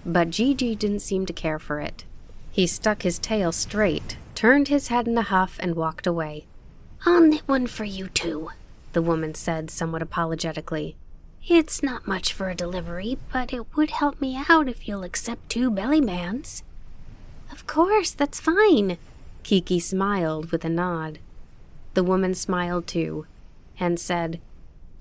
[SPEAKER 1] But Gigi didn't seem to care for it. He stuck his tail straight, turned his head in a huff, and walked away.
[SPEAKER 2] I'll knit one for you too,
[SPEAKER 1] the woman said somewhat apologetically.
[SPEAKER 2] It's not much for a delivery, but it would help me out if you'll accept 2 belly bands.
[SPEAKER 1] Of course, that's fine. Kiki smiled with a nod. The woman smiled too, and said,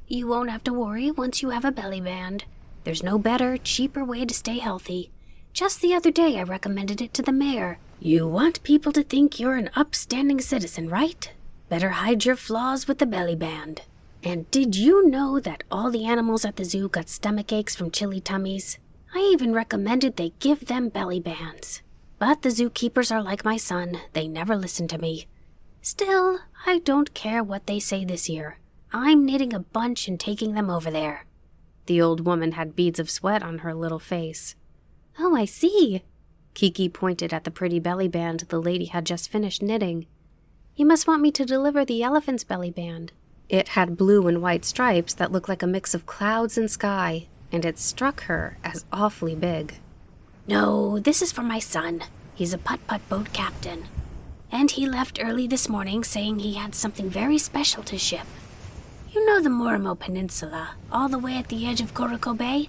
[SPEAKER 2] You won't have to worry once you have a belly band. There's no better, cheaper way to stay healthy. Just the other day I recommended it to the mayor. You want people to think you're an upstanding citizen, right? Better hide your flaws with the belly band. And did you know that all the animals at the zoo got stomach aches from chilly tummies? I even recommended they give them belly bands. But the zookeepers are like my son. They never listen to me. Still, I don't care what they say this year. I'm knitting a bunch and taking them over there.
[SPEAKER 1] The old woman had beads of sweat on her little face.
[SPEAKER 2] Oh, I see.
[SPEAKER 1] Kiki pointed at the pretty belly band the lady had just finished knitting. You must want me to deliver the elephant's belly band. It had blue and white stripes that looked like a mix of clouds and sky, and it struck her as awfully big.
[SPEAKER 2] No, this is for my son. He's a putt-putt boat captain. And he left early this morning saying he had something very special to ship. You know the Morimo Peninsula, all the way at the edge of Koroko Bay?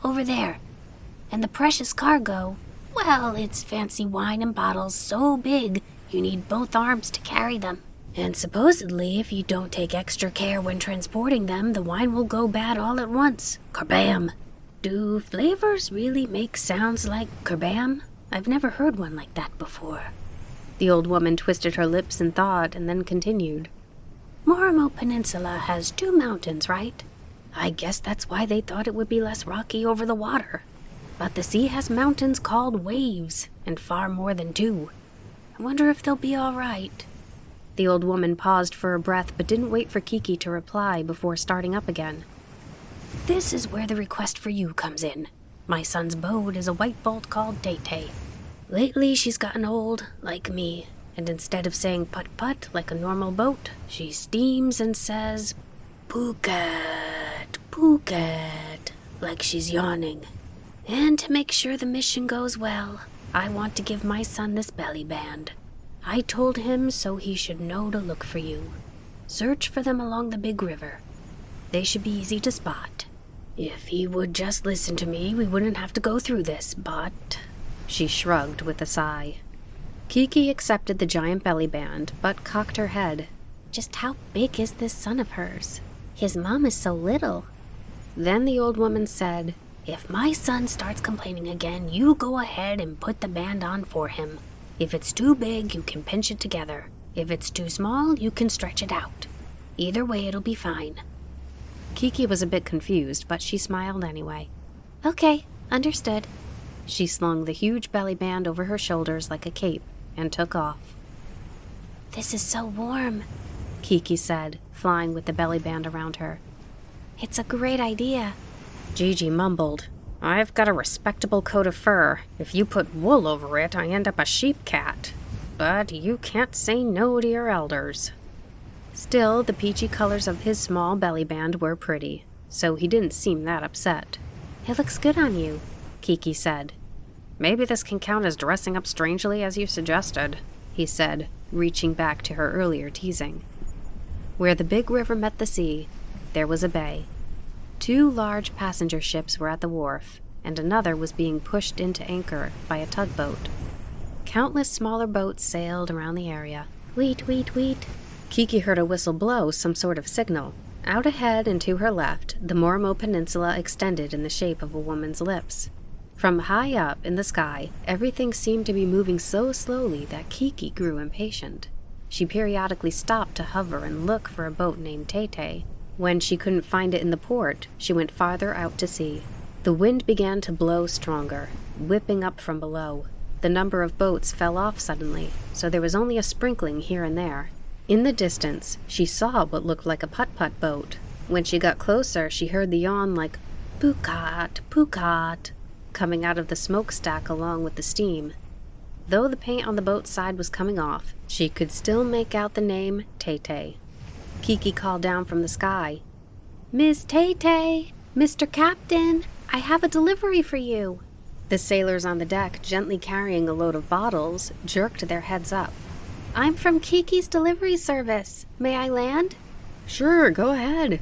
[SPEAKER 2] Over there. And the precious cargo, well, it's fancy wine and bottles so big you need both arms to carry them. And supposedly, if you don't take extra care when transporting them, the wine will go bad all at once. Kerbam! Do flavors really make sounds like kerbam? I've never heard one like that before.
[SPEAKER 1] The old woman twisted her lips in thought and then continued.
[SPEAKER 2] Morimo Peninsula has 2 mountains, right? I guess that's why they thought it would be less rocky over the water. But the sea has mountains called waves, and far more than 2. I wonder if they'll be all right.
[SPEAKER 1] The old woman paused for a breath but didn't wait for Kiki to reply before starting up again.
[SPEAKER 2] This is where the request for you comes in. My son's boat is a white boat called Tay-Tay. Lately she's gotten old, like me, and instead of saying putt-putt like a normal boat, she steams and says, Phuket, Phuket, like she's yawning. And to make sure the mission goes well, I want to give my son this belly band. I told him so he should know to look for you. Search for them along the big river. They should be easy to spot. If he would just listen to me, we wouldn't have to go through this, but...
[SPEAKER 1] She shrugged with a sigh. Kiki accepted the giant belly band, but cocked her head.
[SPEAKER 2] Just how big is this son of hers? His mom is so little.
[SPEAKER 1] Then the old woman said,
[SPEAKER 2] If my son starts complaining again, you go ahead and put the band on for him. If it's too big, you can pinch it together. If it's too small, you can stretch it out. Either way, it'll be fine.
[SPEAKER 1] Kiki was a bit confused, but she smiled anyway.
[SPEAKER 2] Okay, understood.
[SPEAKER 1] She slung the huge belly band over her shoulders like a cape and took off.
[SPEAKER 2] This is so warm,
[SPEAKER 1] Kiki said, flying with the belly band around her.
[SPEAKER 2] It's a great idea.
[SPEAKER 1] Gigi mumbled. I've got a respectable coat of fur. If you put wool over it, I end up a sheep cat. But you can't say no to your elders. Still, the peachy colors of his small belly band were pretty, so he didn't seem that upset.
[SPEAKER 2] It looks good on you,
[SPEAKER 1] Kiki said. Maybe this can count as dressing up strangely as you suggested, he said, reaching back to her earlier teasing. Where the big river met the sea, there was a bay. 2 large passenger ships were at the wharf, and another was being pushed into anchor by a tugboat. Countless smaller boats sailed around the area.
[SPEAKER 2] Weet, weet, weet.
[SPEAKER 1] Kiki heard a whistle blow some sort of signal. Out ahead and to her left, the Morimo Peninsula extended in the shape of a woman's lips. From high up in the sky, everything seemed to be moving so slowly that Kiki grew impatient. She periodically stopped to hover and look for a boat named Tay-Tay. When she couldn't find it in the port, she went farther out to sea. The wind began to blow stronger, whipping up from below. The number of boats fell off suddenly, so there was only a sprinkling here and there. In the distance, she saw what looked like a putt-putt boat. When she got closer, she heard the yawn like, Phuket, Phuket, coming out of the smokestack along with the steam. Though the paint on the boat's side was coming off, she could still make out the name Tay-Tay. Kiki called down from the sky.
[SPEAKER 2] Miss Tay-Tay, Mr. Captain, I have a delivery for you.
[SPEAKER 1] The sailors on the deck, gently carrying a load of bottles, jerked their heads up.
[SPEAKER 2] I'm from Kiki's delivery service. May I land?
[SPEAKER 1] Sure, go ahead.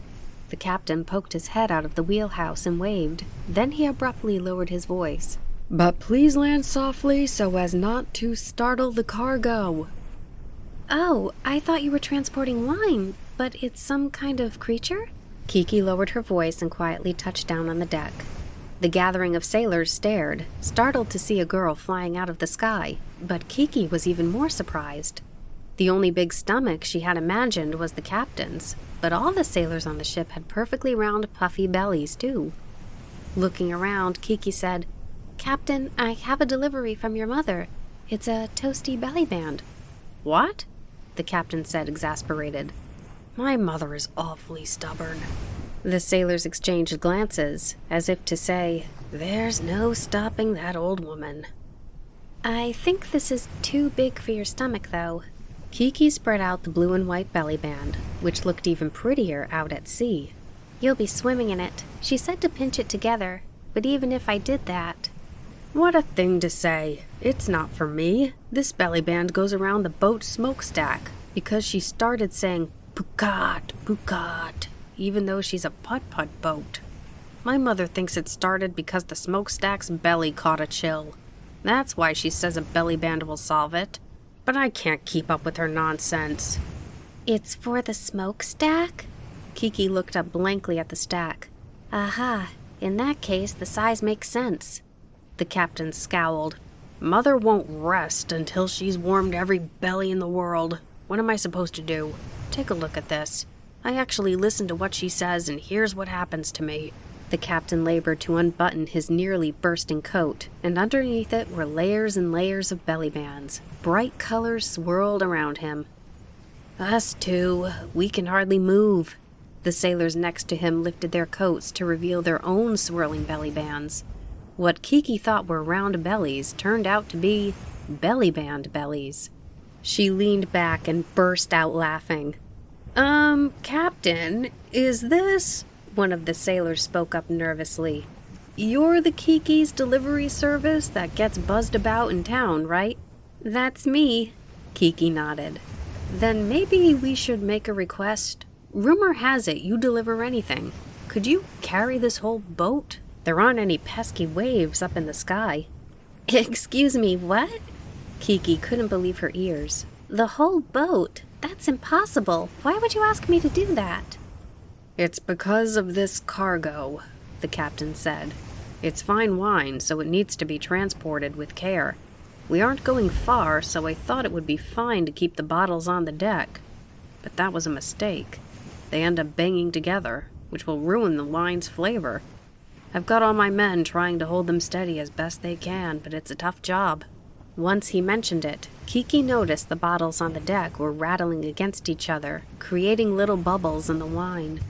[SPEAKER 1] The captain poked his head out of the wheelhouse and waved. Then he abruptly lowered his voice. But please land softly so as not to startle the cargo.
[SPEAKER 2] Oh, I thought you were transporting wine, but it's some kind of creature?
[SPEAKER 1] Kiki lowered her voice and quietly touched down on the deck. The gathering of sailors stared, startled to see a girl flying out of the sky, but Kiki was even more surprised. The only big stomach she had imagined was the captain's, but all the sailors on the ship had perfectly round, puffy bellies, too. Looking around, Kiki said,
[SPEAKER 2] Captain, I have a delivery from your mother. It's a toasty belly band.
[SPEAKER 1] What? The captain said, exasperated. My mother is awfully stubborn. The sailors exchanged glances, as if to say, There's no stopping that old woman.
[SPEAKER 2] I think this is too big for your stomach, though.
[SPEAKER 1] Kiki spread out the blue and white belly band, which looked even prettier out at sea.
[SPEAKER 2] You'll be swimming in it. She said to pinch it together, but even if I did that...
[SPEAKER 1] What a thing to say. It's not for me. This belly band goes around the boat's smokestack, because she started saying, Phuket, Phuket, even though she's a putt-putt boat. My mother thinks it started because the smokestack's belly caught a chill. That's why she says a belly band will solve it. But I can't keep up with her nonsense.
[SPEAKER 2] It's for the smokestack? Kiki looked up blankly at the stack. Aha, in that case, the size makes sense. The captain scowled. Mother won't rest until she's warmed every belly in the world. What am I supposed to do? Take a look at this. I actually listen to what she says, and here's what happens to me. The captain labored to unbutton his nearly bursting coat, and underneath it were layers and layers of belly bands. Bright colors swirled around him. Us too. We can hardly move. The sailors next to him lifted their coats to reveal their own swirling belly bands. What Kiki thought were round bellies turned out to be belly band bellies. She leaned back and burst out laughing. Captain, is this... One of the sailors spoke up nervously. You're the Kiki's delivery service that gets buzzed about in town, right? That's me, Kiki nodded. Then maybe we should make a request. Rumor has it you deliver anything. Could you carry this whole boat? There aren't any pesky waves up in the sky. Excuse me, what? Kiki couldn't believe her ears. The whole boat? That's impossible. Why would you ask me to do that? It's because of this cargo, the captain said. It's fine wine, so it needs to be transported with care. We aren't going far, so I thought it would be fine to keep the bottles on the deck. But that was a mistake. They end up banging together, which will ruin the wine's flavor. I've got all my men trying to hold them steady as best they can, but it's a tough job. Once he mentioned it, Kiki noticed the bottles on the deck were rattling against each other, creating little bubbles in the wine.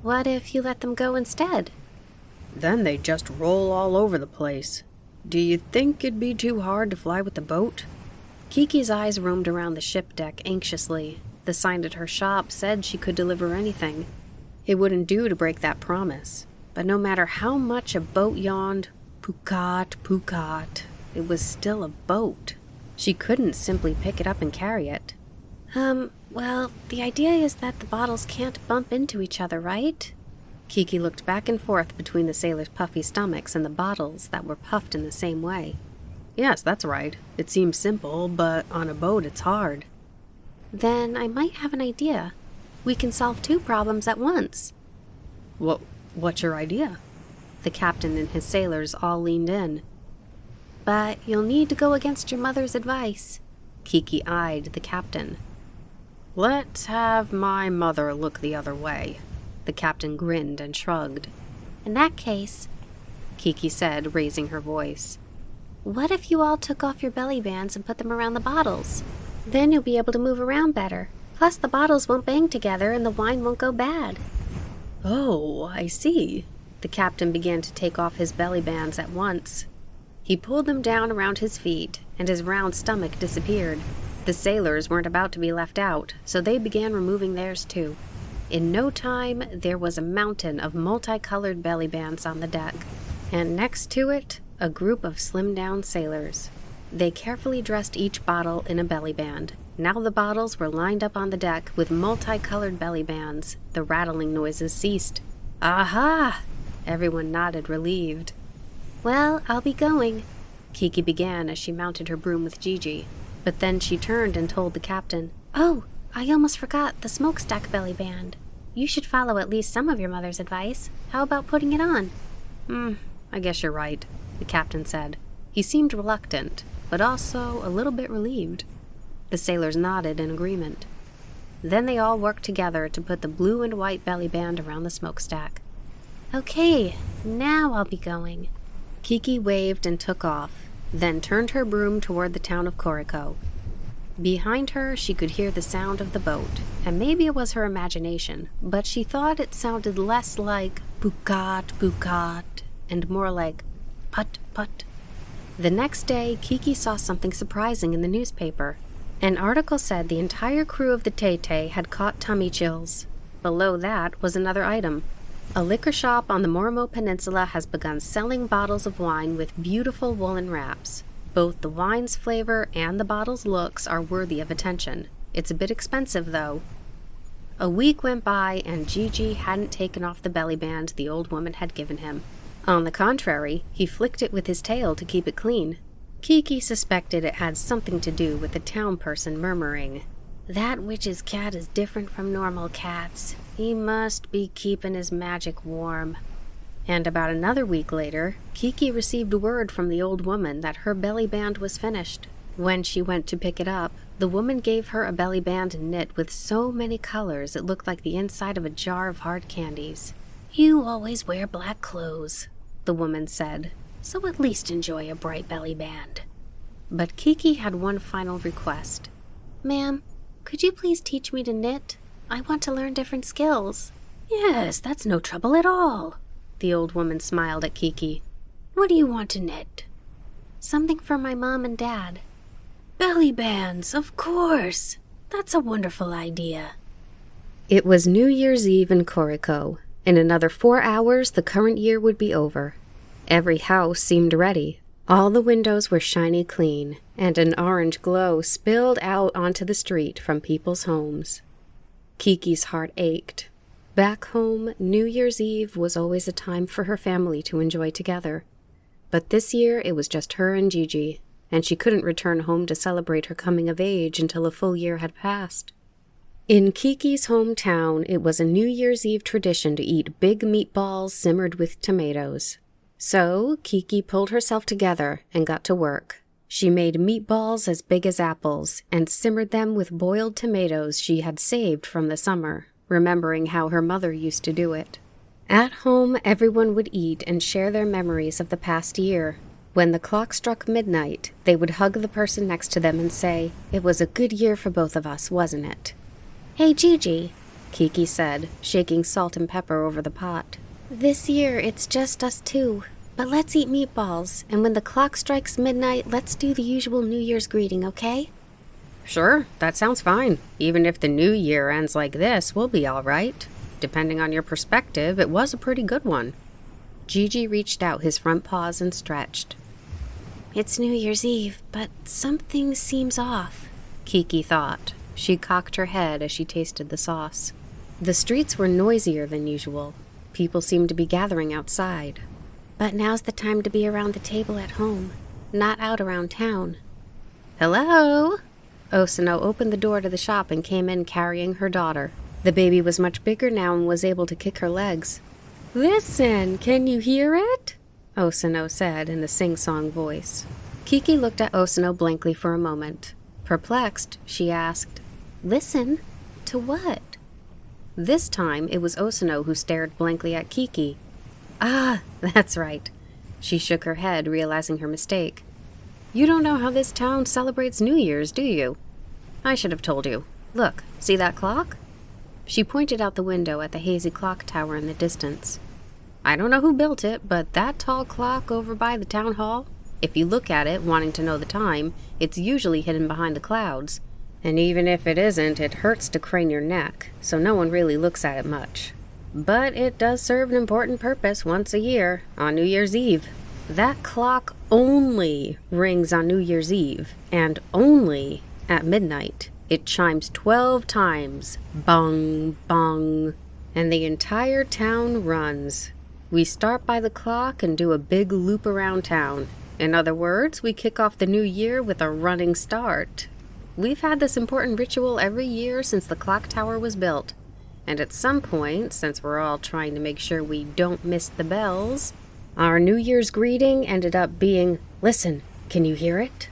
[SPEAKER 2] What if you let them go instead? Then they'd just roll all over the place. Do you think it'd be too hard to fly with the boat? Kiki's eyes roamed around the ship deck anxiously. The sign at her shop said she could deliver anything. It wouldn't do to break that promise. But no matter how much a boat yawned, pukat, pukat, it was still a boat. She couldn't simply pick it up and carry it. Well, the idea is that the bottles can't bump into each other, right? Kiki looked back and forth between the sailors' puffy stomachs and the bottles that were puffed in the same way. Yes, that's right. It seems simple, but on a boat it's hard. Then I might have an idea. We can solve two problems at once. What's your idea? The captain and his sailors all leaned in. But you'll need to go against your mother's advice. Kiki eyed the captain. Let's have my mother look the other way. The captain grinned and shrugged. In that case, Kiki said, raising her voice, what if you all took off your belly bands and put them around the bottles? Then you'll be able to move around better. Plus the bottles won't bang together and the wine won't go bad. Oh, I see. The captain began to take off his belly bands at once. He pulled them down around his feet, and his round stomach disappeared. The sailors weren't about to be left out, so they began removing theirs too. In no time, there was a mountain of multicolored belly bands on the deck, and next to it, a group of slimmed-down sailors. They carefully dressed each bottle in a belly band. Now the bottles were lined up on the deck with multicolored belly bands. The rattling noises ceased. Aha! Everyone nodded, relieved. Well, I'll be going, Kiki began as she mounted her broom with Gigi. But then she turned and told the captain, Oh, I almost forgot the smokestack belly band. You should follow at least some of your mother's advice. How about putting it on? I guess you're right, the captain said. He seemed reluctant, but also a little bit relieved. The sailors nodded in agreement. Then they all worked together to put the blue and white belly band around the smokestack. Okay, now I'll be going. Kiki waved and took off, then turned her broom toward the town of Koriko. Behind her, she could hear the sound of the boat, and maybe it was her imagination, but she thought it sounded less like pukat, pukat, and more like put, put. The next day, Kiki saw something surprising in the newspaper. An article said the entire crew of the Tay-Tay had caught tummy chills. Below that was another item. A liquor shop on the Moromo Peninsula has begun selling bottles of wine with beautiful woolen wraps. Both the wine's flavor and the bottle's looks are worthy of attention. It's a bit expensive, though. A week went by, and Gigi hadn't taken off the belly band the old woman had given him. On the contrary, he flicked it with his tail to keep it clean. Kiki suspected it had something to do with the town person murmuring, That witch's cat is different from normal cats. He must be keeping his magic warm.
[SPEAKER 1] And about another week later, Kiki received word from the old woman that her belly band was finished. When she went to pick it up, the woman gave her a belly band knit with so many colors it looked like the inside of a jar of hard candies.
[SPEAKER 2] "You always wear black clothes," the woman said, "so at least enjoy a bright belly band."
[SPEAKER 1] But Kiki had one final request.
[SPEAKER 2] "Ma'am, could you please teach me to knit? I want to learn different skills." "Yes, that's no trouble at all." The old woman smiled at Kiki. "What do you want to knit?"
[SPEAKER 1] "Something for my mom and dad."
[SPEAKER 2] "Belly bands, of course. That's a wonderful idea."
[SPEAKER 1] It was New Year's Eve in Koriko. In another 4 hours, the current year would be over. Every house seemed ready. All the windows were shiny clean, and an orange glow spilled out onto the street from people's homes. Kiki's heart ached. Back home, New Year's Eve was always a time for her family to enjoy together. But this year, it was just her and Gigi, and she couldn't return home to celebrate her coming of age until a full year had passed. In Kiki's hometown, it was a New Year's Eve tradition to eat big meatballs simmered with tomatoes. So, Kiki pulled herself together and got to work. She made meatballs as big as apples and simmered them with boiled tomatoes she had saved from the summer, remembering how her mother used to do it. At home, everyone would eat and share their memories of the past year. When the clock struck midnight, they would hug the person next to them and say, "It was a good year for both of us, wasn't it?"
[SPEAKER 2] "Hey, Gigi,"
[SPEAKER 1] Kiki said, shaking salt and pepper over the pot.
[SPEAKER 2] "This year it's just us two, but let's eat meatballs, and when the clock strikes midnight, let's do the usual New Year's greeting, okay?"
[SPEAKER 1] "Sure, that sounds fine. Even if the new year ends like this, we'll be all right. Depending on your perspective, it was a pretty good one." Gigi reached out his front paws and stretched.
[SPEAKER 2] "It's New Year's Eve, but something seems off,"
[SPEAKER 1] Kiki thought. She cocked her head as she tasted the sauce. The streets were noisier than usual. People seemed to be gathering outside.
[SPEAKER 2] "But now's the time to be around the table at home, not out around town."
[SPEAKER 1] "Hello?" Osano opened the door to the shop and came in carrying her daughter. The baby was much bigger now and was able to kick her legs. "Listen, can you hear it?" Osano said in a sing-song voice. Kiki looked at Osano blankly for a moment. Perplexed, she asked,
[SPEAKER 2] "Listen? To what?"
[SPEAKER 1] This time, it was Osano who stared blankly at Kiki. "Ah, that's right." She shook her head, realizing her mistake. "You don't know how this town celebrates New Year's, do you? I should have told you. Look, see that clock?" She pointed out the window at the hazy clock tower in the distance. "I don't know who built it, but that tall clock over by the town hall, if you look at it wanting to know the time, it's usually hidden behind the clouds. And even if it isn't, it hurts to crane your neck, so no one really looks at it much. But it does serve an important purpose once a year, on New Year's Eve. That clock only rings on New Year's Eve, and only at midnight. It chimes 12 times. Bong, bong. And the entire town runs. We start by the clock and do a big loop around town. In other words, we kick off the new year with a running start. We've had this important ritual every year since the clock tower was built. And at some point, since we're all trying to make sure we don't miss the bells, our New Year's greeting ended up being, 'Listen, can you hear it?'"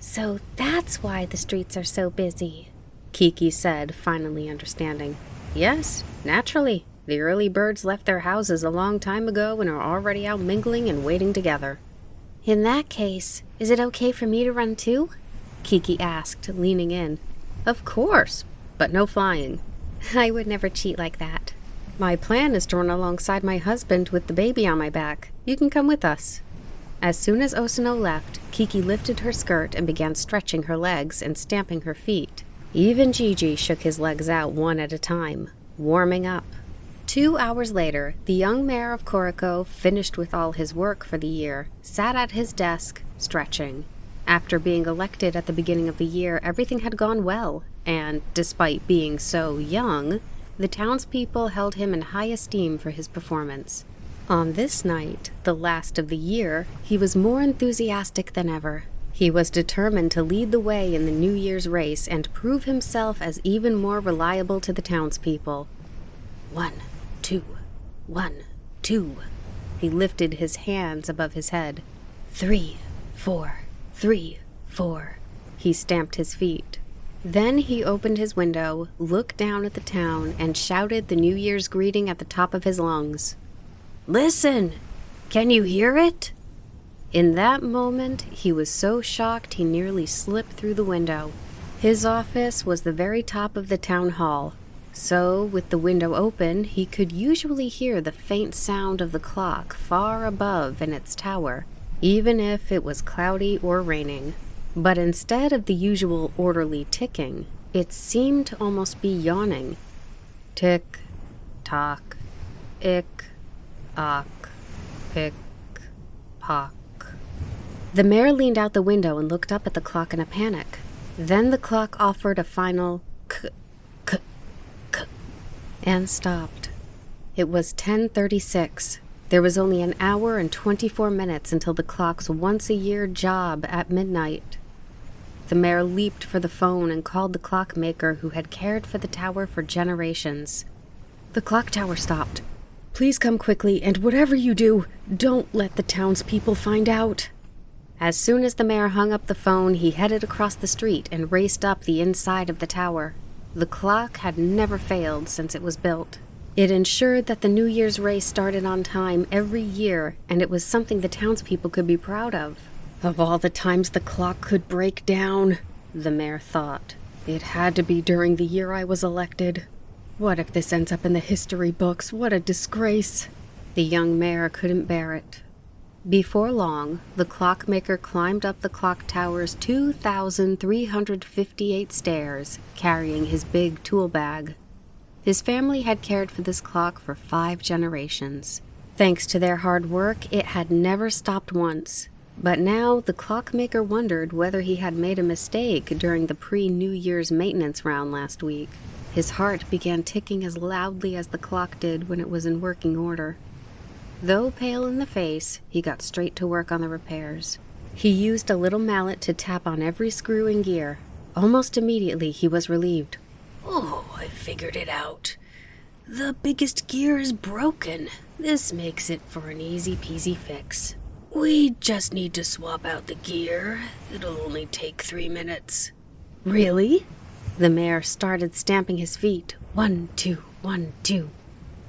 [SPEAKER 2] "So that's why the streets are so busy,"
[SPEAKER 1] Kiki said, finally understanding. "Yes, naturally. The early birds left their houses a long time ago and are already out mingling and waiting together."
[SPEAKER 2] "In that case, is it okay for me to run too?"
[SPEAKER 1] Kiki asked, leaning in. "Of course, but no flying."
[SPEAKER 2] "I would never cheat like that."
[SPEAKER 1] "My plan is to run alongside my husband with the baby on my back. You can come with us." As soon as Osano left, Kiki lifted her skirt and began stretching her legs and stamping her feet. Even Gigi shook his legs out one at a time, warming up. 2 hours later, the young mayor of Koriko, finished with all his work for the year, sat at his desk, stretching. After being elected at the beginning of the year, everything had gone well, and, despite being so young, the townspeople held him in high esteem for his performance. On this night, the last of the year, he was more enthusiastic than ever.
[SPEAKER 2] He was determined to lead the way in the New Year's race and prove himself as even more reliable to the townspeople. 1, 2, 1, 2. He lifted his hands above his head. 3, 4, 3, 4. He stamped his feet. Then he opened his window, looked down at the town, and shouted the New Year's greeting at the top of his lungs. "Listen! Can you hear it?" In that moment, he was so shocked he nearly slipped through the window. His office was the very top of the town hall, so with the window open, he could usually hear the faint sound of the clock far above in its tower, even if it was cloudy or raining. But instead of the usual orderly ticking, it seemed to almost be yawning. Tick, tock, ick, ock, pick, pock. The mayor leaned out the window and looked up at the clock in a panic. Then the clock offered a final k, and stopped. It was 10:36. There was only an hour and 24 minutes until the clock's once-a-year job at midnight. The mayor leaped for the phone and called the clockmaker who had cared for the tower for generations. The clock tower stopped. "Please come quickly, and whatever you do, don't let the townspeople find out." As soon as the mayor hung up the phone, he headed across the street and raced up the inside of the tower. The clock had never failed since it was built. It ensured that the New Year's race started on time every year, and it was something the townspeople could be proud of. Of all the times the clock could break down, the mayor thought, it had to be during the year I was elected. What if this ends up in the history books? What a disgrace. The young mayor couldn't bear it. Before long, the clockmaker climbed up the clock tower's 2,358 stairs, carrying his big tool bag. His family had cared for this clock for 5 generations. Thanks to their hard work, it had never stopped once. But now the clockmaker wondered whether he had made a mistake during the pre-New Year's maintenance round last week. His heart began ticking as loudly as the clock did when it was in working order. Though pale in the face, he got straight to work on the repairs. He used a little mallet to tap on every screw and gear. Almost immediately, he was relieved. "Oh, I figured it out. The biggest gear is broken. This makes it for an easy-peasy fix. We just need to swap out the gear. It'll only take 3 minutes." "Really?" The mayor started stamping his feet. 1, 2, 1, 2.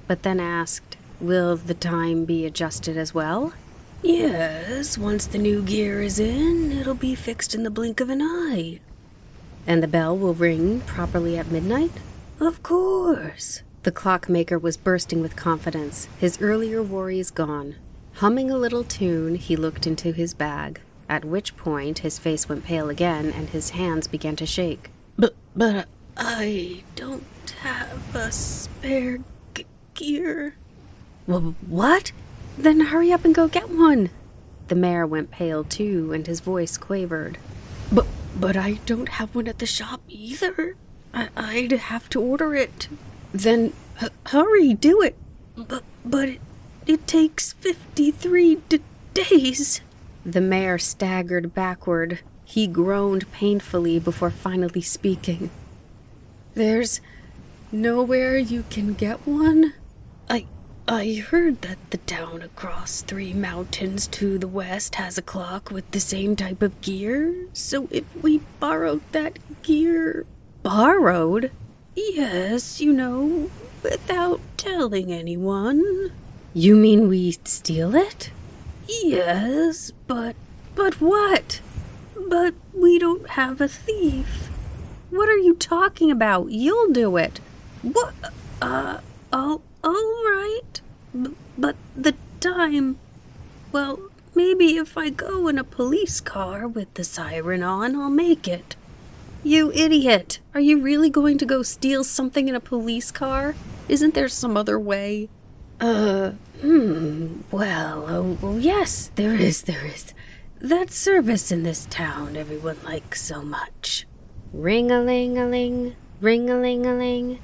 [SPEAKER 2] But then asked, "Will the time be adjusted as well?" "Yes, once the new gear is in, it'll be fixed in the blink of an eye." "And the bell will ring properly at midnight?" "Of course." The clockmaker was bursting with confidence, his earlier worries gone. Humming a little tune, he looked into his bag, at which point his face went pale again and his hands began to shake. But I don't have a spare gear." "What? Then hurry up and go get one." The mayor went pale too, and his voice quavered. But I don't have one at the shop either. I'd have to order it." "Then hurry, do it." But it takes 53 days." The mayor staggered backward. He groaned painfully before finally speaking. "There's nowhere you can get one?" I heard that the town across 3 mountains to the west has a clock with the same type of gear, so if we borrowed that gear..." "Borrowed?" "Yes, without telling anyone." "You mean we steal it?" "Yes, but what?" "But we don't have a thief." "What are you talking about? You'll do it." "What? All right. But the time... Well, maybe if I go in a police car with the siren on, I'll make it." "You idiot! Are you really going to go steal something in a police car? Isn't there some other way?" Well, yes, there is. That service in this town everyone likes so much." Ring-a-ling-a-ling, ring-a-ling-a-ling.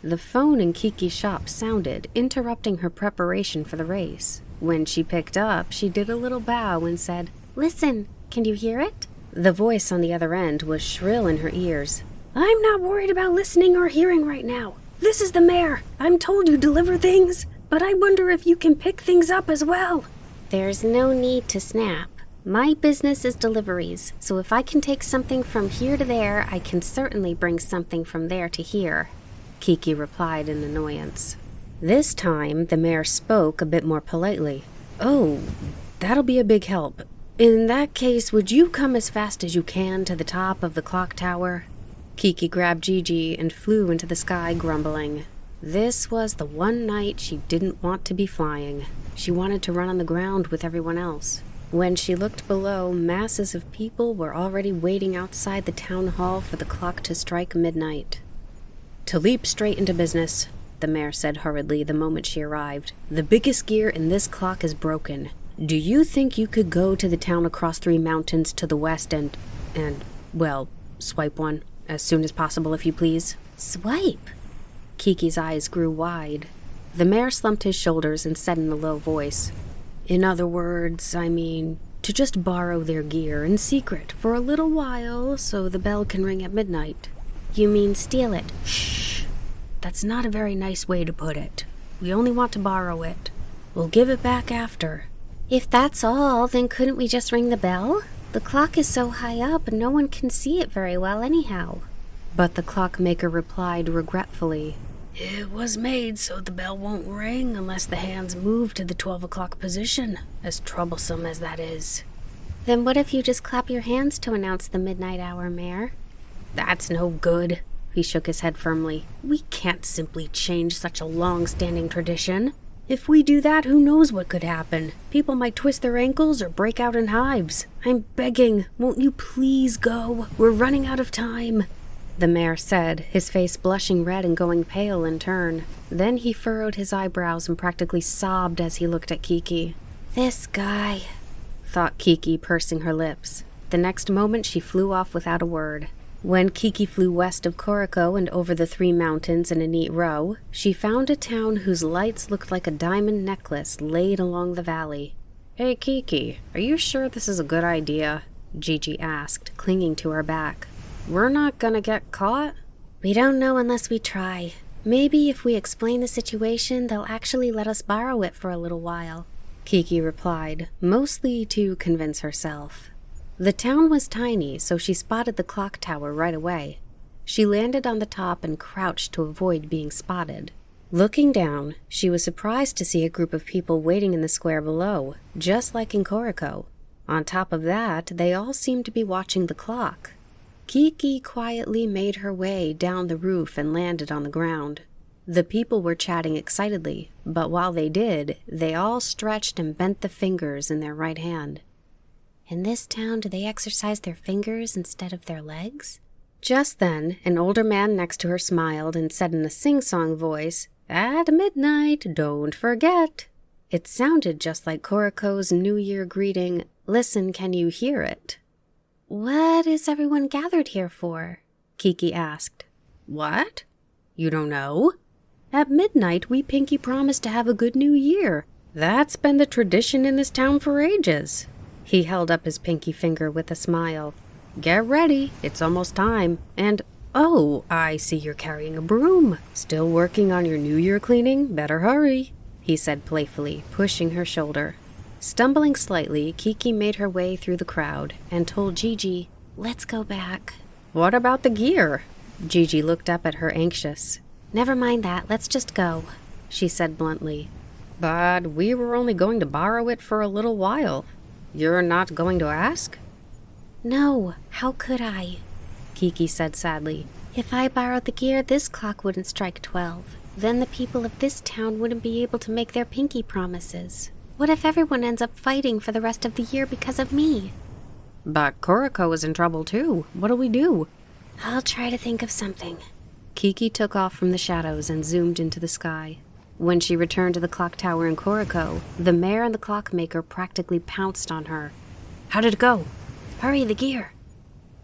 [SPEAKER 2] The phone in Kiki's shop sounded, interrupting her preparation for the race. When she picked up, she did a little bow and said, "Listen, can you hear it?" The voice on the other end was shrill in her ears. "I'm not worried about listening or hearing right now. This is the mayor. I'm told you deliver things, but I wonder if you can pick things up as well." "There's no need to snap. My business is deliveries, so if I can take something from here to there, I can certainly bring something from there to here," Kiki replied in annoyance. This time, the mayor spoke a bit more politely. "Oh, that'll be a big help. In that case, would you come as fast as you can to the top of the clock tower?" Kiki grabbed Gigi and flew into the sky, grumbling. This was the one night she didn't want to be flying. She wanted to run on the ground with everyone else. When she looked below, masses of people were already waiting outside the town hall for the clock to strike midnight. "To leap straight into business," the mayor said hurriedly the moment she arrived. "The biggest gear in this clock is broken. Do you think you could go to the town across 3 mountains to the west and, well, swipe one as soon as possible, if you please?" "Swipe?" Kiki's eyes grew wide. The mayor slumped his shoulders and said in a low voice, "In other words, I mean, to just borrow their gear in secret for a little while so the bell can ring at midnight." "You mean steal it?" "Shh. That's not a very nice way to put it. We only want to borrow it. We'll give it back after." "If that's all, then couldn't we just ring the bell? The clock is so high up and no one can see it very well anyhow." But the clockmaker replied regretfully, "It was made so the bell won't ring unless the hands move to the 12 o'clock position, as troublesome as that is." "Then what if you just clap your hands to announce the midnight hour, Mayor?" "That's no good." He shook his head firmly. "We can't simply change such a long-standing tradition. If we do that, who knows what could happen? People might twist their ankles or break out in hives. I'm begging, won't you please go? We're running out of time," the mayor said, his face blushing red and going pale in turn. Then he furrowed his eyebrows and practically sobbed as he looked at Kiki. "This guy," thought Kiki, pursing her lips. The next moment she flew off without a word. When Kiki flew west of Koriko and over the 3 mountains in a neat row, she found a town whose lights looked like a diamond necklace laid along the valley. "Hey, Kiki, are you sure this is a good idea?" Gigi asked, clinging to her back. "We're not gonna get caught?" "We don't know unless we try. Maybe if we explain the situation, they'll actually let us borrow it for a little while," Kiki replied, mostly to convince herself. The town was tiny, so she spotted the clock tower right away. She landed on the top and crouched to avoid being spotted. Looking down, she was surprised to see a group of people waiting in the square below, just like in Koriko. On top of that, they all seemed to be watching the clock. Kiki quietly made her way down the roof and landed on the ground. The people were chatting excitedly, but while they did, they all stretched and bent the fingers in their right hand. "In this town, do they exercise their fingers instead of their legs?" Just then, an older man next to her smiled and said in a sing-song voice, "At midnight, don't forget." It sounded just like Koriko's New Year greeting, "Listen, can you hear it?" "What is everyone gathered here for?" Kiki asked. "What? You don't know? At midnight, we pinky promise to have a good new year. That's been the tradition in this town for ages." He held up his pinky finger with a smile. "Get ready, it's almost time. And, oh, I see you're carrying a broom. Still working on your New Year cleaning? Better hurry," he said playfully, pushing her shoulder. Stumbling slightly, Kiki made her way through the crowd and told Gigi, "Let's go back." "What about the gear?" Gigi looked up at her anxious. "Never mind that, let's just go," she said bluntly. "But we were only going to borrow it for a little while. You're not going to ask?" "No, how could I?" Kiki said sadly. "If I borrowed the gear, this clock wouldn't strike 12. Then the people of this town wouldn't be able to make their pinky promises. What if everyone ends up fighting for the rest of the year because of me?" "But Koriko is in trouble too. What'll we do?" "I'll try to think of something." Kiki took off from the shadows and zoomed into the sky. When she returned to the clock tower in Koriko, the mayor and the clockmaker practically pounced on her. "How did it go?" "Hurry, the gear."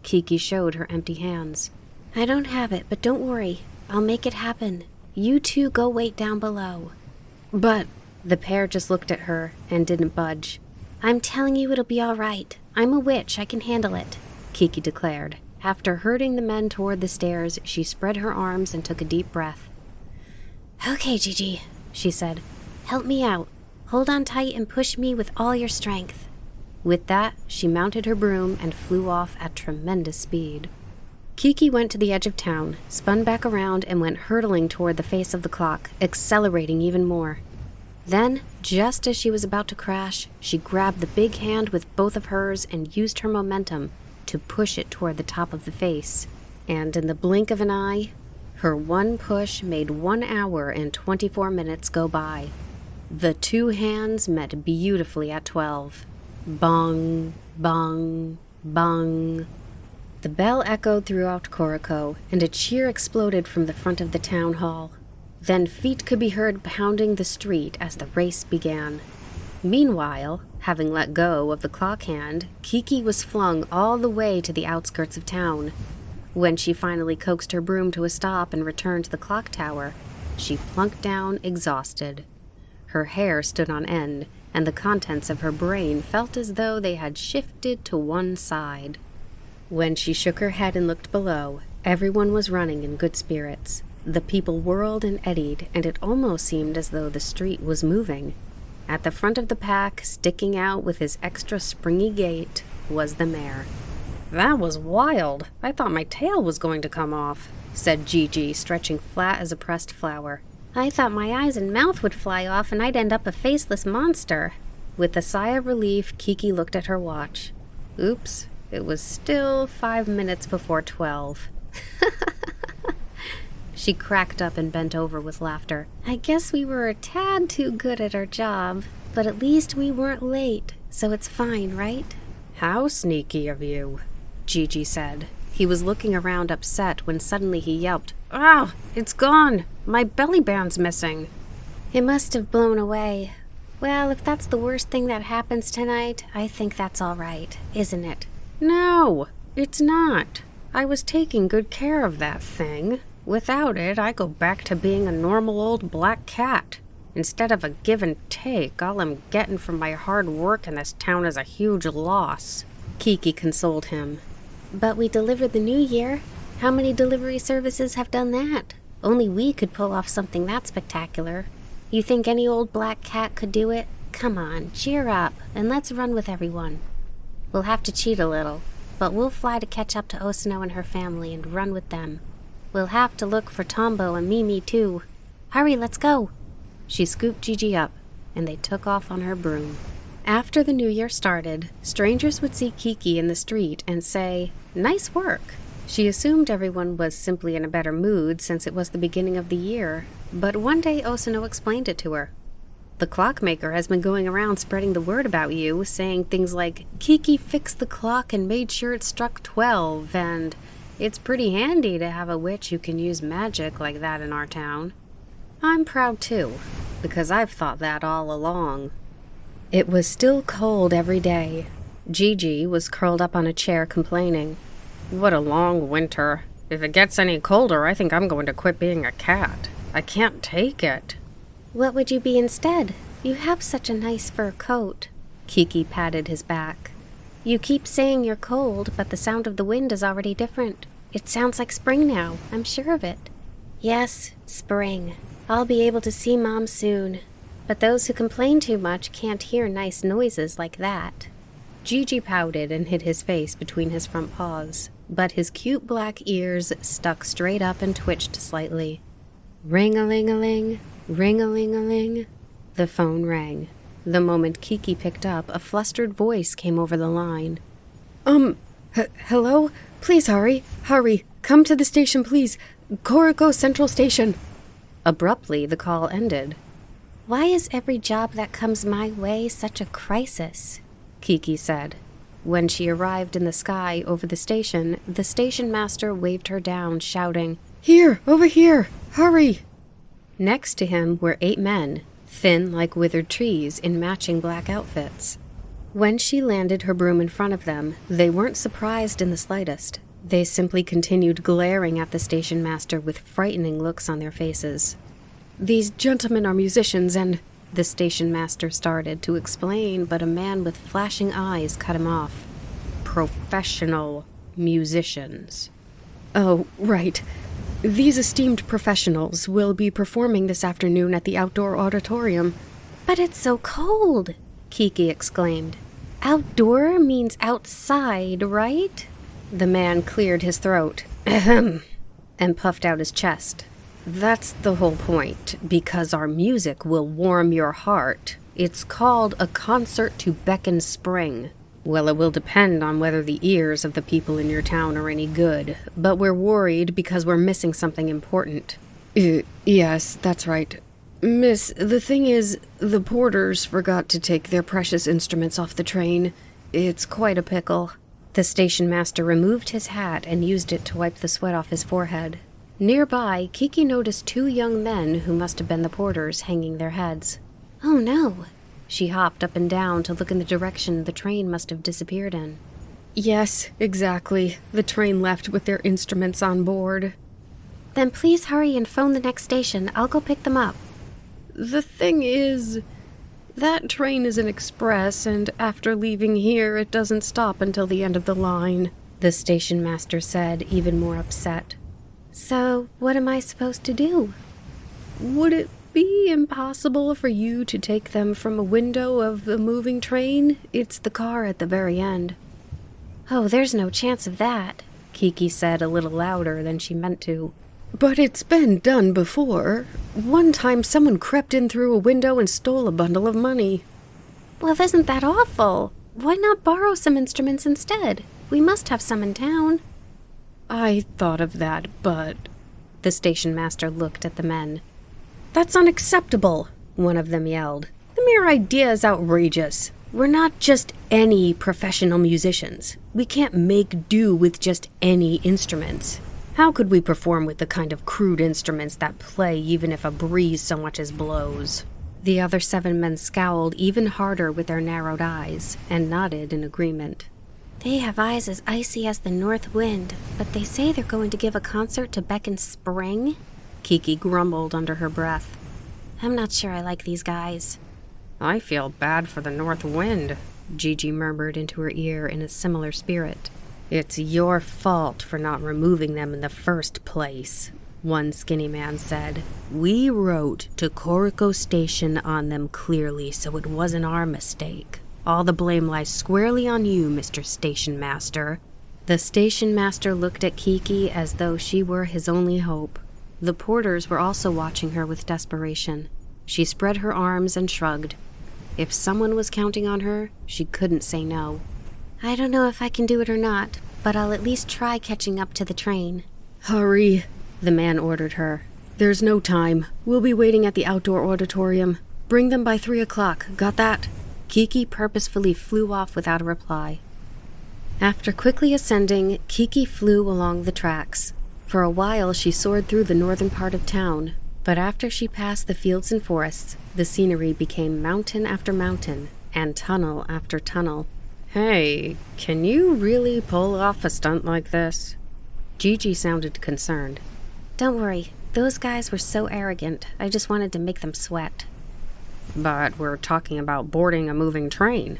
[SPEAKER 2] Kiki showed her empty hands. "I don't have it, but don't worry. I'll make it happen. You two go wait down below." "But..." The pair just looked at her and didn't budge. "I'm telling you it'll be all right. I'm a witch. I can handle it." Kiki declared. After herding the men toward the stairs, she spread her arms and took a deep breath. "Okay, Gigi," she said. "Help me out. Hold on tight and push me with all your strength." With that, she mounted her broom and flew off at tremendous speed. Kiki went to the edge of town, spun back around, and went hurtling toward the face of the clock, accelerating even more. Then, just as she was about to crash, she grabbed the big hand with both of hers and used her momentum to push it toward the top of the face. And in the blink of an eye, her one push made 1 hour and 24 minutes go by. The two hands met beautifully at 12. Bong, bong, bong. The bell echoed throughout Koriko, and a cheer exploded from the front of the town hall. Then feet could be heard pounding the street as the race began. Meanwhile, having let go of the clock hand, Kiki was flung all the way to the outskirts of town. When she finally coaxed her broom to a stop and returned to the clock tower, she plunked down exhausted. Her hair stood on end, and the contents of her brain felt as though they had shifted to one side. When she shook her head and looked below, everyone was running in good spirits. The people whirled and eddied, and it almost seemed as though the street was moving. At the front of the pack, sticking out with his extra springy gait, was the mayor. "That was wild. I thought my tail was going to come off," said Gigi, stretching flat as a pressed flower. "I thought my eyes and mouth would fly off and I'd end up a faceless monster." With a sigh of relief, Kiki looked at her watch. Oops, it was still 5 minutes before 12. She cracked up and bent over with laughter. "I guess we were a tad too good at our job, but at least we weren't late, so it's fine, right?" "How sneaky of you," Gigi said. He was looking around upset when suddenly he yelped, "Ah, it's gone! My belly band's missing!" "It must have blown away. Well, if that's the worst thing that happens tonight, I think that's all right, isn't it?" "No, it's not. I was taking good care of that thing. Without it, I go back to being a normal old black cat. Instead of a give and take, all I'm getting from my hard work in this town is a huge loss." Kiki consoled him. "But we delivered the new year. How many delivery services have done that? Only we could pull off something that spectacular. You think any old black cat could do it? Come on, cheer up, and let's run with everyone. We'll have to cheat a little, but we'll fly to catch up to Osano and her family and run with them. We'll have to look for Tombo and Mimi, too. Hurry, let's go." She scooped Gigi up, and they took off on her broom. After the new year started, strangers would see Kiki in the street and say, "Nice work." She assumed everyone was simply in a better mood since it was the beginning of the year, but one day Osano explained it to her. "The clockmaker has been going around spreading the word about you, saying things like, 'Kiki fixed the clock and made sure it struck 12, and it's pretty handy to have a witch who can use magic like that in our town.' I'm proud too, because I've thought that all along." It was still cold every day. Gigi was curled up on a chair complaining. "What a long winter. If it gets any colder, I think I'm going to quit being a cat. I can't take it." "What would you be instead? You have such a nice fur coat." Kiki patted his back. "You keep saying you're cold, but the sound of the wind is already different. It sounds like spring now, I'm sure of it." "Yes, spring. I'll be able to see Mom soon. But those who complain too much can't hear nice noises like that."
[SPEAKER 1] Gigi pouted and hid his face between his front paws, but his cute black ears stuck straight up and twitched slightly. Ring-a-ling-a-ling, ring-a-ling-a-ling. The phone rang. The moment Kiki picked up, a flustered voice came over the line. Hello? Please hurry, come to the station, please. Koriko Central Station." Abruptly, the call ended.
[SPEAKER 2] "Why is every job that comes my way such a crisis?"
[SPEAKER 1] Kiki said. When she arrived in the sky over the station master waved her down, shouting, "Here, over here, hurry!" Next to him were 8 men, thin like withered trees in matching black outfits. When she landed her broom in front of them, they weren't surprised in the slightest. They simply continued glaring at the station master with frightening looks on their faces. "These gentlemen are musicians and—" the station master started to explain, but a man with flashing eyes cut him off. "Professional musicians.
[SPEAKER 3] Oh, right. These esteemed professionals will be performing this afternoon at the outdoor auditorium.
[SPEAKER 2] But it's so cold, Kiki exclaimed. Outdoor means outside, right?
[SPEAKER 1] The man cleared his throat, and puffed out his chest. That's the whole point, because our music will warm your heart. It's called a concert to beckon spring. Well, it will depend on whether the ears of the people in your town are any good, but we're worried because we're missing something important.
[SPEAKER 3] Yes, that's right. Miss, the thing is, the porters forgot to take their precious instruments off the train. It's quite a pickle.
[SPEAKER 1] The station master removed his hat and used it to wipe the sweat off his forehead. Nearby, Kiki noticed 2 young men who must have been the porters hanging their heads.
[SPEAKER 2] Oh no!
[SPEAKER 1] She hopped up and down to look in the direction the train must have disappeared in.
[SPEAKER 3] Yes, exactly. The train left with their instruments on board.
[SPEAKER 2] Then please hurry and phone the next station. I'll go pick them up.
[SPEAKER 3] The thing is, that train is an express, and after leaving here, it doesn't stop until the end of the line,
[SPEAKER 1] the station master said, even more upset.
[SPEAKER 2] So, what am I supposed to do?
[SPEAKER 3] Would it be impossible for you to take them from a window of the moving train? It's the car at the very end.
[SPEAKER 2] Oh, there's no chance of that,
[SPEAKER 1] Kiki said a little louder than she meant to.
[SPEAKER 3] But it's been done before. One time someone crept in through a window and stole a bundle of money.
[SPEAKER 2] Well, isn't that awful? Why not borrow some instruments instead? We must have some in town.
[SPEAKER 3] I thought of that, but...
[SPEAKER 1] The station master looked at the men. That's unacceptable, one of them yelled. The mere idea is outrageous. We're not just any professional musicians. We can't make do with just any instruments. How could we perform with the kind of crude instruments that play even if a breeze so much as blows? The other 7 men scowled even harder with their narrowed eyes and nodded in agreement.
[SPEAKER 2] They have eyes as icy as the north wind, but they say they're going to give a concert to beckon spring?
[SPEAKER 1] Kiki grumbled under her breath.
[SPEAKER 2] I'm not sure I like these guys.
[SPEAKER 1] I feel bad for the north wind, Gigi murmured into her ear in a similar spirit. It's your fault for not removing them in the first place, one skinny man said. We wrote to Koriko Station on them clearly, so it wasn't our mistake. All the blame lies squarely on you, Mr. Station Master. The station master looked at Kiki as though she were his only hope. The porters were also watching her with desperation. She spread her arms and shrugged. If someone was counting on her, she couldn't say no.
[SPEAKER 2] I don't know if I can do it or not, but I'll at least try catching up to the train.
[SPEAKER 3] Hurry,
[SPEAKER 1] the man ordered her.
[SPEAKER 3] There's no time. We'll be waiting at the outdoor auditorium. Bring them by 3 o'clock. Got that?
[SPEAKER 1] Kiki purposefully flew off without a reply. After quickly ascending, Kiki flew along the tracks. For a while, she soared through the northern part of town, but after she passed the fields and forests, the scenery became mountain after mountain and tunnel after tunnel. Hey, can you really pull off a stunt like this? Gigi sounded concerned.
[SPEAKER 2] Don't worry, those guys were so arrogant, I just wanted to make them sweat.
[SPEAKER 1] But we're talking about boarding a moving train.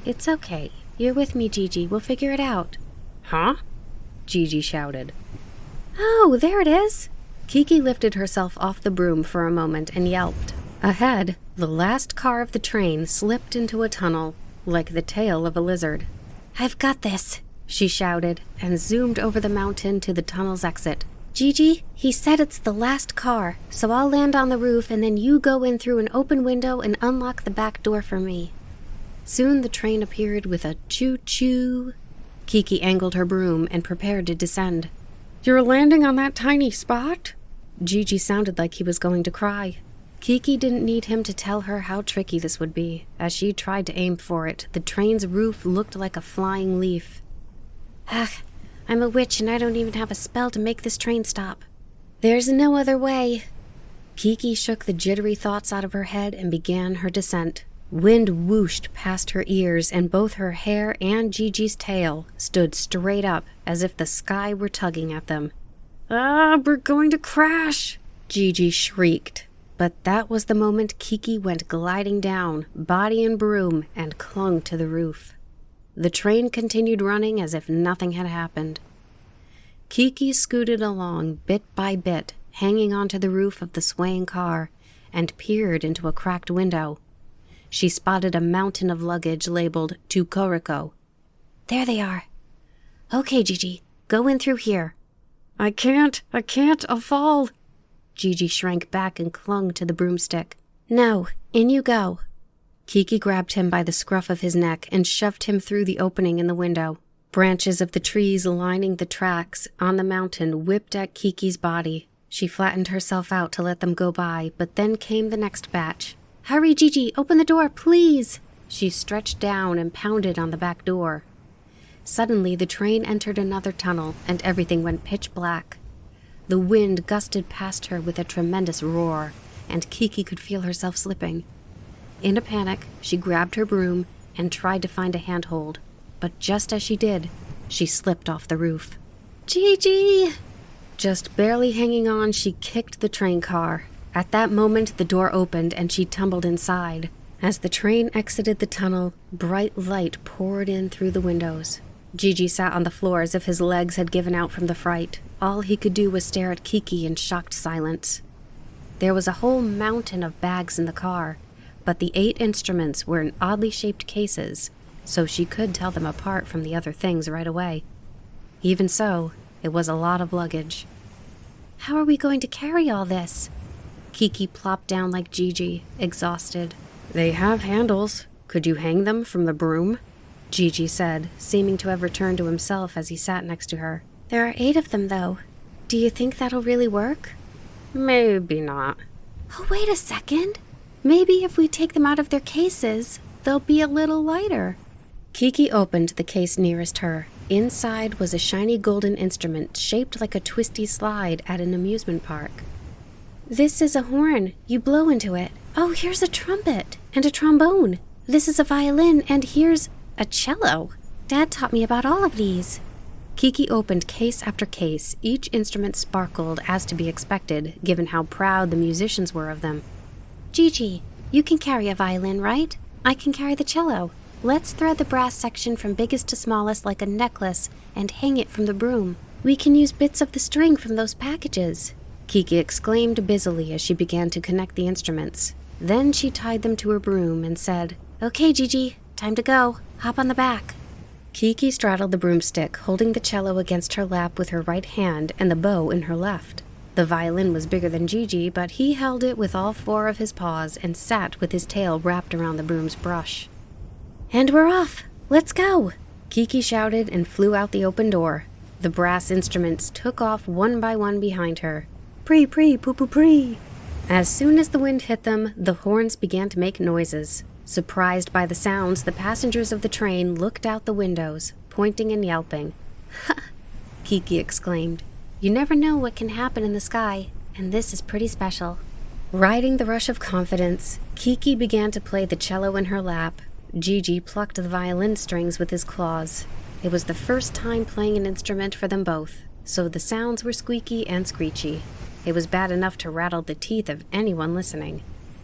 [SPEAKER 2] It's okay. You're with me, Gigi. We'll figure it out.
[SPEAKER 1] Huh? Gigi shouted.
[SPEAKER 2] Oh, there it is.
[SPEAKER 1] Kiki lifted herself off the broom for a moment and yelped. Ahead, the last car of the train slipped into a tunnel, like the tail of a lizard.
[SPEAKER 2] I've got this,
[SPEAKER 1] she shouted, and zoomed over the mountain to the tunnel's exit.
[SPEAKER 2] Gigi, he said it's the last car, so I'll land on the roof and then you go in through an open window and unlock the back door for me.
[SPEAKER 1] Soon the train appeared with a choo-choo. Kiki angled her broom and prepared to descend.
[SPEAKER 3] You're landing on that tiny spot?
[SPEAKER 1] Gigi sounded like he was going to cry. Kiki didn't need him to tell her how tricky this would be. As she tried to aim for it, the train's roof looked like a flying leaf.
[SPEAKER 2] Ugh, I'm a witch and I don't even have a spell to make this train stop.
[SPEAKER 1] There's no other way. Kiki shook the jittery thoughts out of her head and began her descent. Wind whooshed past her ears and both her hair and Gigi's tail stood straight up as if the sky were tugging at them.
[SPEAKER 3] Ah, we're going to crash,
[SPEAKER 1] Gigi shrieked. But that was the moment Kiki went gliding down, body and broom, and clung to the roof.
[SPEAKER 2] The train continued running as if nothing had happened. Kiki scooted along bit by bit, hanging onto the roof of the swaying car, and peered into a cracked window. She spotted a mountain of luggage labeled to Koriko.
[SPEAKER 1] There they are. Okay, Gigi, go in through here.
[SPEAKER 2] I can't, I'll fall. Gigi shrank back and clung to the broomstick.
[SPEAKER 1] No, in you go.
[SPEAKER 2] Kiki grabbed him by the scruff of his neck and shoved him through the opening in the window. Branches of the trees lining the tracks on the mountain whipped at Kiki's body. She flattened herself out to let them go by, but then came the next batch.
[SPEAKER 1] Hurry, Gigi, open the door, please.
[SPEAKER 2] She stretched down and pounded on the back door. Suddenly, the train entered another tunnel, and everything went pitch black. The wind gusted past her with a tremendous roar, and Kiki could feel herself slipping. In a panic, she grabbed her broom and tried to find a handhold, but just as she did, she slipped off the roof.
[SPEAKER 1] Gigi!
[SPEAKER 2] Just barely hanging on, she kicked the train car. At that moment, the door opened and she tumbled inside. As the train exited the tunnel, bright light poured in through the windows. Gigi sat on the floor as if his legs had given out from the fright. All he could do was stare at Kiki in shocked silence. There was a whole mountain of bags in the car, but the 8 instruments were in oddly shaped cases, so she could tell them apart from the other things right away. Even so, it was a lot of luggage.
[SPEAKER 1] How are we going to carry all this?
[SPEAKER 2] Kiki plopped down like Gigi, exhausted. They have handles. Could you hang them from the broom? Gigi said, seeming to have returned to himself as he sat next to her.
[SPEAKER 1] There are 8 of them, though. Do you think that'll really work?
[SPEAKER 2] Maybe not.
[SPEAKER 1] Oh, wait a second. Maybe if we take them out of their cases, they'll be a little lighter.
[SPEAKER 2] Kiki opened the case nearest her. Inside was a shiny golden instrument shaped like a twisty slide at an amusement park.
[SPEAKER 1] This is a horn. You blow into it. Oh, here's a trumpet and a trombone. This is a violin, and here's a cello. Dad taught me about all of these.
[SPEAKER 2] Kiki opened case after case. Each instrument sparkled, as to be expected, given how proud the musicians were of them.
[SPEAKER 1] Gigi, you can carry a violin, right? I can carry the cello. Let's thread the brass section from biggest to smallest like a necklace and hang it from the broom. We can use bits of the string from those packages.
[SPEAKER 2] Kiki exclaimed busily as she began to connect the instruments. Then she tied them to her broom and said,
[SPEAKER 1] Okay, Gigi, time to go. Hop on the back.
[SPEAKER 2] Kiki straddled the broomstick, holding the cello against her lap with her right hand and the bow in her left. The violin was bigger than Gigi, but he held it with all 4 of his paws and sat with his tail wrapped around the broom's brush.
[SPEAKER 1] And we're off! Let's go!
[SPEAKER 2] Kiki shouted and flew out the open door. The brass instruments took off one by one behind her. Pre, poo-poo-pre! As soon as the wind hit them, the horns began to make noises. Surprised by the sounds, the passengers of the train looked out the windows, pointing and yelping.
[SPEAKER 1] Ha!
[SPEAKER 2] Kiki exclaimed.
[SPEAKER 1] You never know what can happen in the sky, and this is pretty special.
[SPEAKER 2] Riding the rush of confidence, Kiki began to play the cello in her lap. Gigi plucked the violin strings with his claws. It was the first time playing an instrument for them both, so the sounds were squeaky and screechy. It was bad enough to rattle the teeth of anyone listening.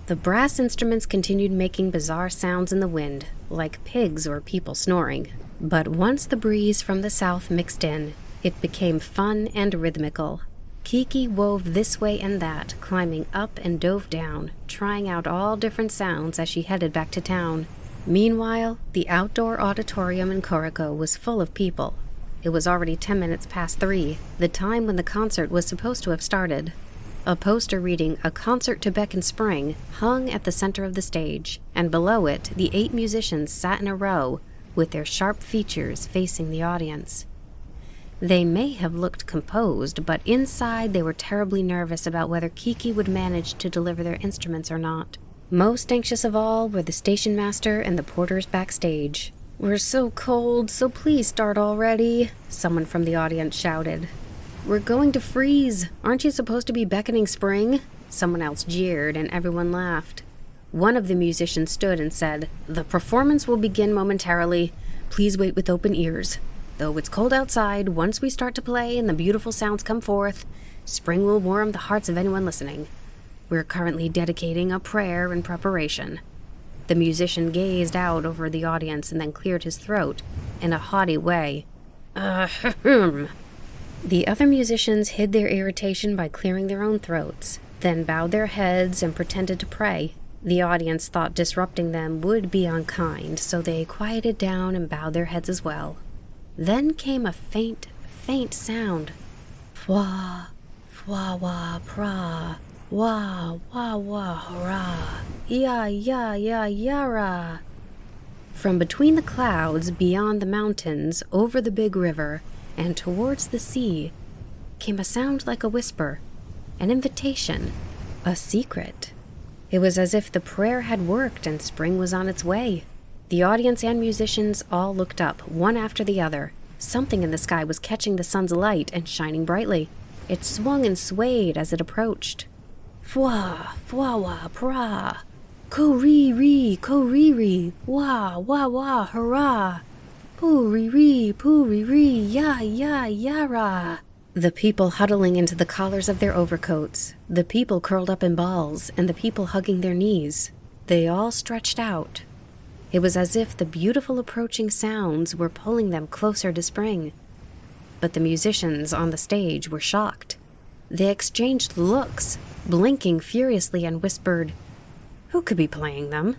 [SPEAKER 2] The brass instruments continued making bizarre sounds in the wind, like pigs or people snoring. But once the breeze from the south mixed in, it became fun and rhythmical. Kiki wove this way and that, climbing up and dove down, trying out all different sounds as she headed back to town. Meanwhile, the outdoor auditorium in Koriko was full of people. It was already 10 minutes past 3, the time when the concert was supposed to have started. A poster reading "A Concert to Beckon Spring" hung at the center of the stage, and below it, the 8 musicians sat in a row, with their sharp features facing the audience. They may have looked composed, but inside they were terribly nervous about whether Kiki would manage to deliver their instruments or not. Most anxious of all were the station master and the porters backstage. "We're so cold, so please start already," someone from the audience shouted. "We're going to freeze. Aren't you supposed to be beckoning spring?" Someone else jeered, and everyone laughed. One of the musicians stood and said, "The performance will begin momentarily. Please wait with open ears. Though it's cold outside, once we start to play and the beautiful sounds come forth, spring will warm the hearts of anyone listening. We're currently dedicating a prayer in preparation." The musician gazed out over the audience and then cleared his throat in a haughty way. Ahem. The other musicians hid their irritation by clearing their own throats, then bowed their heads and pretended to pray. The audience thought disrupting them would be unkind, so they quieted down and bowed their heads as well. Then came a faint sound. Fwa, fwa wa pra, wa wa wa hurrah, ya ya ya yara. From between the clouds, beyond the mountains, over the big river, and towards the sea, came a sound like a whisper, an invitation, a secret. It was as if the prayer had worked and spring was on its way. The audience and musicians all looked up, one after the other. Something in the sky was catching the sun's light and shining brightly. It swung and swayed as it approached. Fwa, fwa wa pra, ko-ree-ree, wah, wah, wah, hurrah, poo-ree-ree, ya, ya, yara. The people huddling into the collars of their overcoats, the people curled up in balls, and the people hugging their knees. They all stretched out. It was as if the beautiful approaching sounds were pulling them closer to spring. But the musicians on the stage were shocked. They exchanged looks, blinking furiously, and whispered, "Who could be playing them?"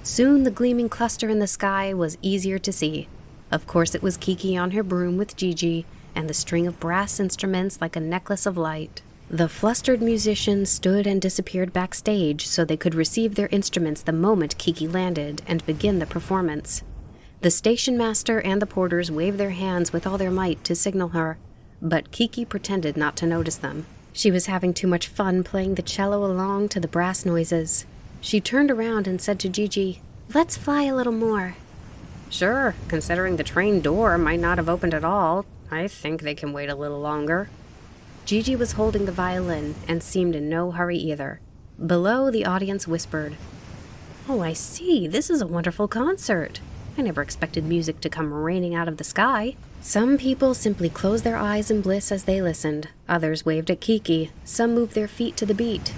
[SPEAKER 2] Soon the gleaming cluster in the sky was easier to see. Of course it was Kiki on her broom with Gigi, and the string of brass instruments like a necklace of light. The flustered musicians stood and disappeared backstage so they could receive their instruments the moment Kiki landed and begin the performance. The station master and the porters waved their hands with all their might to signal her, but Kiki pretended not to notice them. She was having too much fun playing the cello along to the brass noises. She turned around and said to Gigi, "Let's fly a little more." "Sure, considering the train door might not have opened at all. I think they can wait a little longer." Gigi was holding the violin and seemed in no hurry either. Below, the audience whispered, "Oh, I see. This is a wonderful concert. I never expected music to come raining out of the sky." Some people simply closed their eyes in bliss as they listened. Others waved at Kiki. Some moved their feet to the beat.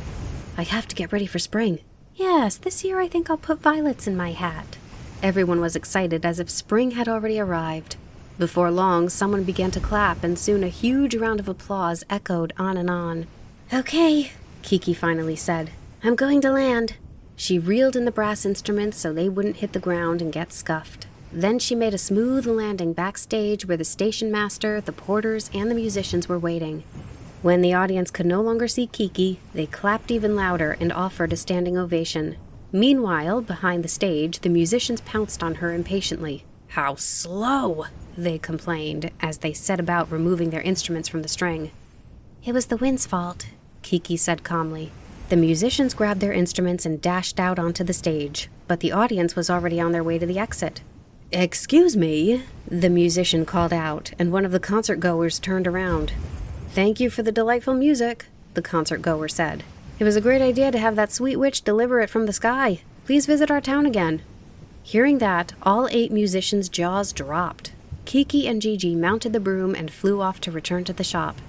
[SPEAKER 2] "I have to get ready for spring." "Yes, this year I think I'll put violets in my hat." Everyone was excited as if spring had already arrived. Before long, someone began to clap, and soon a huge round of applause echoed on and on. "Okay," Kiki finally said. "I'm going to land." She reeled in the brass instruments so they wouldn't hit the ground and get scuffed. Then she made a smooth landing backstage where the station master, the porters, and the musicians were waiting. When the audience could no longer see Kiki, they clapped even louder and offered a standing ovation. Meanwhile, behind the stage, the musicians pounced on her impatiently. "How slow!" they complained as they set about removing their instruments from the string. "It was the wind's fault," Kiki said calmly. The musicians grabbed their instruments and dashed out onto the stage, but the audience was already on their way to the exit. "Excuse me," the musician called out, and one of the concert-goers turned around. "Thank you for the delightful music," the concert-goer said. "It was a great idea to have that sweet witch deliver it from the sky. Please visit our town again." Hearing that, all 8 musicians' jaws dropped. Kiki and Gigi mounted the broom and flew off to return to the shop.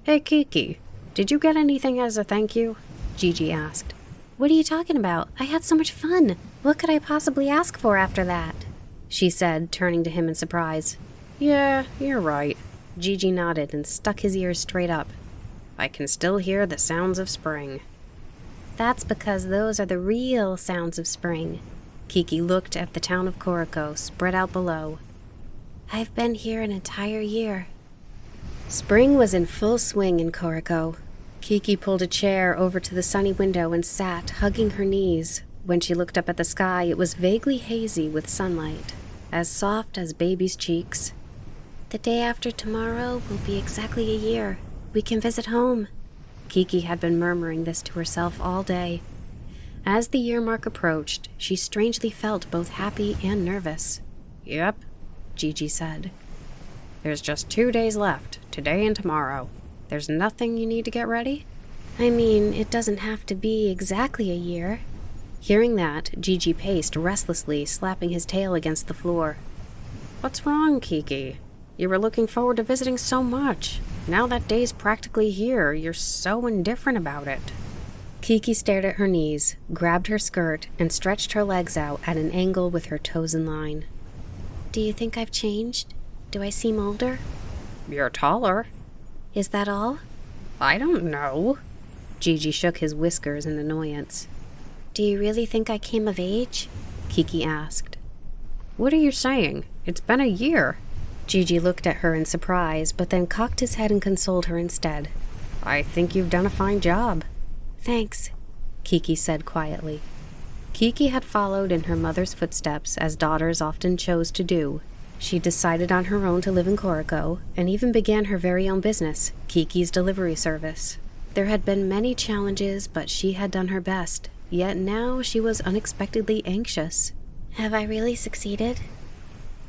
[SPEAKER 2] "Hey, Kiki, did you get anything as a thank you?" Gigi asked. "What are you talking about? I had so much fun. What could I possibly ask for after that?" she said, turning to him in surprise. "Yeah, you're right." Gigi nodded and stuck his ears straight up. "I can still hear the sounds of spring." "That's because those are the real sounds of spring." Kiki looked at the town of Koriko spread out below. "I've been here an entire year." Spring was in full swing in Koriko. Kiki pulled a chair over to the sunny window and sat, hugging her knees. When she looked up at the sky, it was vaguely hazy with sunlight, as soft as baby's cheeks. "The day after tomorrow will be exactly a year. We can visit home." Kiki had been murmuring this to herself all day. As the year mark approached, she strangely felt both happy and nervous. "Yep," Gigi said. "There's just 2 days left, today and tomorrow. There's nothing you need to get ready?" "I mean, it doesn't have to be exactly a year." Hearing that, Gigi paced restlessly, slapping his tail against the floor. "What's wrong, Kiki? You were looking forward to visiting so much. Now that day's practically here, you're so indifferent about it." Kiki stared at her knees, grabbed her skirt, and stretched her legs out at an angle with her toes in line.
[SPEAKER 3] Do you think I've changed? Do I seem older?
[SPEAKER 1] You're taller.
[SPEAKER 3] Is that all?
[SPEAKER 1] I don't know.
[SPEAKER 2] Gigi shook his whiskers in annoyance.
[SPEAKER 3] Do you really think I came of age?
[SPEAKER 2] Kiki asked.
[SPEAKER 1] What are you saying? It's been a year.
[SPEAKER 2] Gigi looked at her in surprise, but then cocked his head and consoled her instead.
[SPEAKER 1] I think you've done a fine job.
[SPEAKER 3] Thanks,
[SPEAKER 2] Kiki said quietly. Kiki had followed in her mother's footsteps, as daughters often chose to do. She decided on her own to live in Koriko, and even began her very own business, Kiki's delivery service. There had been many challenges, but she had done her best, yet now she was unexpectedly anxious.
[SPEAKER 3] Have I really succeeded?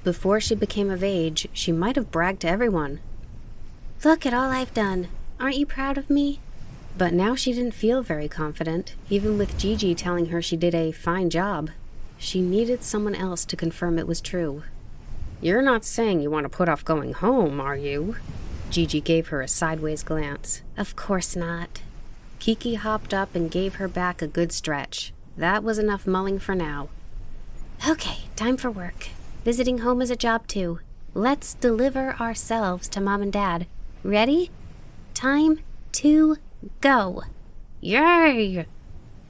[SPEAKER 2] Before she became of age, she might have bragged to everyone.
[SPEAKER 3] Look at all I've done. Aren't you proud of me?
[SPEAKER 2] But now she didn't feel very confident, even with Gigi telling her she did a fine job. She needed someone else to confirm it was true.
[SPEAKER 1] You're not saying you want to put off going home, are you?
[SPEAKER 2] Gigi gave her a sideways glance.
[SPEAKER 3] Of course not.
[SPEAKER 2] Kiki hopped up and gave her back a good stretch. That was enough mulling for now.
[SPEAKER 3] Okay, time for work. Visiting home is a job too. Let's deliver ourselves to Mom and Dad. Ready? Time to go.
[SPEAKER 1] Yay!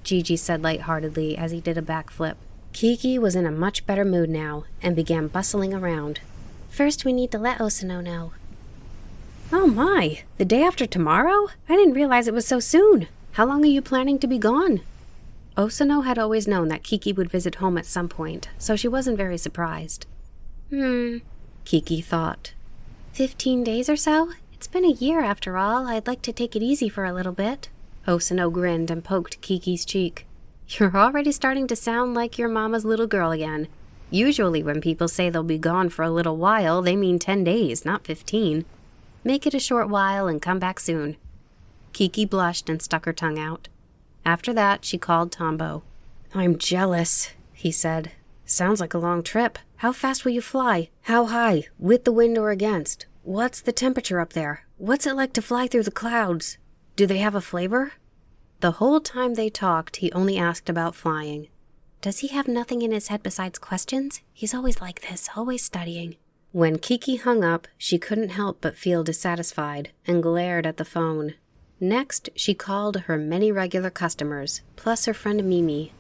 [SPEAKER 2] Gigi said lightheartedly as he did a backflip. Kiki was in a much better mood now and began bustling around.
[SPEAKER 3] First, we need to let Osano know.
[SPEAKER 1] Oh my, the day after tomorrow? I didn't realize it was so soon. How long are you planning to be gone?
[SPEAKER 2] Osano had always known that Kiki would visit home at some point, so she wasn't very surprised.
[SPEAKER 3] Kiki
[SPEAKER 2] thought.
[SPEAKER 3] 15 days or so? It's been a year after all. I'd like to take it easy for a little bit.
[SPEAKER 2] Osano grinned and poked Kiki's cheek. You're already starting to sound like your mama's little girl again. Usually when people say they'll be gone for a little while, they mean 10 days, not 15. Make it a short while and come back soon. Kiki blushed and stuck her tongue out. After that, she called Tombo. I'm jealous, he said. Sounds like a long trip. How fast will you fly? How high? With the wind or against? What's the temperature up there? What's it like to fly through the clouds? Do they have a flavor? The whole time they talked, he only asked about flying.
[SPEAKER 3] Does he have nothing in his head besides questions? He's always like this, always studying.
[SPEAKER 2] When Kiki hung up, she couldn't help but feel dissatisfied and glared at the phone. Next, she called her many regular customers, plus her friend Mimi.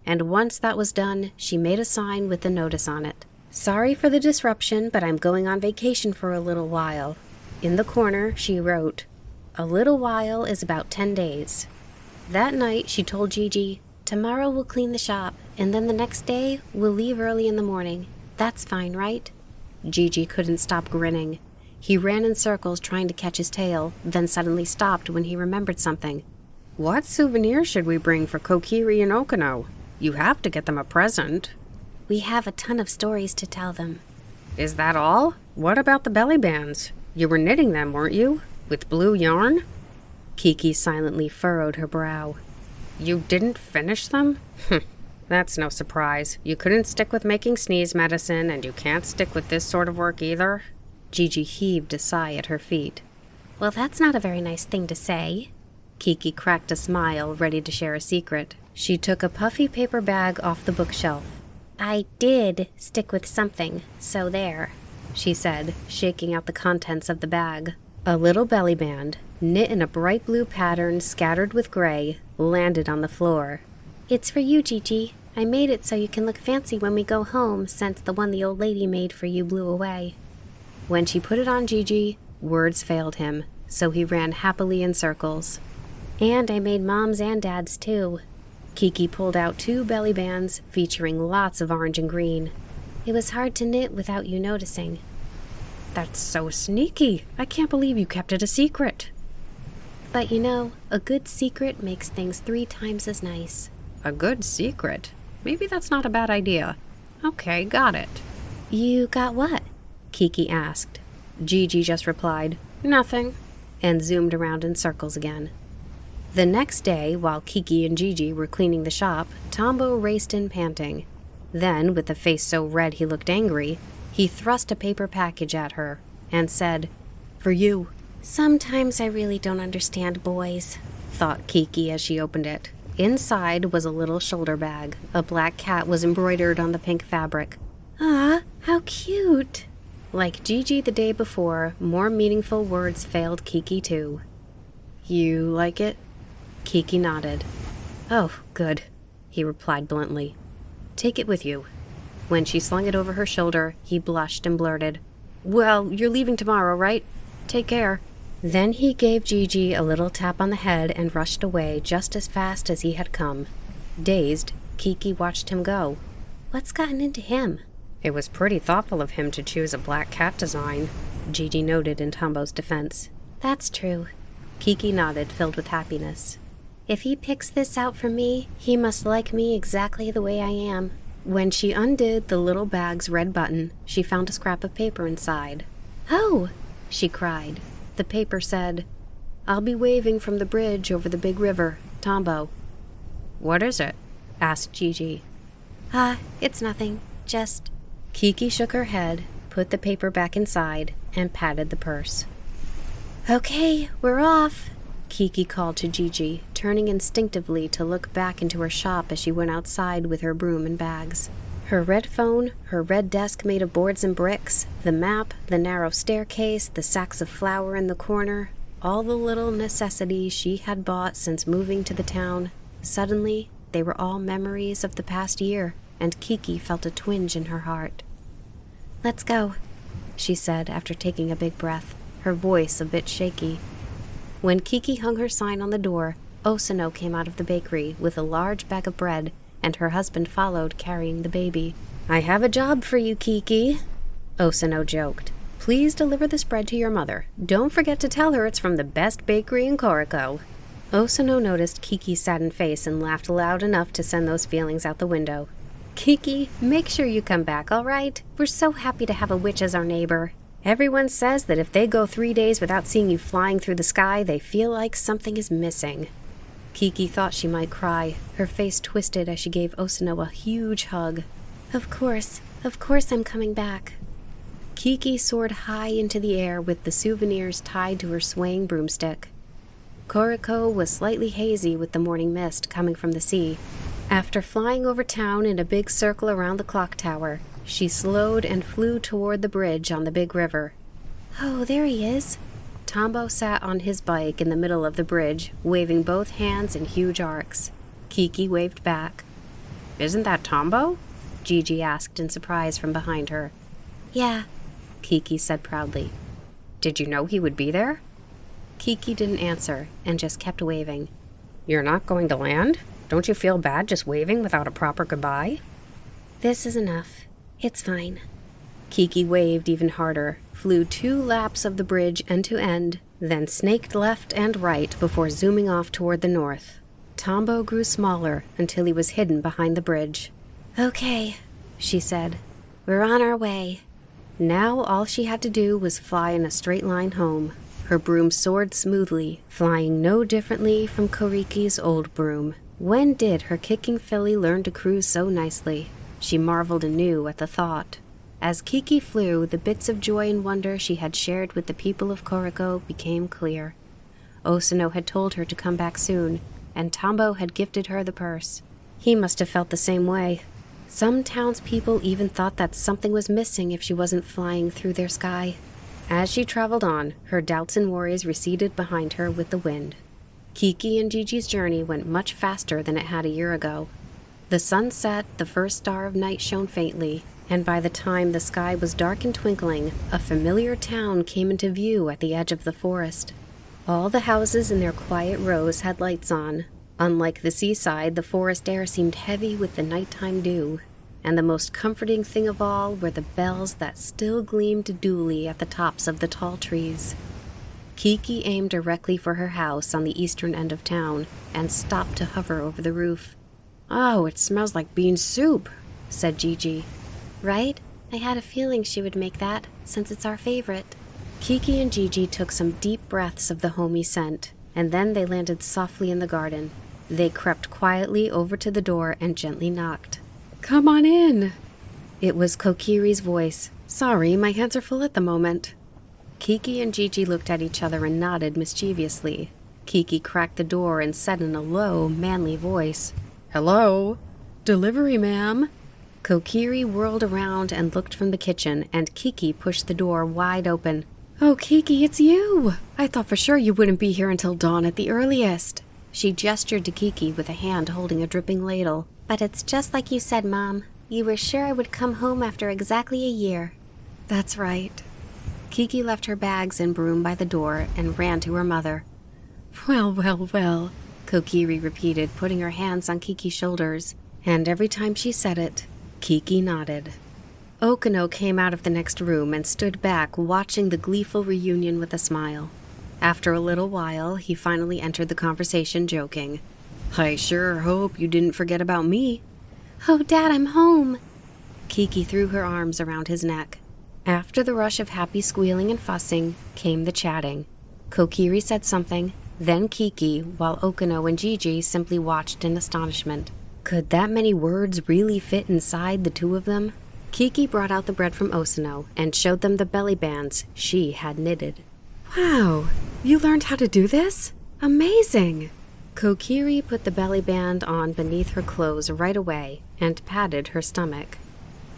[SPEAKER 2] And once that was done, she made a sign with a notice on it. Sorry for the disruption, but I'm going on vacation for a little while. In the corner, she wrote, A little while is about 10 days. That night, she told Gigi, Tomorrow we'll clean the shop, and then the next day, we'll leave early in the morning. That's fine, right? Gigi couldn't stop grinning. He ran in circles trying to catch his tail, then suddenly stopped when he remembered something.
[SPEAKER 1] What souvenirs should we bring for Kokiri and Okano? You have to get them a present.
[SPEAKER 3] We have a ton of stories to tell them.
[SPEAKER 1] Is that all? What about the belly bands? You were knitting them, weren't you? With blue yarn?
[SPEAKER 2] Kiki silently furrowed her brow.
[SPEAKER 1] You didn't finish them? That's no surprise. You couldn't stick with making sneeze medicine, and you can't stick with this sort of work either.
[SPEAKER 2] Gigi heaved a sigh at her feet.
[SPEAKER 3] Well, that's not a very nice thing to say.
[SPEAKER 2] Kiki cracked a smile, ready to share a secret. She took a puffy paper bag off the bookshelf.
[SPEAKER 3] I did stick with something, so there,
[SPEAKER 2] she said, shaking out the contents of the bag. A little belly band, knit in a bright blue pattern scattered with gray, landed on the floor.
[SPEAKER 3] It's for you, Gigi. I made it so you can look fancy when we go home, since the one the old lady made for you blew away.
[SPEAKER 2] When she put it on Gigi, words failed him, so he ran happily in circles.
[SPEAKER 3] And I made Mom's and Dad's too.
[SPEAKER 2] Kiki pulled out 2 belly bands featuring lots of orange and green.
[SPEAKER 3] It was hard to knit without you noticing.
[SPEAKER 1] That's so sneaky. I can't believe you kept it a secret.
[SPEAKER 3] But you know, a good secret makes things 3 times as nice.
[SPEAKER 1] A good secret? Maybe that's not a bad idea. Okay, got it.
[SPEAKER 3] You got what?
[SPEAKER 2] Kiki asked. Gigi just replied, Nothing, and zoomed around in circles again. The next day, while Kiki and Gigi were cleaning the shop, Tombo raced in panting. Then, with a face so red he looked angry, he thrust a paper package at her and said, For you.
[SPEAKER 3] Sometimes I really don't understand boys.
[SPEAKER 2] thought Kiki as she opened it. Inside was a little shoulder bag. A black cat was embroidered on the pink fabric.
[SPEAKER 3] Ah, how cute!
[SPEAKER 2] Like Gigi the day before, more meaningful words failed Kiki too.
[SPEAKER 3] You like it?
[SPEAKER 2] Kiki nodded. Oh, good, he replied bluntly. Take it with you. When she slung it over her shoulder, he blushed and blurted, Well, you're leaving tomorrow, right? Take care. Then he gave Gigi a little tap on the head and rushed away just as fast as he had come. Dazed, Kiki watched him go. What's gotten into him? It was pretty thoughtful of him to choose a black cat design, Gigi noted in Tombo's defense. That's true. Kiki nodded, filled with happiness. If he picks this out for me, he must like me exactly the way I am. When she undid the little bag's red button, she found a scrap of paper inside. Oh! She cried. The paper said, I'll be waving from the bridge over the big river, Tombo. What is it? Asked Gigi. It's nothing. Just... Kiki shook her head, put the paper back inside, and patted the purse. Okay, we're off, Kiki called to Gigi, turning instinctively to look back into her shop as she went outside with her broom and bags. Her red phone, her red desk made of boards and bricks, the map, the narrow staircase, the sacks of flour in the corner, all the little necessities she had bought since moving to the town. Suddenly, they were all memories of the past year, and Kiki felt a twinge in her heart. Let's go, she said after taking a big breath, her voice a bit shaky. When Kiki hung her sign on the door, Osano came out of the bakery with a large bag of bread, and her husband followed carrying the baby. I have a job for you, Kiki, Osano joked. Please deliver this bread to your mother. Don't forget to tell her it's from the best bakery in Koriko. Osano noticed Kiki's saddened face and laughed loud enough to send those feelings out the window. Kiki, make sure you come back, all right? We're so happy to have a witch as our neighbor. Everyone says that if they go 3 days without seeing you flying through the sky, they feel like something is missing. Kiki thought she might cry. Her face twisted as she gave Osano a huge hug. Of course I'm coming back. Kiki soared high into the air with the souvenirs tied to her swaying broomstick. Koriko was slightly hazy with the morning mist coming from the sea. After flying over town in a big circle around the clock tower, she slowed and flew toward the bridge on the big river. Oh, there he is. Tombo sat on his bike in the middle of the bridge, waving both hands in huge arcs. Kiki waved back. Isn't that Tombo? Gigi asked in surprise from behind her. Yeah, Kiki said proudly. Did you know he would be there? Kiki didn't answer and just kept waving. You're not going to land? Don't you feel bad just waving without a proper goodbye? This is enough. It's fine. Kiki waved even harder, flew 2 laps of the bridge end to end, then snaked left and right before zooming off toward the north. Tombo grew smaller until he was hidden behind the bridge. Okay, she said. We're on our way. Now all she had to do was fly in a straight line home. Her broom soared smoothly, flying no differently from Koriki's old broom. When did her kicking filly learn to cruise so nicely? She marveled anew at the thought. As Kiki flew, the bits of joy and wonder she had shared with the people of Koriko became clear. Osano had told her to come back soon, and Tombo had gifted her the purse. He must have felt the same way. Some townspeople even thought that something was missing if she wasn't flying through their sky. As she traveled on, her doubts and worries receded behind her with the wind. Kiki and Gigi's journey went much faster than it had a year ago. The sun set, the first star of night shone faintly, and by the time the sky was dark and twinkling, a familiar town came into view at the edge of the forest. All the houses in their quiet rows had lights on. Unlike the seaside, the forest air seemed heavy with the nighttime dew, and the most comforting thing of all were the bells that still gleamed dully at the tops of the tall trees. Kiki aimed directly for her house on the eastern end of town and stopped to hover over the roof. Oh, it smells like bean soup, said Gigi. Right? I had a feeling she would make that, since it's our favorite. Kiki and Gigi took some deep breaths of the homey scent, and then they landed softly in the garden. They crept quietly over to the door and gently knocked.
[SPEAKER 3] Come on in.
[SPEAKER 2] It was Kokiri's voice. Sorry, my hands are full at the moment. Kiki and Gigi looked at each other and nodded mischievously. Kiki cracked the door and said in a low, manly voice,
[SPEAKER 3] "Hello? Delivery, ma'am."
[SPEAKER 2] Kokiri whirled around and looked from the kitchen, and Kiki pushed the door wide open.
[SPEAKER 3] "Oh, Kiki, it's you! I thought for sure you wouldn't be here until dawn at the earliest."
[SPEAKER 2] She gestured to Kiki with a hand holding a dripping ladle.
[SPEAKER 4] "But it's just like you said, Mom. You were sure I would come home after exactly a year."
[SPEAKER 3] "That's right."
[SPEAKER 2] Kiki left her bags and broom by the door and ran to her mother.
[SPEAKER 3] Well, well, well,"
[SPEAKER 2] Kokiri repeated, putting her hands on Kiki's shoulders, and every time she said it, Kiki nodded. Okano came out of the next room and stood back, watching the gleeful reunion with a smile. After a little while, he finally entered the conversation, joking, "I sure hope you didn't forget about me."
[SPEAKER 4] "Oh, Dad, I'm home."
[SPEAKER 2] Kiki threw her arms around his neck. After the rush of happy squealing and fussing came the chatting. Kokiri said something, then Kiki, while Okano and Gigi simply watched in astonishment. Could that many words really fit inside the two of them? Kiki brought out the bread from Osano and showed them the belly bands she had knitted.
[SPEAKER 3] "Wow, you learned how to do this? Amazing!"
[SPEAKER 2] Kokiri put the belly band on beneath her clothes right away and patted her stomach.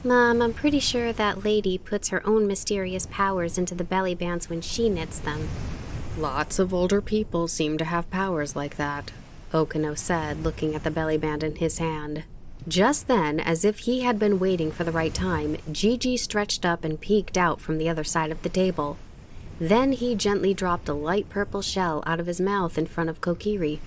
[SPEAKER 4] "Mom, I'm pretty sure that lady puts her own mysterious powers into the belly bands when she knits them."
[SPEAKER 2] Lots of older people seem to have powers like that, Okano said, looking at the belly band in his hand. Just then, as if he had been waiting for the right time, Gigi stretched up and peeked out from the other side of the table. Then he gently dropped a light purple shell out of his mouth in front of Kokiri.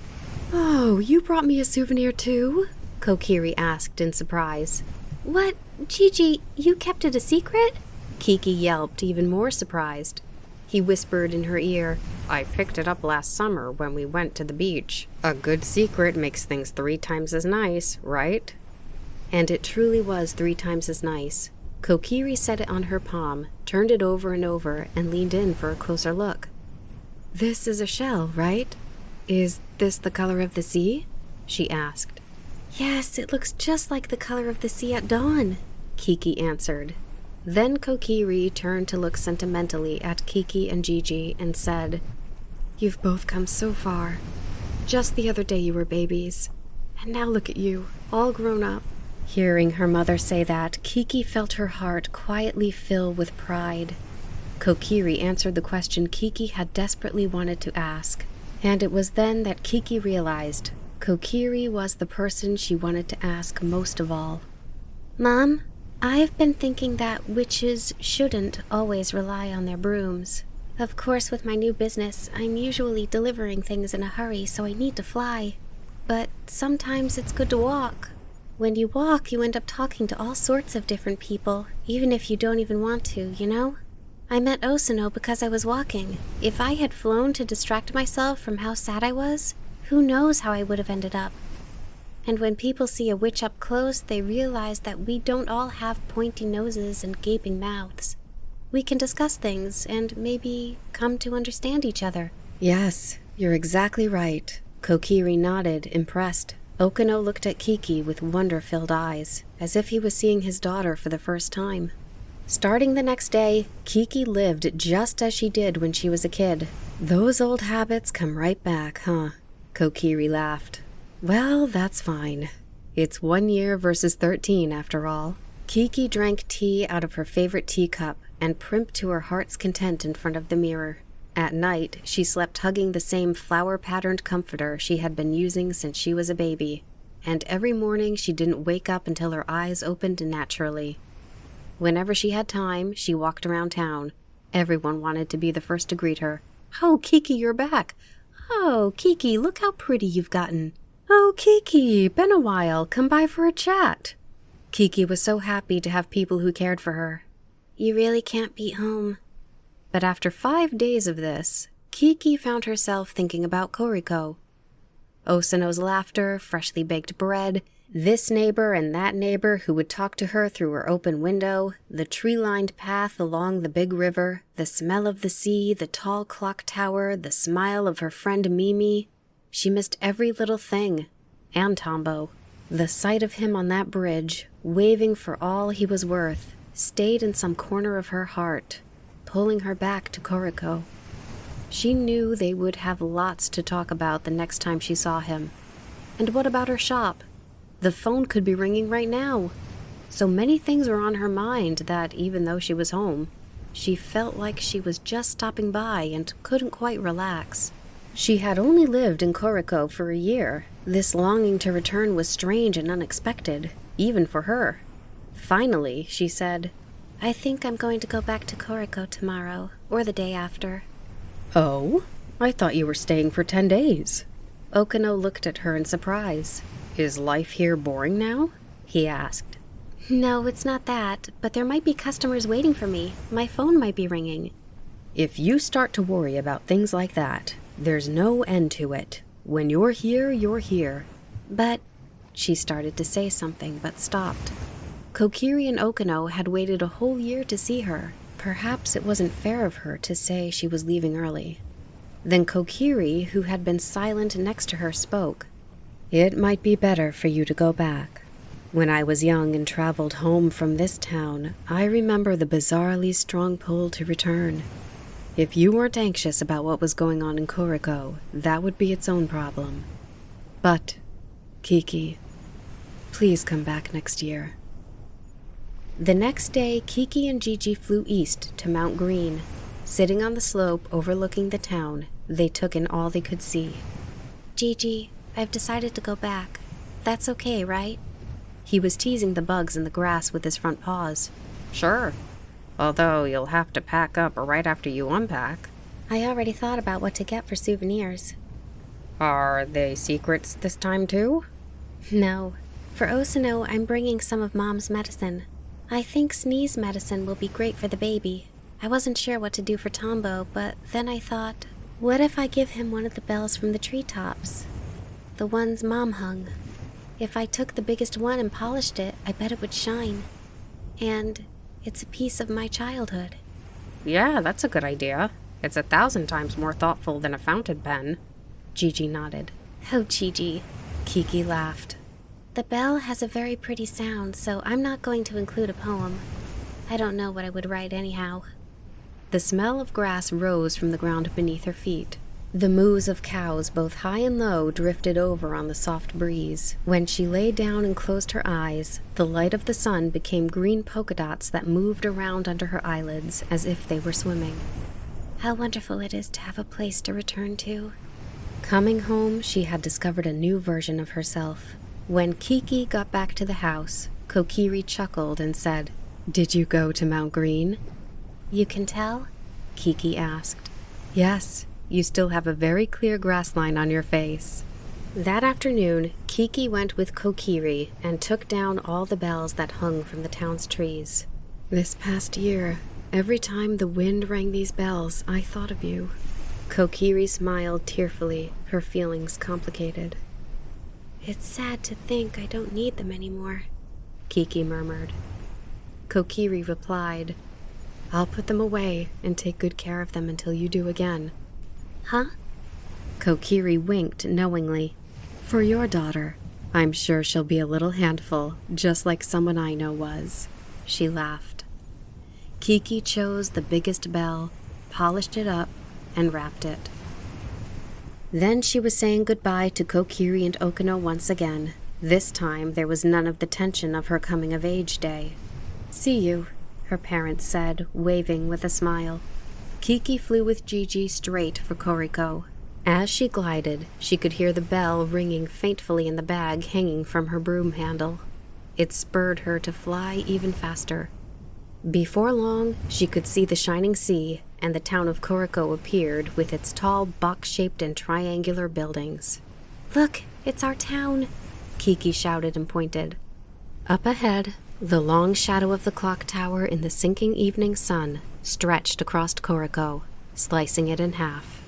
[SPEAKER 3] "Oh, you brought me a souvenir too?"
[SPEAKER 2] Kokiri asked in surprise.
[SPEAKER 4] "What? Gigi, you kept it a secret?"
[SPEAKER 2] Kiki yelped, even more surprised. He whispered in her ear, "I picked it up last summer when we went to the beach. A good secret makes things 3 times as nice, right?" And it truly was 3 times as nice. Kokiri set it on her palm, turned it over and over, and leaned in for a closer look.
[SPEAKER 3] "This is a shell, right? Is this the color of the sea?" she asked.
[SPEAKER 4] "Yes, it looks just like the color of the sea at dawn,"
[SPEAKER 2] Kiki answered. Then Kokiri turned to look sentimentally at Kiki and Gigi and said,
[SPEAKER 3] "You've both come so far. Just the other day you were babies, and now look at you, all grown up."
[SPEAKER 2] Hearing her mother say that, Kiki felt her heart quietly fill with pride. Kokiri answered the question Kiki had desperately wanted to ask, and it was then that Kiki realized Kokiri was the person she wanted to ask most of all.
[SPEAKER 4] "Mom, I've been thinking that witches shouldn't always rely on their brooms. Of course, with my new business, I'm usually delivering things in a hurry, so I need to fly. But sometimes it's good to walk. When you walk, you end up talking to all sorts of different people, even if you don't even want to, you know? I met Osano because I was walking. If I had flown to distract myself from how sad I was, who knows how I would have ended up. And when people see a witch up close, they realize that we don't all have pointy noses and gaping mouths. We can discuss things and maybe come to understand each other."
[SPEAKER 2] "Yes, you're exactly right." Kokiri nodded, impressed. Okano looked at Kiki with wonder-filled eyes, as if he was seeing his daughter for the first time. Starting the next day, Kiki lived just as she did when she was a kid. "Those old habits come right back, huh?" Kokiri laughed. "Well, that's fine. It's 1 year versus 13 after all." Kiki drank tea out of her favorite teacup and primped to her heart's content in front of the mirror. At night, she slept hugging the same flower-patterned comforter she had been using since she was a baby, and every morning she didn't wake up until her eyes opened naturally. Whenever she had time, she walked around town. Everyone wanted to be the first to greet her. "Oh, Kiki, you're back. Oh, Kiki, look how pretty you've gotten. Oh, Kiki, been a while. Come by for a chat." Kiki was so happy to have people who cared for her.
[SPEAKER 4] "You really can't beat home."
[SPEAKER 2] But after 5 days of this, Kiki found herself thinking about Koriko. Osano's laughter, freshly baked bread, this neighbor and that neighbor who would talk to her through her open window, the tree-lined path along the big river, the smell of the sea, the tall clock tower, the smile of her friend Mimi. She missed every little thing. And Tombo. The sight of him on that bridge, waving for all he was worth, stayed in some corner of her heart, pulling her back to Koriko. She knew they would have lots to talk about the next time she saw him. And what about her shop? The phone could be ringing right now. So many things were on her mind that, even though she was home, she felt like she was just stopping by and couldn't quite relax. She had only lived in Koriko for a year. This longing to return was strange and unexpected, even for her. Finally, she said,
[SPEAKER 4] I think I'm going to go back to Koriko tomorrow, or the day after.
[SPEAKER 2] Oh? I thought you were staying for 10 days. Okano looked at her in surprise. Is life here boring now? He asked.
[SPEAKER 4] No, it's not that, but there might be customers waiting for me. My phone might be ringing.
[SPEAKER 2] If you start to worry about things like that, there's no end to it. When you're here, you're here.
[SPEAKER 4] But...
[SPEAKER 2] She started to say something, but stopped. Kokiri and Okano had waited a whole year to see her. Perhaps it wasn't fair of her to say she was leaving early. Then Kokiri, who had been silent next to her, spoke. It might be better for you to go back. When I was young and traveled home from this town, I remember the bizarrely strong pull to return. If you weren't anxious about what was going on in Koriko, that would be its own problem. But, Kiki, please come back next year. The next day, Kiki and Gigi flew east to Mount Green. Sitting on the slope overlooking the town, they took in all they could see.
[SPEAKER 4] Gigi, I've decided to go back. That's okay, right?
[SPEAKER 2] He was teasing the bugs in the grass with his front paws. Sure. Although you'll have to pack up right after you unpack.
[SPEAKER 4] I already thought about what to get for souvenirs.
[SPEAKER 2] Are they secrets this time too?
[SPEAKER 4] No. For Osano, I'm bringing some of Mom's medicine. I think sneeze medicine will be great for the baby. I wasn't sure what to do for Tombo, but then I thought, what if I give him one of the bells from the treetops? The ones Mom hung. If I took the biggest one and polished it, I bet it would shine. And it's a piece of my childhood.
[SPEAKER 2] Yeah, that's a good idea. It's 1,000 times more thoughtful than a fountain pen. Gigi nodded.
[SPEAKER 4] Oh, Gigi.
[SPEAKER 2] Kiki laughed.
[SPEAKER 4] The bell has a very pretty sound, so I'm not going to include a poem. I don't know what I would write anyhow.
[SPEAKER 2] The smell of grass rose from the ground beneath her feet. The moos of cows, both high and low, drifted over on the soft breeze. When she lay down and closed her eyes, the light of the sun became green polka dots that moved around under her eyelids as if they were swimming.
[SPEAKER 4] How wonderful it is to have a place to return to.
[SPEAKER 2] Coming home, she had discovered a new version of herself. When Kiki got back to the house, Kokiri chuckled and said, Did you go to Mount Green?
[SPEAKER 4] You can tell?
[SPEAKER 2] Kiki asked. Yes. You still have a very clear grass line on your face. That afternoon, Kiki went with Kokiri and took down all the bells that hung from the town's trees. This past year, every time the wind rang these bells, I thought of you. Kokiri smiled tearfully, her feelings complicated.
[SPEAKER 4] It's sad to think I don't need them anymore,
[SPEAKER 2] Kiki murmured. Kokiri replied, I'll put them away and take good care of them until you do again.
[SPEAKER 4] Huh?
[SPEAKER 2] Kokiri winked knowingly. For your daughter, I'm sure she'll be a little handful, just like someone I know was. She laughed. Kiki chose the biggest bell, polished it up, and wrapped it. Then she was saying goodbye to Kokiri and Okano once again. This time there was none of the tension of her coming-of-age day. See you, her parents said, waving with a smile. Kiki flew with Gigi straight for Koriko. As she glided, she could hear the bell ringing faintly in the bag hanging from her broom handle. It spurred her to fly even faster. Before long, she could see the shining sea, and the town of Koriko appeared with its tall, box-shaped and triangular buildings.
[SPEAKER 4] Look, it's our town,
[SPEAKER 2] Kiki shouted and pointed. Up ahead, the long shadow of the clock tower in the sinking evening sun stretched across Koriko, slicing it in half.